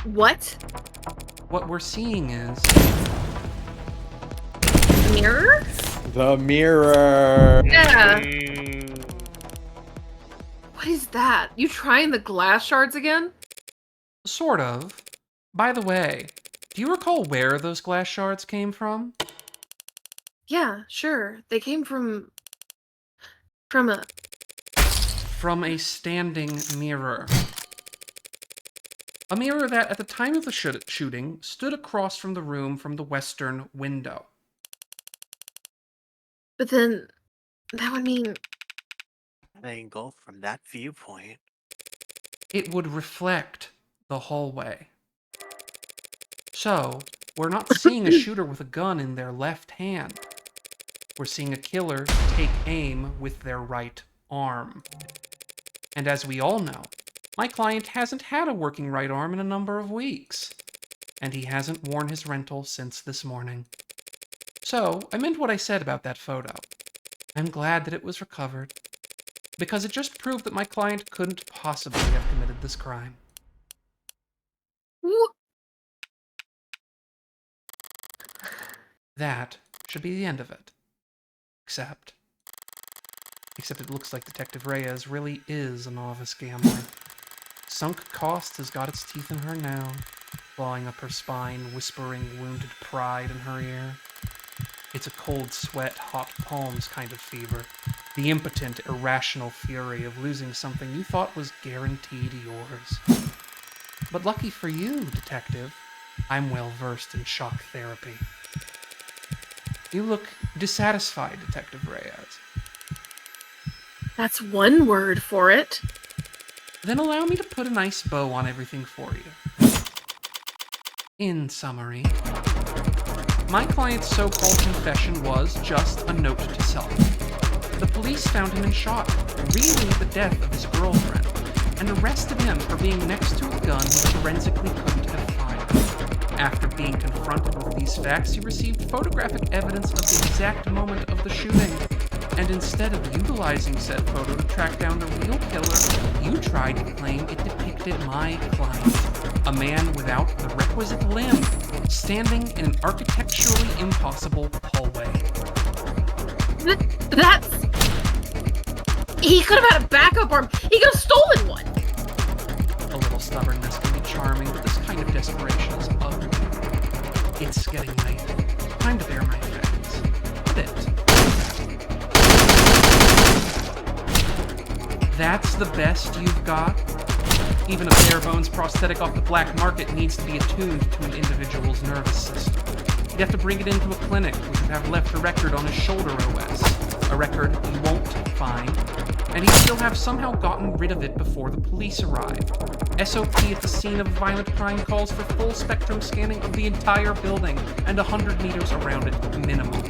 What? What we're seeing is... Mirror? The mirror. Yeah. What is that? You trying the glass shards again? Sort of. By the way, do you recall where those glass shards came from? Yeah, sure. They came from a... From a standing mirror. A mirror that, at the time of the shooting, stood across from the room from the western window. But then, that would mean... Angle from that viewpoint. It would reflect the hallway. So, we're not seeing a shooter with a gun in their left hand. We're seeing a killer take aim with their right arm. And as we all know, my client hasn't had a working right arm in a number of weeks. And he hasn't worn his rental since this morning. So, I meant what I said about that photo. I'm glad that it was recovered, because it just proved that my client couldn't possibly have committed this crime. That should be the end of it. Except it looks like Detective Reyes really is a novice gambler. Sunk cost has got its teeth in her now, clawing up her spine, whispering wounded pride in her ear. It's a cold sweat, hot palms kind of fever. The impotent, irrational fury of losing something you thought was guaranteed yours. But lucky for you, Detective, I'm well versed in shock therapy. You look dissatisfied, Detective Reyes. That's one word for it. Then allow me to put a nice bow on everything for you. In summary, my client's so-called confession was just a note to self. The police found him in shock, reeling at the death of his girlfriend, and arrested him for being next to a gun he forensically couldn't have fired. After being confronted with these facts, he received photographic evidence of the exact moment of the shooting. And instead of utilizing said photo to track down the real killer, you tried to claim it depicted my client, a man without the requisite limb, standing in an architecturally impossible hallway. That's... He could have had a backup arm. He could have stolen one. A little stubbornness can be charming, but this kind of desperation is ugly. It's getting late. Time to bear my facts. A bit. That's the best you've got? Even a bare-bones prosthetic off the black market needs to be attuned to an individual's nervous system. You'd have to bring it into a clinic, which would have left a record on his shoulder OS. A record you won't find. And he'd still have somehow gotten rid of it before the police arrived. SOP at the scene of a violent crime calls for full-spectrum scanning of the entire building and 100 meters around it minimum.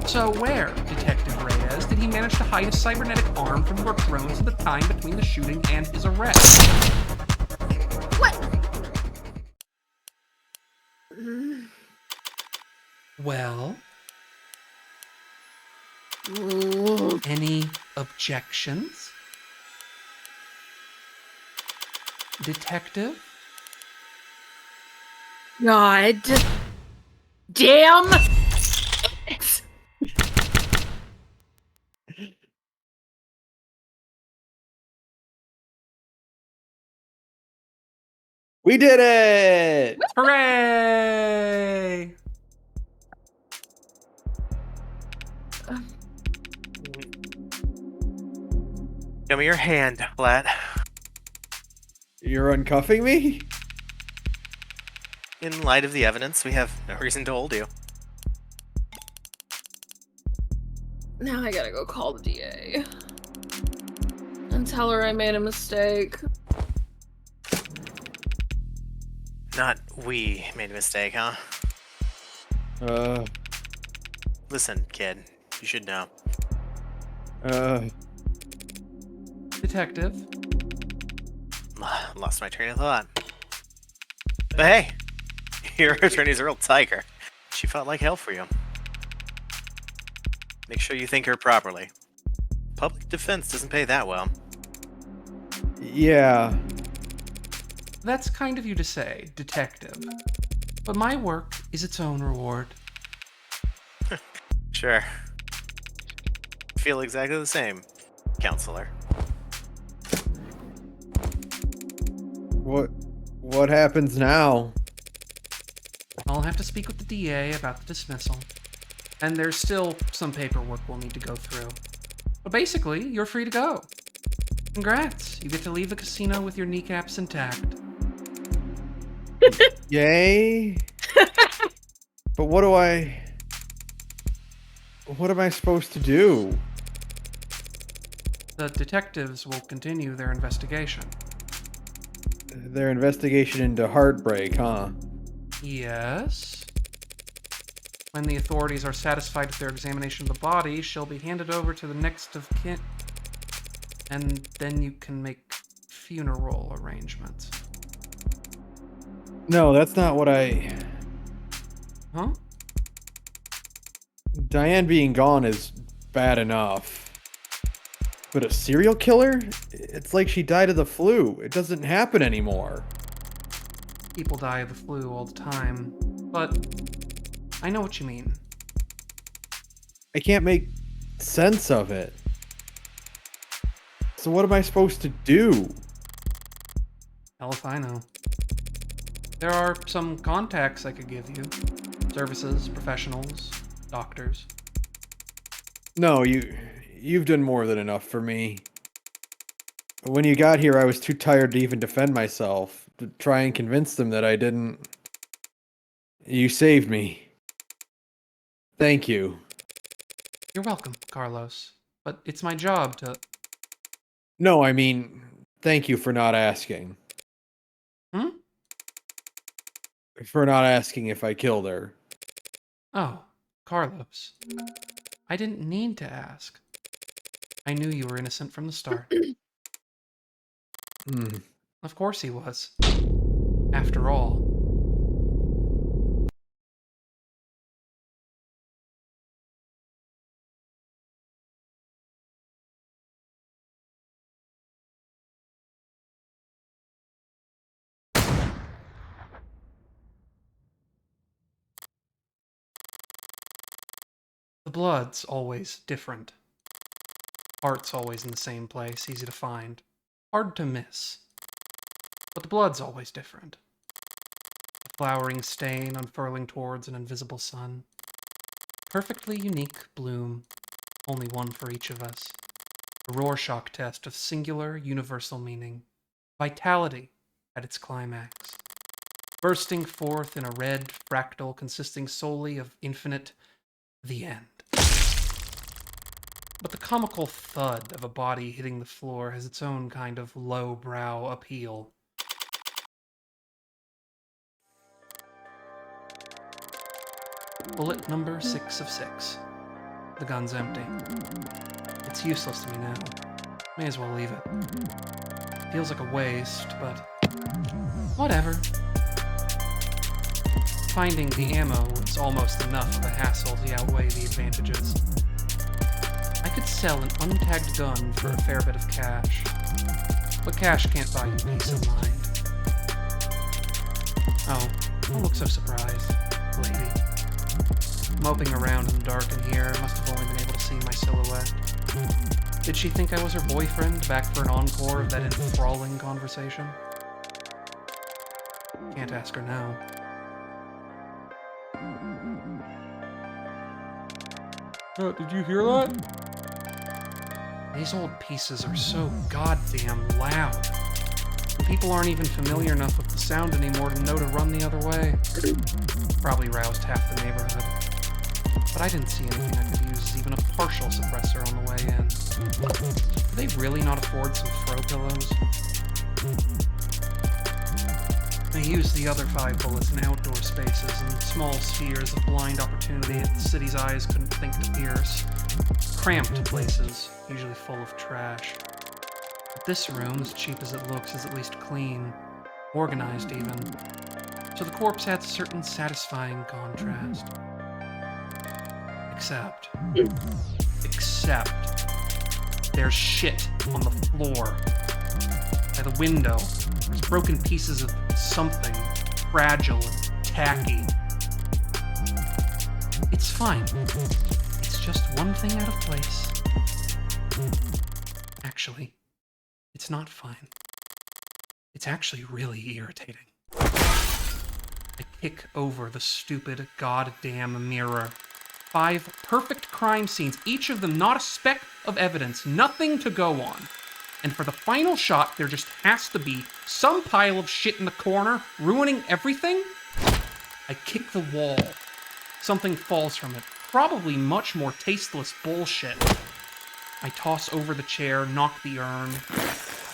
So where, Detective Reyes, did he manage to hide his cybernetic arm from your drones in the time between the shooting and his arrest? What? Well? Any objections? Detective? God damn it! We did it! Hooray! Show me your hand, Flat. You're uncuffing me? In light of the evidence, we have no reason to hold you. Now I gotta go call the DA. And tell her I made a mistake. Not we made a mistake, huh? Listen, kid. You should know. Detective. Lost my train of thought. But hey, your attorney's a real tiger. She fought like hell for you. Make sure you thank her properly. Public defense doesn't pay that well. Yeah. That's kind of you to say, detective. But my work is its own reward. Sure. Feel exactly the same, counselor. What happens now? I'll have to speak with the DA about the dismissal. And there's still some paperwork we'll need to go through. But basically, you're free to go. Congrats, you get to leave the casino with your kneecaps intact. Yay. But what am I supposed to do? The detectives will continue their investigation. Their investigation into heartbreak, huh? Yes. When the authorities are satisfied with their examination of the body, she'll be handed over to the next of kin. And then you can make funeral arrangements. No, that's not what I... Huh? Diane being gone is bad enough. But a serial killer? It's like she died of the flu. It doesn't happen anymore. People die of the flu all the time. But I know what you mean. I can't make sense of it. So what am I supposed to do? Hell if I know. There are some contacts I could give you. Services, professionals, doctors. No, you've done more than enough for me. When you got here, I was too tired to even defend myself, to try and convince them that I didn't. You saved me. Thank you. You're welcome, Carlos. But it's my job to... No, I mean, thank you for not asking. Hmm? For not asking if I killed her. Oh, Carlos. I didn't need to ask. I knew you were innocent from the start. Of course he was. After all. The blood's always different. Heart's always in the same place, easy to find. Hard to miss. But the blood's always different. A flowering stain unfurling towards an invisible sun. Perfectly unique bloom, only one for each of us. A Rorschach test of singular, universal meaning. Vitality at its climax. Bursting forth in a red fractal consisting solely of infinite the end. But the comical thud of a body hitting the floor has its own kind of low-brow appeal. Bullet number 6 of 6. The gun's empty. It's useless to me now. May as well leave it. Feels like a waste, but whatever. Finding the ammo was almost enough of a hassle to outweigh the advantages. I could sell an untagged gun for a fair bit of cash, but cash can't buy you peace of mind. Oh, don't look so surprised, lady. Moping around in the dark in here, must have only been able to see my silhouette. Did she think I was her boyfriend, back for an encore of that enthralling conversation? Can't ask her now. Did you hear that? These old pieces are so goddamn loud. And people aren't even familiar enough with the sound anymore to know to run the other way. Probably roused half the neighborhood. But I didn't see anything I could use as even a partial suppressor on the way in. Do they really not afford some throw pillows? I used the other 5 bullets in outdoor spaces and small spheres of blind opportunity that the city's eyes couldn't think to pierce. Cramped places, usually full of trash. But this room, as cheap as it looks, is at least clean. Organized, even. So the corpse adds a certain satisfying contrast. Except, there's shit on the floor. By the window, there's broken pieces of something fragile and tacky. It's fine. It's just one thing out of place. Actually, it's not fine. It's actually really irritating. I kick over the stupid goddamn mirror. 5 perfect crime scenes, each of them not a speck of evidence, nothing to go on. And for the final shot, there just has to be some pile of shit in the corner, ruining everything? I kick the wall. Something falls from it, probably much more tasteless bullshit. I toss over the chair, knock the urn,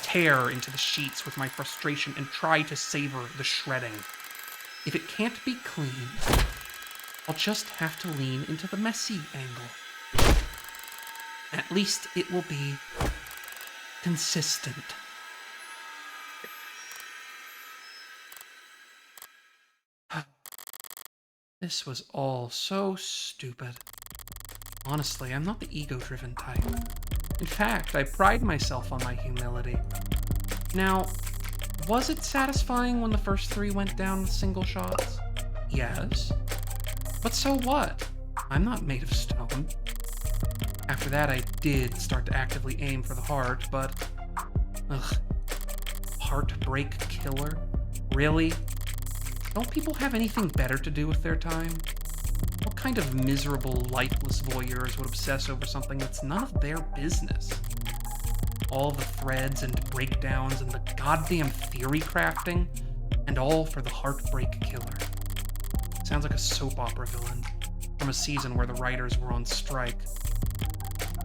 tear into the sheets with my frustration, and try to savor the shredding. If it can't be clean, I'll just have to lean into the messy angle. At least it will be consistent. This was all so stupid. Honestly, I'm not the ego-driven type. In fact, I pride myself on my humility. Now, was it satisfying when the first 3 went down with single shots? Yes. But so what? I'm not made of stone. After that, I did start to actively aim for the heart, but... Ugh. Heartbreak killer? Really? Don't people have anything better to do with their time? What kind of miserable, lifeless voyeurs would obsess over something that's none of their business? All the threads and breakdowns and the goddamn theory crafting, and all for the heartbreak killer. Sounds like a soap opera villain from a season where the writers were on strike.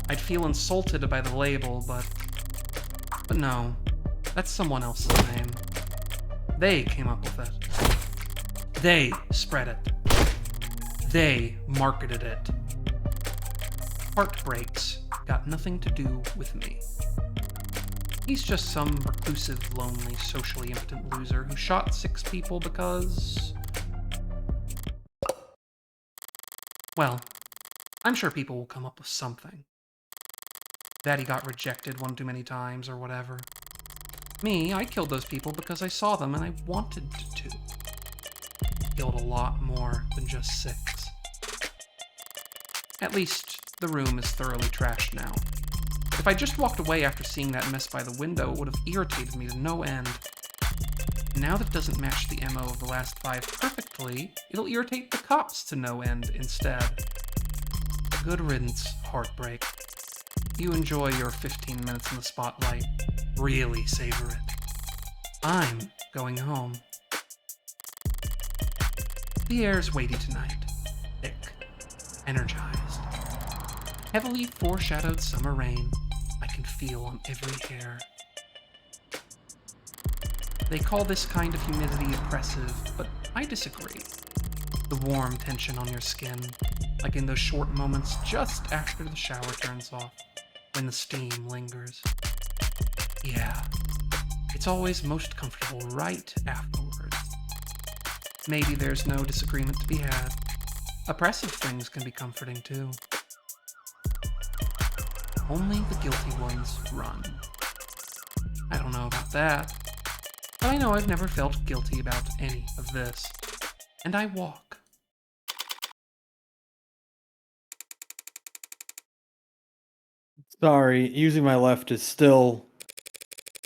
I'd feel insulted by the label, but no, that's someone else's name. They came up with it. They spread it. They marketed it. Heartbreaks got nothing to do with me. He's just some reclusive, lonely, socially impotent loser who shot 6 people because... Well, I'm sure people will come up with something. That he got rejected one too many times or whatever. Me, I killed those people because I saw them and I wanted to. Killed a lot more than just 6. At least, the room is thoroughly trashed now. If I just walked away after seeing that mess by the window, it would have irritated me to no end. Now that it doesn't match the MO of the last 5 perfectly, it'll irritate the cops to no end instead. Good riddance, Heartbreak. You enjoy your 15 minutes in the spotlight. Really savor it. I'm going home. The air's weighty tonight. Thick. Energized. Heavily foreshadowed summer rain I can feel on every hair. They call this kind of humidity oppressive, but I disagree. The warm tension on your skin, like in those short moments just after the shower turns off, when the steam lingers. Yeah, it's always most comfortable right afterwards. Maybe there's no disagreement to be had. Oppressive things can be comforting too. Only the guilty ones run. I don't know about that, but I know I've never felt guilty about any of this. And I walk. Sorry, using my left is still...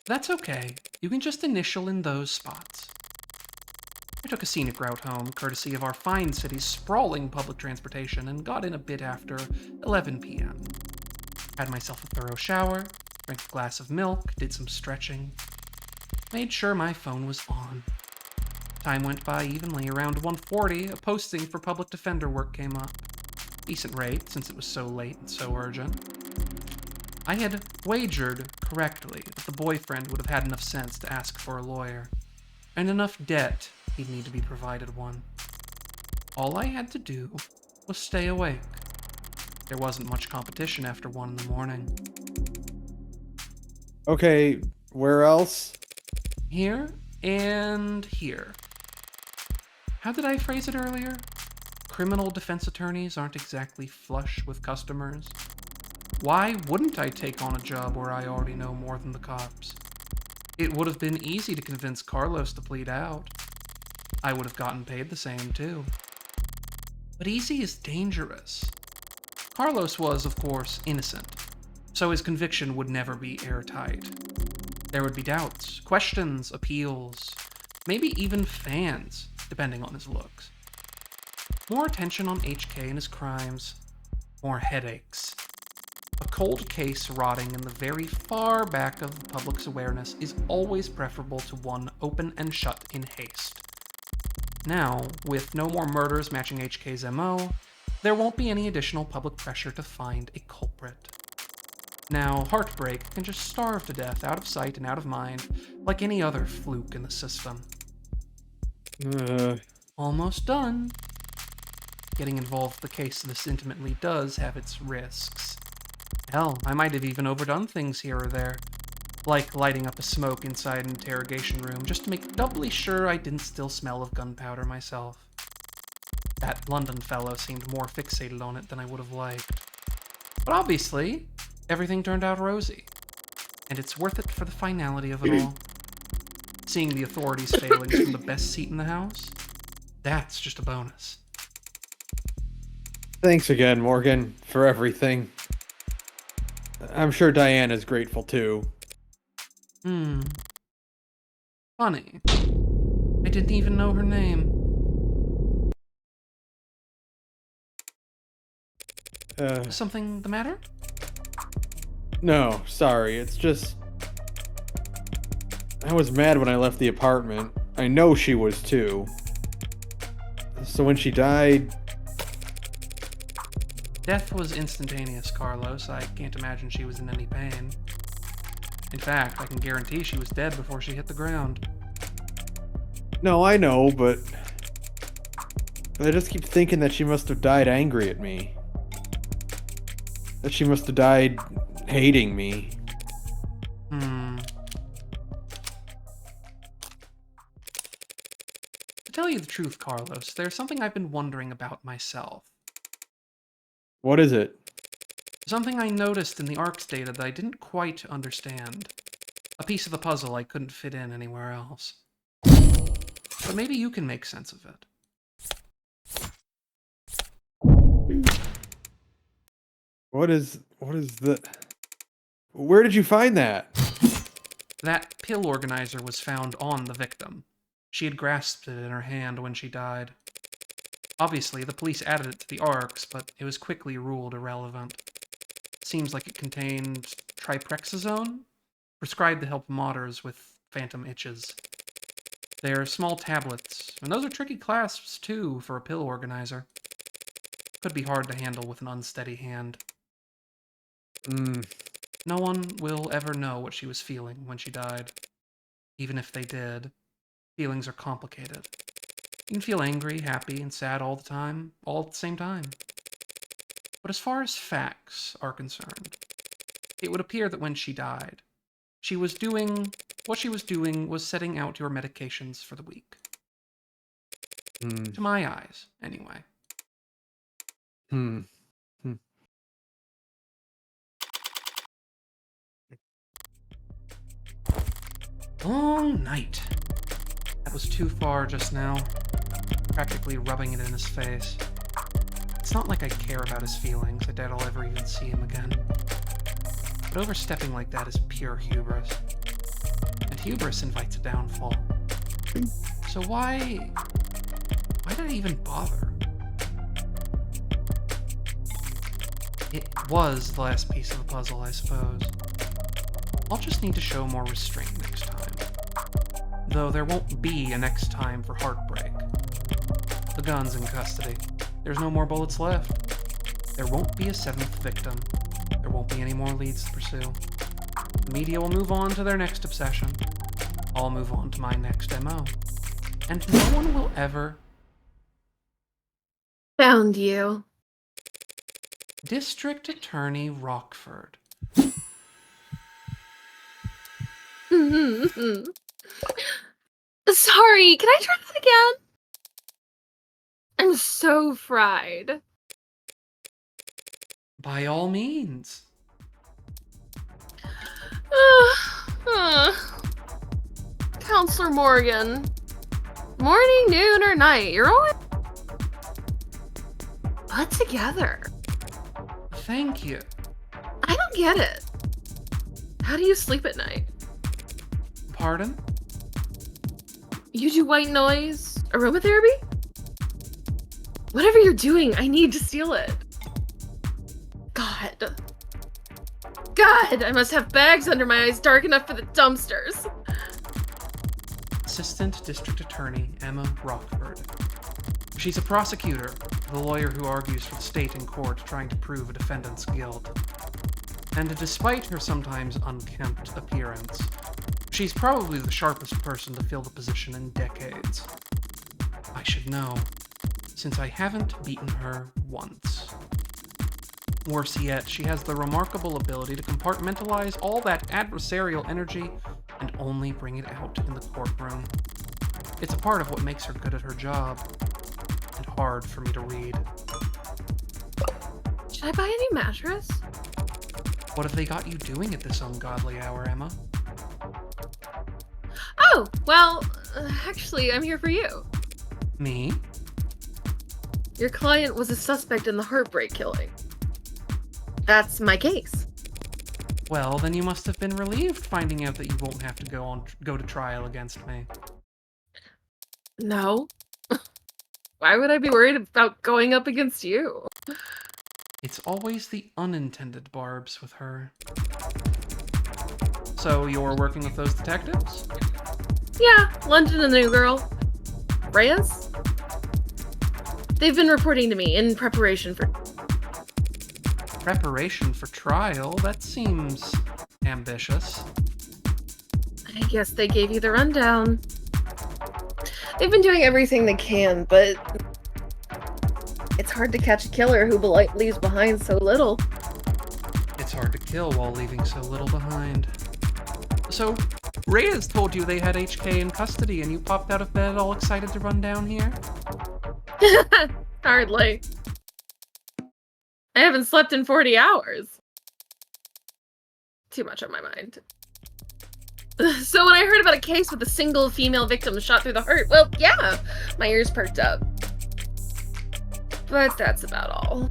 That's okay. You can just initial in those spots. I took a scenic route home, courtesy of our fine city's sprawling public transportation, and got in a bit after 11 p.m. Had myself a thorough shower, drank a glass of milk, did some stretching, made sure my phone was on. Time went by evenly. Around 1:40, a posting for public defender work came up. Decent rate, since it was so late and so urgent. I had wagered correctly that the boyfriend would have had enough sense to ask for a lawyer, and enough debt he'd need to be provided one. All I had to do was stay awake. There wasn't much competition after 1 in the morning. Okay, where else? Here and here. How did I phrase it earlier? Criminal defense attorneys aren't exactly flush with customers. Why wouldn't I take on a job where I already know more than the cops? It would have been easy to convince Carlos to plead out. I would have gotten paid the same, too. But easy is dangerous. Carlos was, of course, innocent, so his conviction would never be airtight. There would be doubts, questions, appeals, maybe even fans, depending on his looks. More attention on HK and his crimes, more headaches. A cold case rotting in the very far back of the public's awareness is always preferable to one open and shut in haste. Now, with no more murders matching HK's MO, there won't be any additional public pressure to find a culprit. Now, heartbreak can just starve to death out of sight and out of mind, like any other fluke in the system. Almost done. Getting involved with the case this intimately does have its risks. Hell, I might have even overdone things here or there, like lighting up a smoke inside an interrogation room just to make doubly sure I didn't still smell of gunpowder myself. That London fellow seemed more fixated on it than I would have liked. But obviously, everything turned out rosy, and it's worth it for the finality of it all. Seeing the authorities' failings from the best seat in the house, that's just a bonus. Thanks again, Morgan, for everything. I'm sure Diane is grateful too. Funny. I didn't even know her name. Something the matter? No, sorry, it's just... I was mad when I left the apartment. I know she was too. So when she died... Death was instantaneous, Carlos. I can't imagine she was in any pain. In fact, I can guarantee she was dead before she hit the ground. No, I know, but I just keep thinking that she must have died angry at me. That she must have died hating me. To tell you the truth, Carlos, there's something I've been wondering about myself. What is it? Something I noticed in the ARC's data that I didn't quite understand. A piece of the puzzle I couldn't fit in anywhere else. But maybe you can make sense of it. What is the... Where did you find that? That pill organizer was found on the victim. She had grasped it in her hand when she died. Obviously, the police added it to the ARCs, but it was quickly ruled irrelevant. Seems like it contained triprexazone, prescribed to help modders with phantom itches. They're small tablets, and those are tricky clasps too for a pill organizer. Could be hard to handle with an unsteady hand. No one will ever know what she was feeling when she died. Even if they did, feelings are complicated. You can feel angry, happy, and sad all the time, all at the same time. But as far as facts are concerned, it would appear that when she died, what she was doing was setting out your medications for the week. To my eyes, anyway. Long night. That was too far just now. Practically rubbing it in his face. It's not like I care about his feelings. I doubt I'll ever even see him again. But overstepping like that is pure hubris. And hubris invites a downfall. So why Why did I even bother? It was the last piece of the puzzle, I suppose. I'll just need to show more restraint next time. Though there won't be a next time for heartbreak. The gun's in custody. There's no more bullets left. There won't be a 7th victim. There won't be any more leads to pursue. The media will move on to their next obsession. I'll move on to my next MO. And no one will ever... Found you. District Attorney Rockford. Sorry, can I try that again? I'm so fried. By all means. Counselor Morgan. Morning, noon, or night, you're always put together. Thank you. I don't get it. How do you sleep at night? Pardon? You do white noise? Aromatherapy? Whatever you're doing, I need to steal it. God. I must have bags under my eyes dark enough for the dumpsters. Assistant District Attorney Emma Rockford. She's a prosecutor, the lawyer who argues for the state in court trying to prove a defendant's guilt. And despite her sometimes unkempt appearance, she's probably the sharpest person to fill the position in decades. I should know, since I haven't beaten her once. Worse yet, she has the remarkable ability to compartmentalize all that adversarial energy and only bring it out in the courtroom. It's a part of what makes her good at her job, and hard for me to read. Should I buy a new mattress? What have they got you doing at this ungodly hour, Emma? Oh, well, actually, I'm here for you. Me? Your client was a suspect in the Heartbreak killing. That's my case. Well, then you must have been relieved finding out that you won't have to go to trial against me. No. Why would I be worried about going up against you? It's always the unintended barbs with her. So you're working with those detectives? Yeah, London and the new girl. Reyes? They've been reporting to me in preparation for... Preparation for trial? That seems ambitious. I guess they gave you the rundown. They've been doing everything they can, but... it's hard to catch a killer who leaves behind so little. It's hard to kill while leaving so little behind. So, Reyes told you they had HK in custody and you popped out of bed all excited to run down here? Hardly. I haven't slept in 40 hours. Too much on my mind. So when I heard about a case with a single female victim shot through the heart, well, yeah, my ears perked up. But that's about all.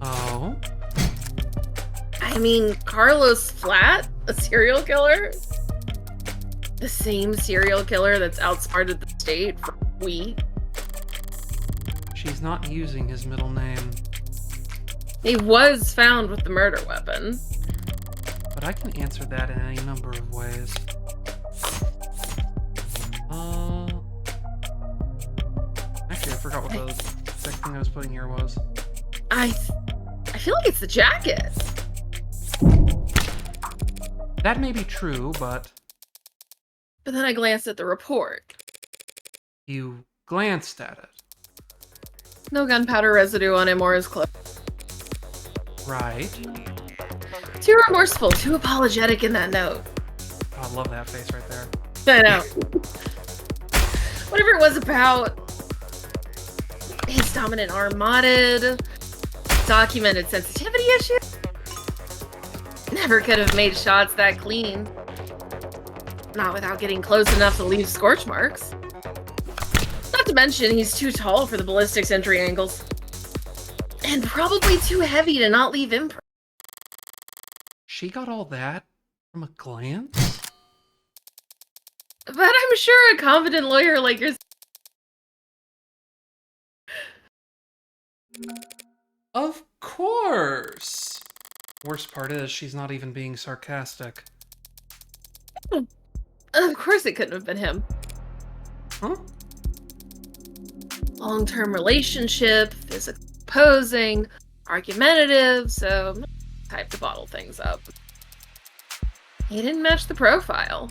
Oh? I mean, Carlos Flat, a serial killer? The same serial killer that's outsmarted the state for a week? She's not using his middle name. He was found with the murder weapon. But I can answer that in any number of ways. Actually, I forgot what the second thing I was putting here was. I feel like it's the jacket. That may be true, but... But then I glanced at the report. You glanced at it. No gunpowder residue on him or his clothes. Right. Too remorseful, too apologetic in that note. Oh, I love that face right there. I know. Whatever it was about, his dominant arm modded, documented sensitivity issues. Never could have made shots that clean. Not without getting close enough to leave scorch marks. Not to mention, he's too tall for the ballistics entry angles. And probably too heavy to not leave imprint. She got all that from a glance? But I'm sure a confident lawyer like yours Of course! Worst part is, she's not even being sarcastic. Of course it couldn't have been him. Huh? Long-term relationship, physical posing, argumentative, so type to bottle things up. He didn't match the profile.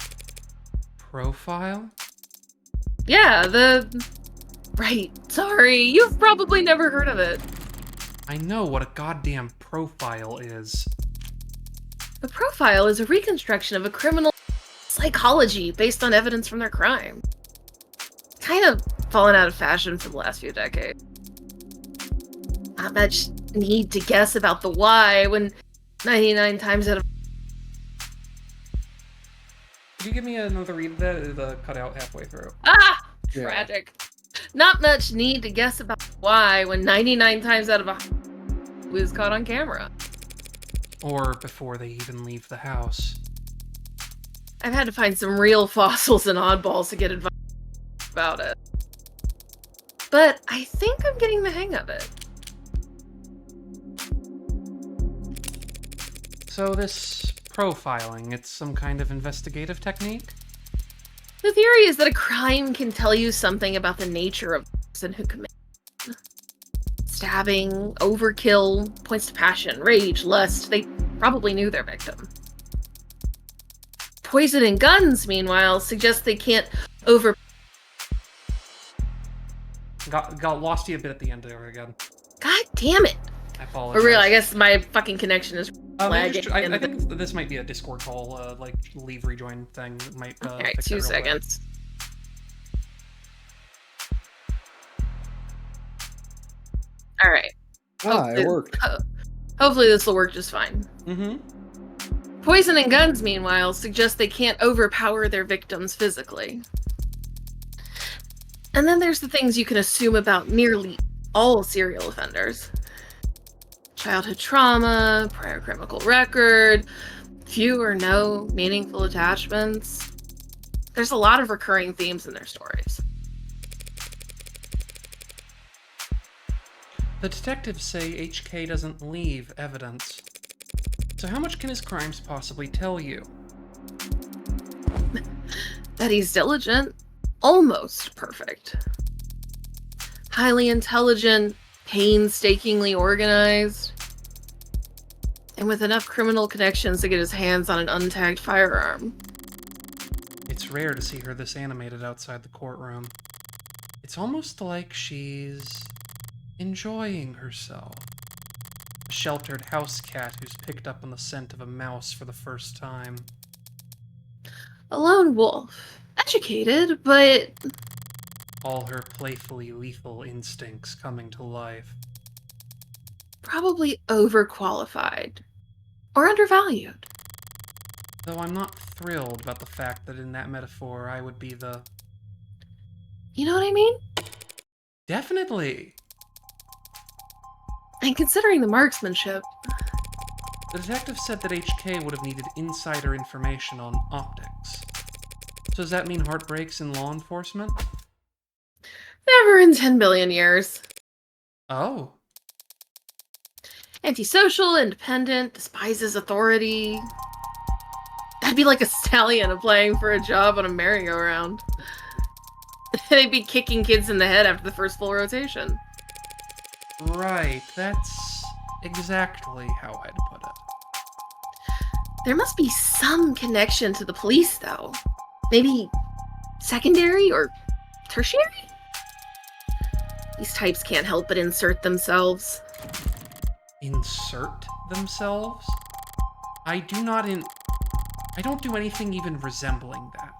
Profile? Yeah, Right, sorry, you've probably never heard of it. I know what a goddamn profile is. A profile is a reconstruction of a criminal psychology based on evidence from their crime. Kind of fallen out of fashion for the last few decades. Not much need to guess about the why when 99 times out of... Could you give me another read of that? The cut out halfway through. Ah! Yeah. Tragic. Not much need to guess about why when 99 times out of 100 was caught on camera. Or before they even leave the house. I've had to find some real fossils and oddballs to get advice about it. But I think I'm getting the hang of it. So this profiling, it's some kind of investigative technique? The theory is that a crime can tell you something about the nature of the person who committed it. Stabbing, overkill, points to passion, rage, lust. They probably knew their victim. Poison and guns, meanwhile, suggest they can't over... Got lost you a bit at the end there again. God damn it! I apologize. For real, I guess my fucking connection is lagging. I think this might be a Discord call, like leave rejoin thing. It might. Alright, fix 2 that real quick. seconds. Alright. It worked. Hopefully this will work just fine. Mm-hmm. Poison and guns, meanwhile, suggest they can't overpower their victims physically. And then there's the things you can assume about nearly all serial offenders. Childhood trauma, prior criminal record, few or no meaningful attachments. There's a lot of recurring themes in their stories. The detectives say HK doesn't leave evidence. So how much can his crimes possibly tell you? That he's diligent, almost perfect. Highly intelligent, painstakingly organized, and with enough criminal connections to get his hands on an untagged firearm. It's rare to see her this animated outside the courtroom. It's almost like she's enjoying herself. A sheltered house cat who's picked up on the scent of a mouse for the first time. A lone wolf. Educated, but All her playfully lethal instincts coming to life. probably overqualified. Or undervalued. Though I'm not thrilled about the fact that in that metaphor I would be the... You know what I mean? Definitely! And considering the marksmanship, The detective said that HK would have needed insider information on optics. So does that mean heartbreaks in law enforcement? never in 10 billion years. Oh. Antisocial, independent, despises authority. That'd be like a stallion applying for a job on a merry-go-round. They'd be kicking kids in the head after the first full rotation. Right, that's exactly how I'd put it. There must be some connection to the police, though. Maybe secondary or tertiary? These types can't help but insert themselves. Insert themselves? I don't do anything even resembling that.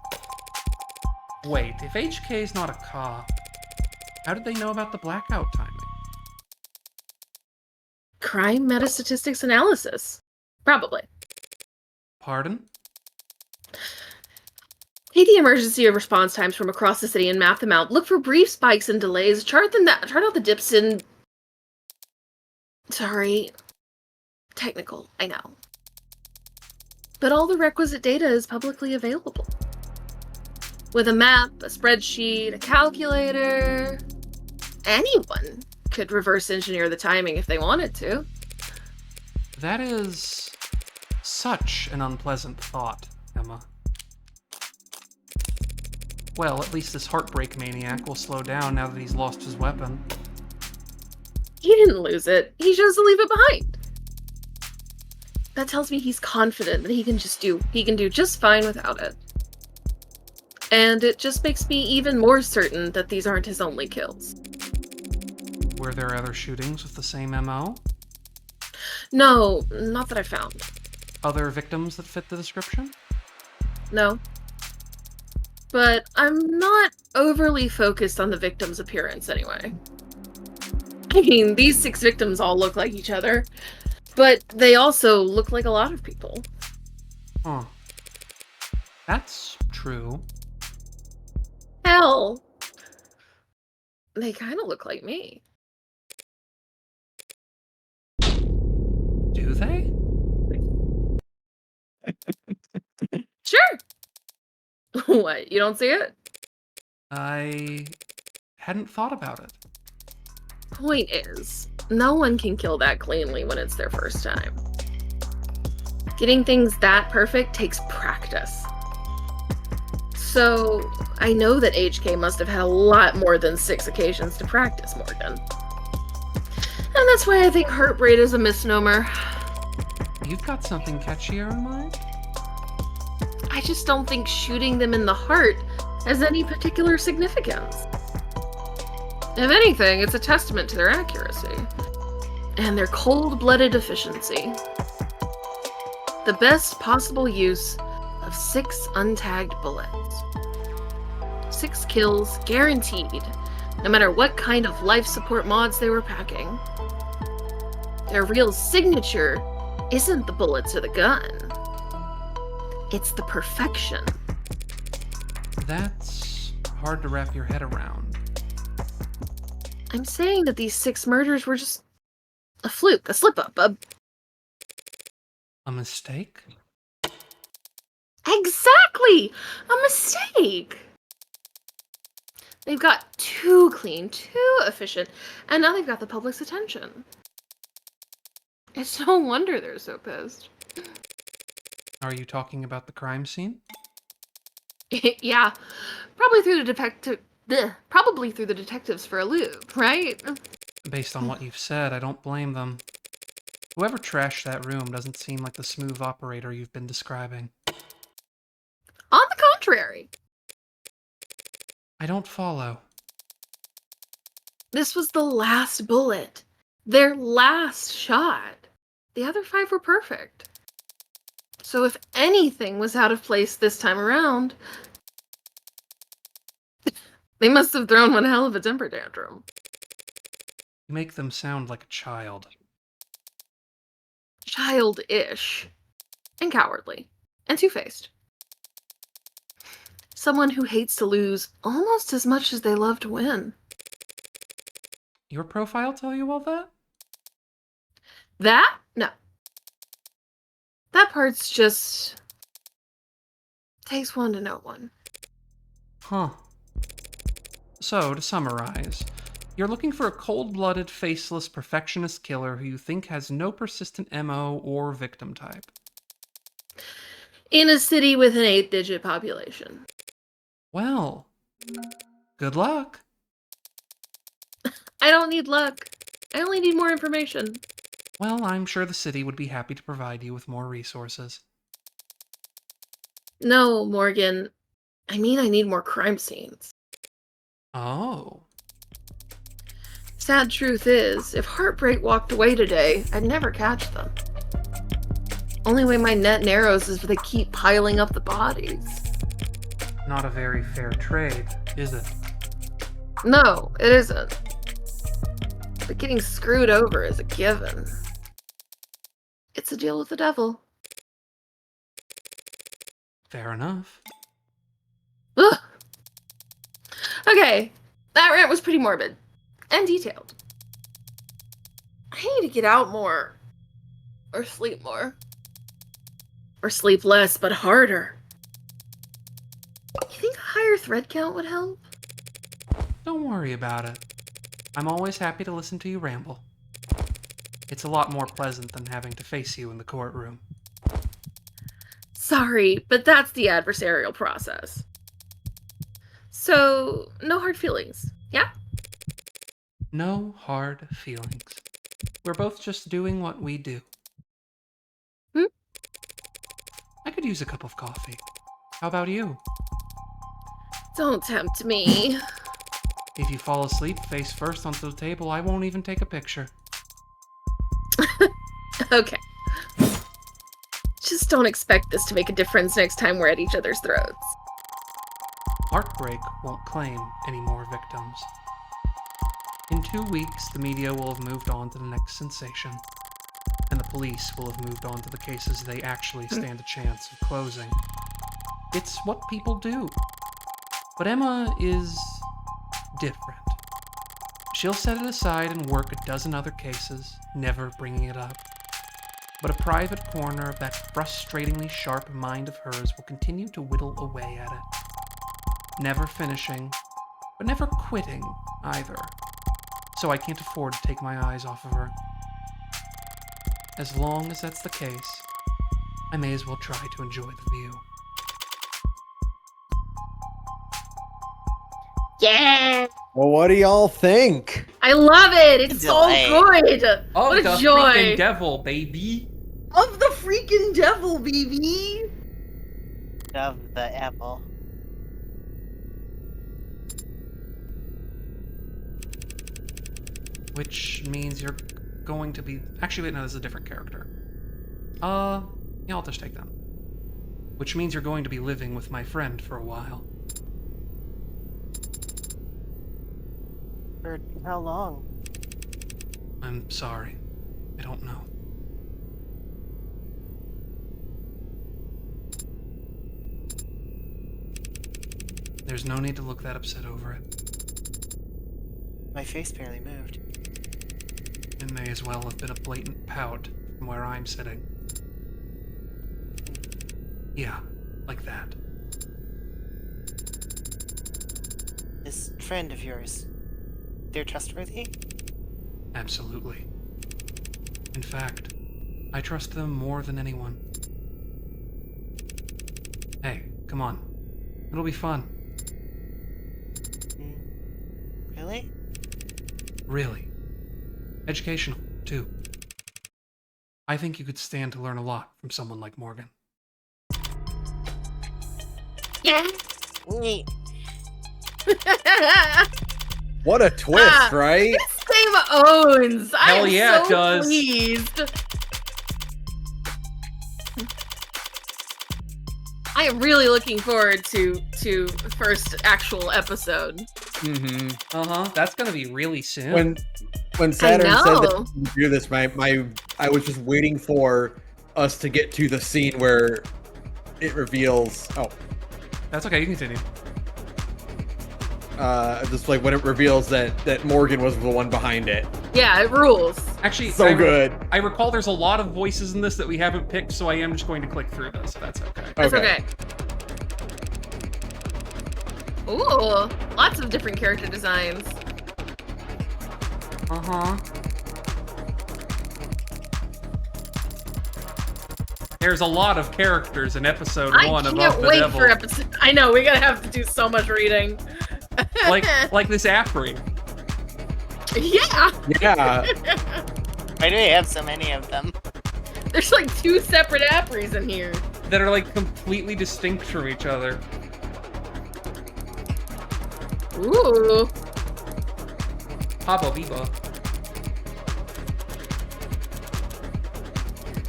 Wait, if HK's not a cop, how did they know about the blackout timing? Crime metastatistics analysis. Probably. Pardon? Take the emergency response times from across the city and map them out. Look for brief spikes and delays. Chart out the dips in... Sorry. Technical, I know. But all the requisite data is publicly available. With a map, a spreadsheet, a calculator... Anyone could reverse engineer the timing if they wanted to. That is such an unpleasant thought, Emma. Well, at least this heartbreak maniac will slow down now that he's lost his weapon. He didn't lose it. He chose to leave it behind. That tells me he's confident that he can do just fine without it. And it just makes me even more certain that these aren't his only kills. Were there other shootings with the same MO? No, not that I found. Other victims that fit the description? No. But I'm not overly focused on the victim's appearance anyway. I mean, these 6 victims all look like each other, but they also look like a lot of people. Huh. That's true. Hell, they kind of look like me. Do they? Sure. What, you don't see it? I hadn't thought about it. Point is, no one can kill that cleanly when it's their first time. Getting things that perfect takes practice. So, I know that HK must have had a lot more than 6 occasions to practice, Morgan. And that's why I think Heartbreak is a misnomer. You've got something catchier in mind? I just don't think shooting them in the heart has any particular significance. If anything, it's a testament to their accuracy and their cold-blooded efficiency. The best possible use of 6 untagged bullets. 6 kills guaranteed, no matter what kind of life support mods they were packing. Their real signature isn't the bullets or the gun. It's the perfection. That's hard to wrap your head around. I'm saying that these 6 murders were just a fluke, a slip-up, A mistake? Exactly! A mistake! They've got too clean, too efficient, and now they've got the public's attention. It's no wonder they're so pissed. Are you talking about the crime scene? Yeah, probably through the detectives for a loop, right? Based on what you've said, I don't blame them. Whoever trashed that room doesn't seem like the smooth operator you've been describing. On the contrary. I don't follow. This was the last bullet. Their last shot. The other 5 were perfect. So if anything was out of place this time around, they must have thrown one hell of a temper tantrum. You make them sound like a child. Childish. And cowardly. And two-faced. Someone who hates to lose almost as much as they love to win. Your profile tell you all that? That? No. That part's just... takes one to know one. Huh. So, to summarize, you're looking for a cold-blooded, faceless, perfectionist killer who you think has no persistent MO or victim type. In a city with an 8-digit population. Well, good luck. I don't need luck. I only need more information. Well, I'm sure the city would be happy to provide you with more resources. No, Morgan. I mean, I need more crime scenes. Oh. Sad truth is, if Heartbreak walked away today, I'd never catch them. Only way my net narrows is if they keep piling up the bodies. Not a very fair trade, is it? No, it isn't. But getting screwed over is a given. It's a deal with the devil. Fair enough. Ugh. Okay, that rant was pretty morbid. And detailed. I need to get out more. Or sleep more. Or sleep less, but harder. You think a higher thread count would help? Don't worry about it. I'm always happy to listen to you ramble. It's a lot more pleasant than having to face you in the courtroom. Sorry, but that's the adversarial process. So, no hard feelings, yeah? No hard feelings. We're both just doing what we do. Hmm? I could use a cup of coffee. How about you? Don't tempt me. If you fall asleep face first onto the table, I won't even take a picture. Okay. Just don't expect this to make a difference next time we're at each other's throats. Heartbreak won't claim any more victims. In 2 weeks, the media will have moved on to the next sensation, and the police will have moved on to the cases they actually stand a chance of closing. It's what people do. But Emma is different. She'll set it aside and work a dozen other cases, never bringing it up. But a private corner of that frustratingly sharp mind of hers will continue to whittle away at it. Never finishing, but never quitting either. So I can't afford to take my eyes off of her. As long as that's the case, I may as well try to enjoy the view. Yeah! Well, what do y'all think? I love it! It's so Delay. good! Oh, What a the joy! freaking devil, baby! Of the freaking devil, baby! Of the apple. Which means you're going to be... Actually, wait, no, this is a different character. Yeah, I'll just take them. Which means you're going to be living with my friend for a while. For how long? I'm sorry. I don't know. There's no need to look that upset over it. My face barely moved. It may as well have been a blatant pout from where I'm sitting. Yeah, like that. This friend of yours, they're trustworthy? Absolutely. In fact, I trust them more than anyone. Hey, come on. It'll be fun. Really? Really. Educational, too. I think you could stand to learn a lot from someone like Morgan. Yeah! Neat. What a twist, right? This game owns! I Hell am yeah, so it does. pleased! I am really looking forward to the first actual episode. Mm-hmm. Uh-huh. That's gonna be really soon. When Saturn said know. that we do this, I was just waiting for us to get to the scene where it reveals. Oh, That's okay, you can continue. just like when it reveals that Morgan was the one behind it. Yeah, it rules. Actually, So good. I recall there's a lot of voices in this that we haven't picked, so I am just going to click through this, if that's okay. That's okay. Ooh, lots of different character designs. Uh-huh. There's a lot of characters in episode 1 I Above can't the wait Devil. for episode. I know we're gonna have to do so much reading. like this Afri. Yeah, Yeah. Why do we have so many of them? there's like 2 separate Apries in here. That are like completely distinct from each other. Ooh, Haba Biba.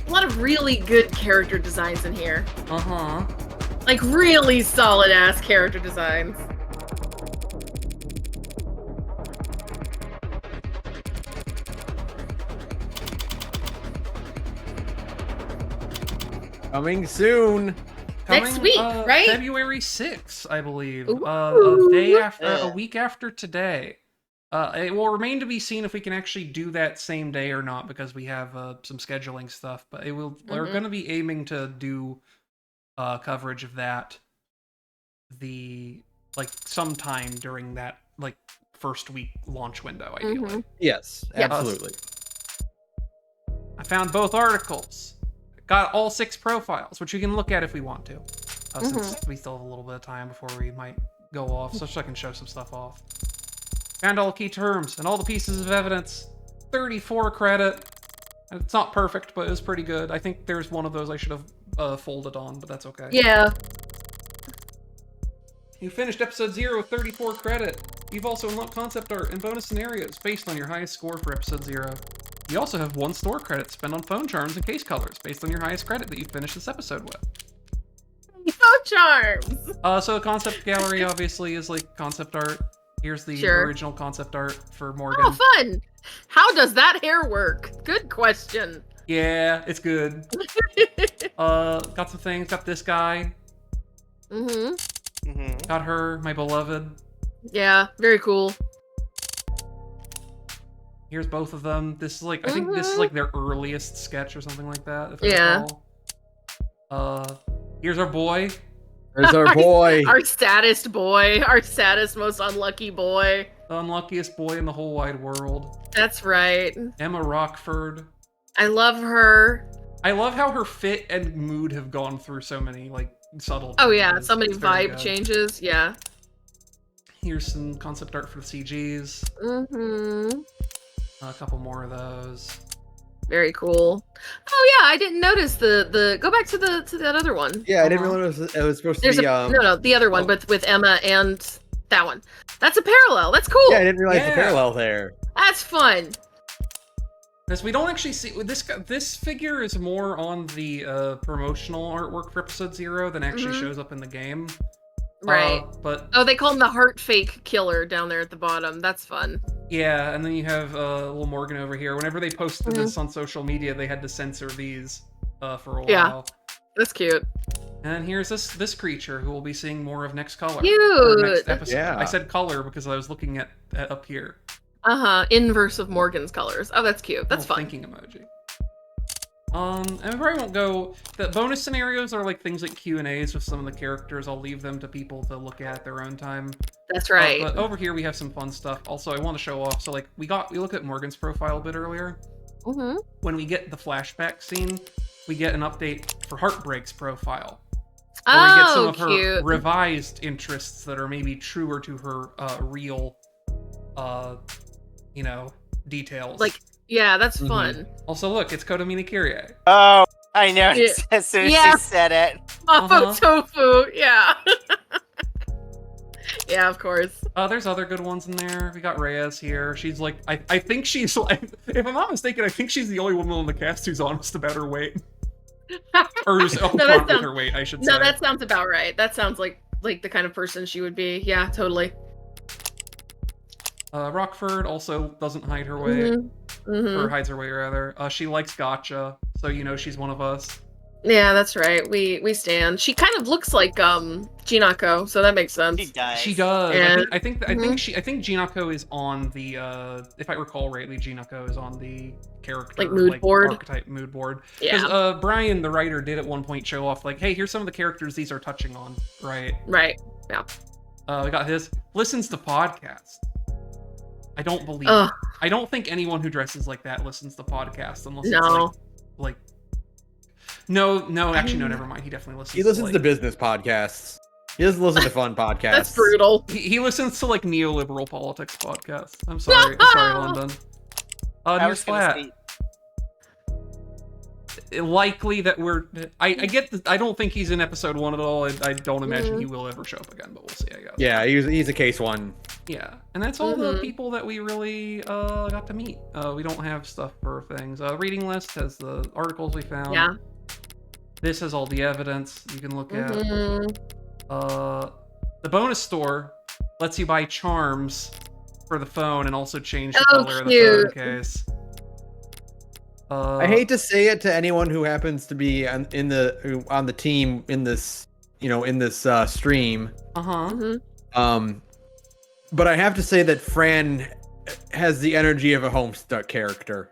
a lot of really good character designs in here. Uh-huh. Like really solid ass character designs. Coming soon. Next week, right? February 6th, I believe. Ooh. A week after today. It will remain to be seen if we can actually do that same day or not, because we have some scheduling stuff. But we're going to be aiming to do coverage of that sometime during that first week launch window, ideally. Yes, Yes. absolutely. I found both articles. Got all 6 profiles, which we can look at if we want to. Since we still have a little bit of time before we might go off, so I can show some stuff off. Found all the key terms and all the pieces of evidence. 34 credit. It's not perfect, but it was pretty good. I think there's one of those I should have folded on, but that's okay. Yeah. You finished episode 0 with 34 credit. You've also unlocked concept art and bonus scenarios based on your highest score for episode 0. You also have 1 store credit to spend on phone charms and case colors based on your highest credit that you finished this episode with. Oh, charms! So the concept gallery obviously is like concept art. Here's the original concept art for Morgan. Oh, fun! How does that hair work? Good question. Yeah, it's good. Got some things. Got this guy. Got her, my beloved. Yeah, very cool. Here's both of them. This is like, I think this is like their earliest sketch or something like that, if I recall. Here's our boy. There's our boy. Our saddest boy. Our saddest, most unlucky boy. The unluckiest boy in the whole wide world. That's right. Emma Rockford. I love her. I love how her fit and mood have gone through so many, like, subtle Oh yeah, changes. so many It's very vibe good. changes. Yeah. Here's some concept art for the CGs. A couple more of those. Very cool. Oh yeah, I didn't notice the. Go back to that other one. Yeah, I didn't realize it was supposed to There's be. no, the other one with Emma and that one. That's a parallel. That's cool. Yeah, I didn't realize the Yeah. parallel there. That's fun. Because we don't actually see this figure is more on the promotional artwork for episode 0 than actually shows up in the game. Right. But Oh, they call him the heart fake killer down there at the bottom. That's fun. yeah, and then you have little Morgan over here. Whenever they posted this on social media, they had to censor these for a while. That's cute. And here's this creature who we'll be seeing more of next color. Cute. Or next episode. Yeah. I said color because I was looking at up here. Inverse of Morgan's colors. Oh, that's cute. That's Little fun. thinking emoji. And I probably won't go. The bonus scenarios are like things like Q&As with some of the characters. I'll leave them to people to look at their own time. That's right. But over here we have some fun stuff. Also, I want to show off. So like we looked at Morgan's profile a bit earlier. When we get the flashback scene, we get an update for Heartbreak's profile. Where we get some of her cute. revised interests that are maybe truer to her real, details. Like, yeah, that's fun. Also, look, it's Kotomini Kyrie. Oh, I know. Yeah. As soon as Yeah. she said it. Mapo tofu. Yeah. Yeah, of course. There's other good ones in there. We got Reyes here. She's like, I think she's like, if I'm not mistaken, I think she's the only woman on the cast who's honest about her weight. Or who's upfront with her weight, I should say. No, that sounds about right. That sounds like the kind of person she would be. Yeah, totally. Rockford also doesn't hide her weight. Mm-hmm. Or hides her weight, rather. She likes gotcha, so you know she's one of us. Yeah, that's right. We stand. She kind of looks like Jinako, so that makes sense. She does. She does. Yeah. I think Jinako is on the if I recall rightly, Jinako is on the character mood board? archetype mood board. Yeah. Because Brian, the writer, did at one point show off like, hey, here's some of the characters these are touching on. Right. Right. Yeah. We got his listens to podcasts. I don't believe. Ugh. I don't think anyone who dresses like that listens to podcasts unless No. it's like. No, actually, no, never mind. He definitely listens. He listens like, to business podcasts. He doesn't listen to fun podcasts. That's brutal. He listens to like neoliberal politics podcasts. I'm sorry. I'm sorry, London. I News was gonna flat. say, Likely that we're. I get. I don't think he's in episode 1 at all. I don't imagine he will ever show up again. But we'll see. I guess. Yeah, he's a case one. Yeah, and that's all the people that we really got to meet. We don't have stuff for things. Reading list has the articles we found. Yeah. This has all the evidence you can look at. Mhm. The bonus store lets you buy charms for the phone and also change the Oh, color of the phone cute. case. I hate to say it to anyone who happens to be on the team in this stream. Mhm. But I have to say that Fran has the energy of a Homestuck character.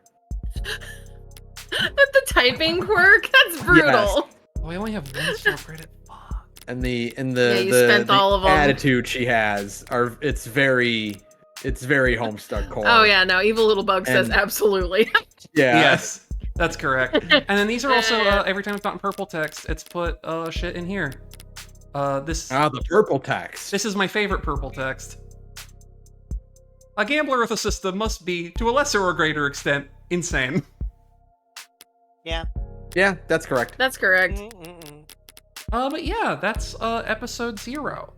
With the typing quirk, that's brutal. Oh, I only have one store credit. Fuck. And the Yeah, you spent all of 'em. attitude she has it's very It's very Homestuck core. Oh yeah, no, Evil Little Bug says And- absolutely. Yeah. Yes, that's correct. And then these are also every time it's not in purple text, it's put shit in here. This The purple text. this is my favorite purple text. A gambler with a system must be, to a lesser or greater extent, insane. Yeah, that's correct. That's correct. But yeah, that's episode 0.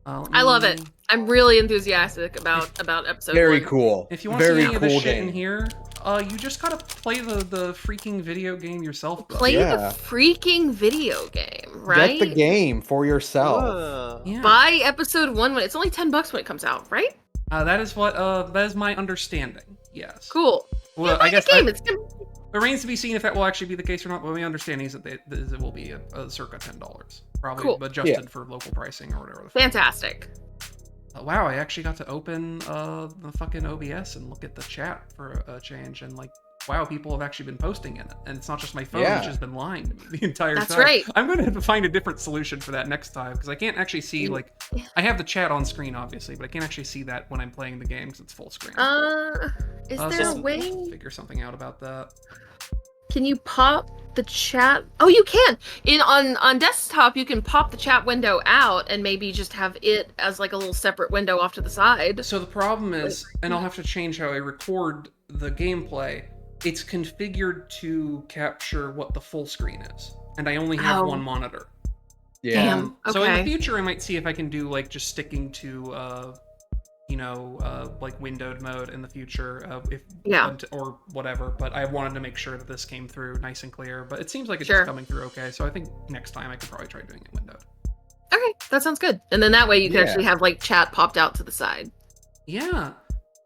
I love it. I'm really enthusiastic about episode Very 1. cool. If you want to Very see any of this cool shit game. in here, you just gotta play the freaking video game yourself. bud. Play Yeah. the freaking video game, right? Get the game for yourself. Yeah. Buy episode 1 when it's only $10 when it comes out, right? That is what that is my understanding. Yes. Cool. Well, Buy I guess the game. that, It's gonna... it remains to be seen if that will actually be the case or not. But my understanding is that it will be a circa $10, probably Cool. adjusted for local pricing or whatever. The fuck. fantastic. Wow, I actually got to open the fucking OBS and look at the chat for a change, and like, wow, people have actually been posting in it, and it's not just my phone which has been lying to me the entire That's time. right. I'm going to have to find a different solution for that next time because I can't actually see like I have the chat on screen obviously, but I can't actually see that when I'm playing the game because it's full screen. Is So there a we'll way? figure something out about that? Can you pop the chat? Oh, you can. On desktop, you can pop the chat window out and maybe just have it as like a little separate window off to the side. So the problem is, and I'll have to change how I record the gameplay. It's configured to capture what the full screen is, and I only have one monitor. Yeah. Damn. So in the Okay. future, I might see if I can do like just sticking to, like windowed mode in the future, Yeah. or whatever. But I wanted to make sure that this came through nice and clear. But it seems like it's Sure. just coming through okay. So I think next time I could probably try doing it windowed. Okay, that sounds good. And then that way you can Yeah. actually have like chat popped out to the side. Yeah.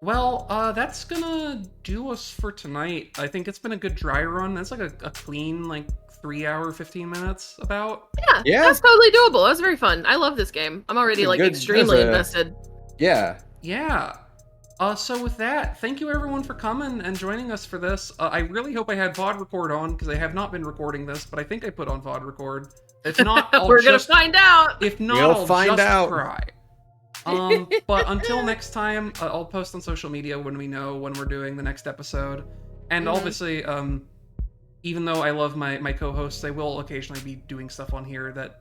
Well, that's gonna do us for tonight. I think it's been a good dry run. That's like a clean, like 3 hour, 15 minutes about. Yeah. That's totally doable. That was very fun. I love this game. I'm already That's a like good- extremely that's a- invested. Yeah. Yeah. So with that, thank you everyone for coming and joining us for this. I really hope I had VOD record on because I have not been recording this, but I think I put on VOD record. If not, I'll We're just gonna find out. If not, We'll I'll find just out. cry. But until next time, I'll post on social media when we know when we're doing the next episode. And obviously, even though I love my co-hosts, I will occasionally be doing stuff on here that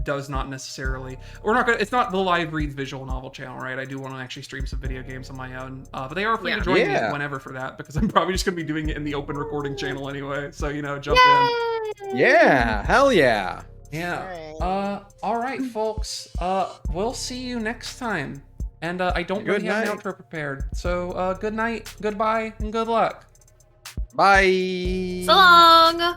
does not necessarily, it's not the live reads visual novel channel, right? I do want to actually stream some video games on my own, but they are free to join me whenever for that, because I'm probably just gonna be doing it in the open recording channel anyway, so jump in. Yeah. Hell yeah. Yeah. All right, folks. We'll see you next time. And I don't Good really have an night. outro prepared. So good night, goodbye, and good luck. Bye. So long.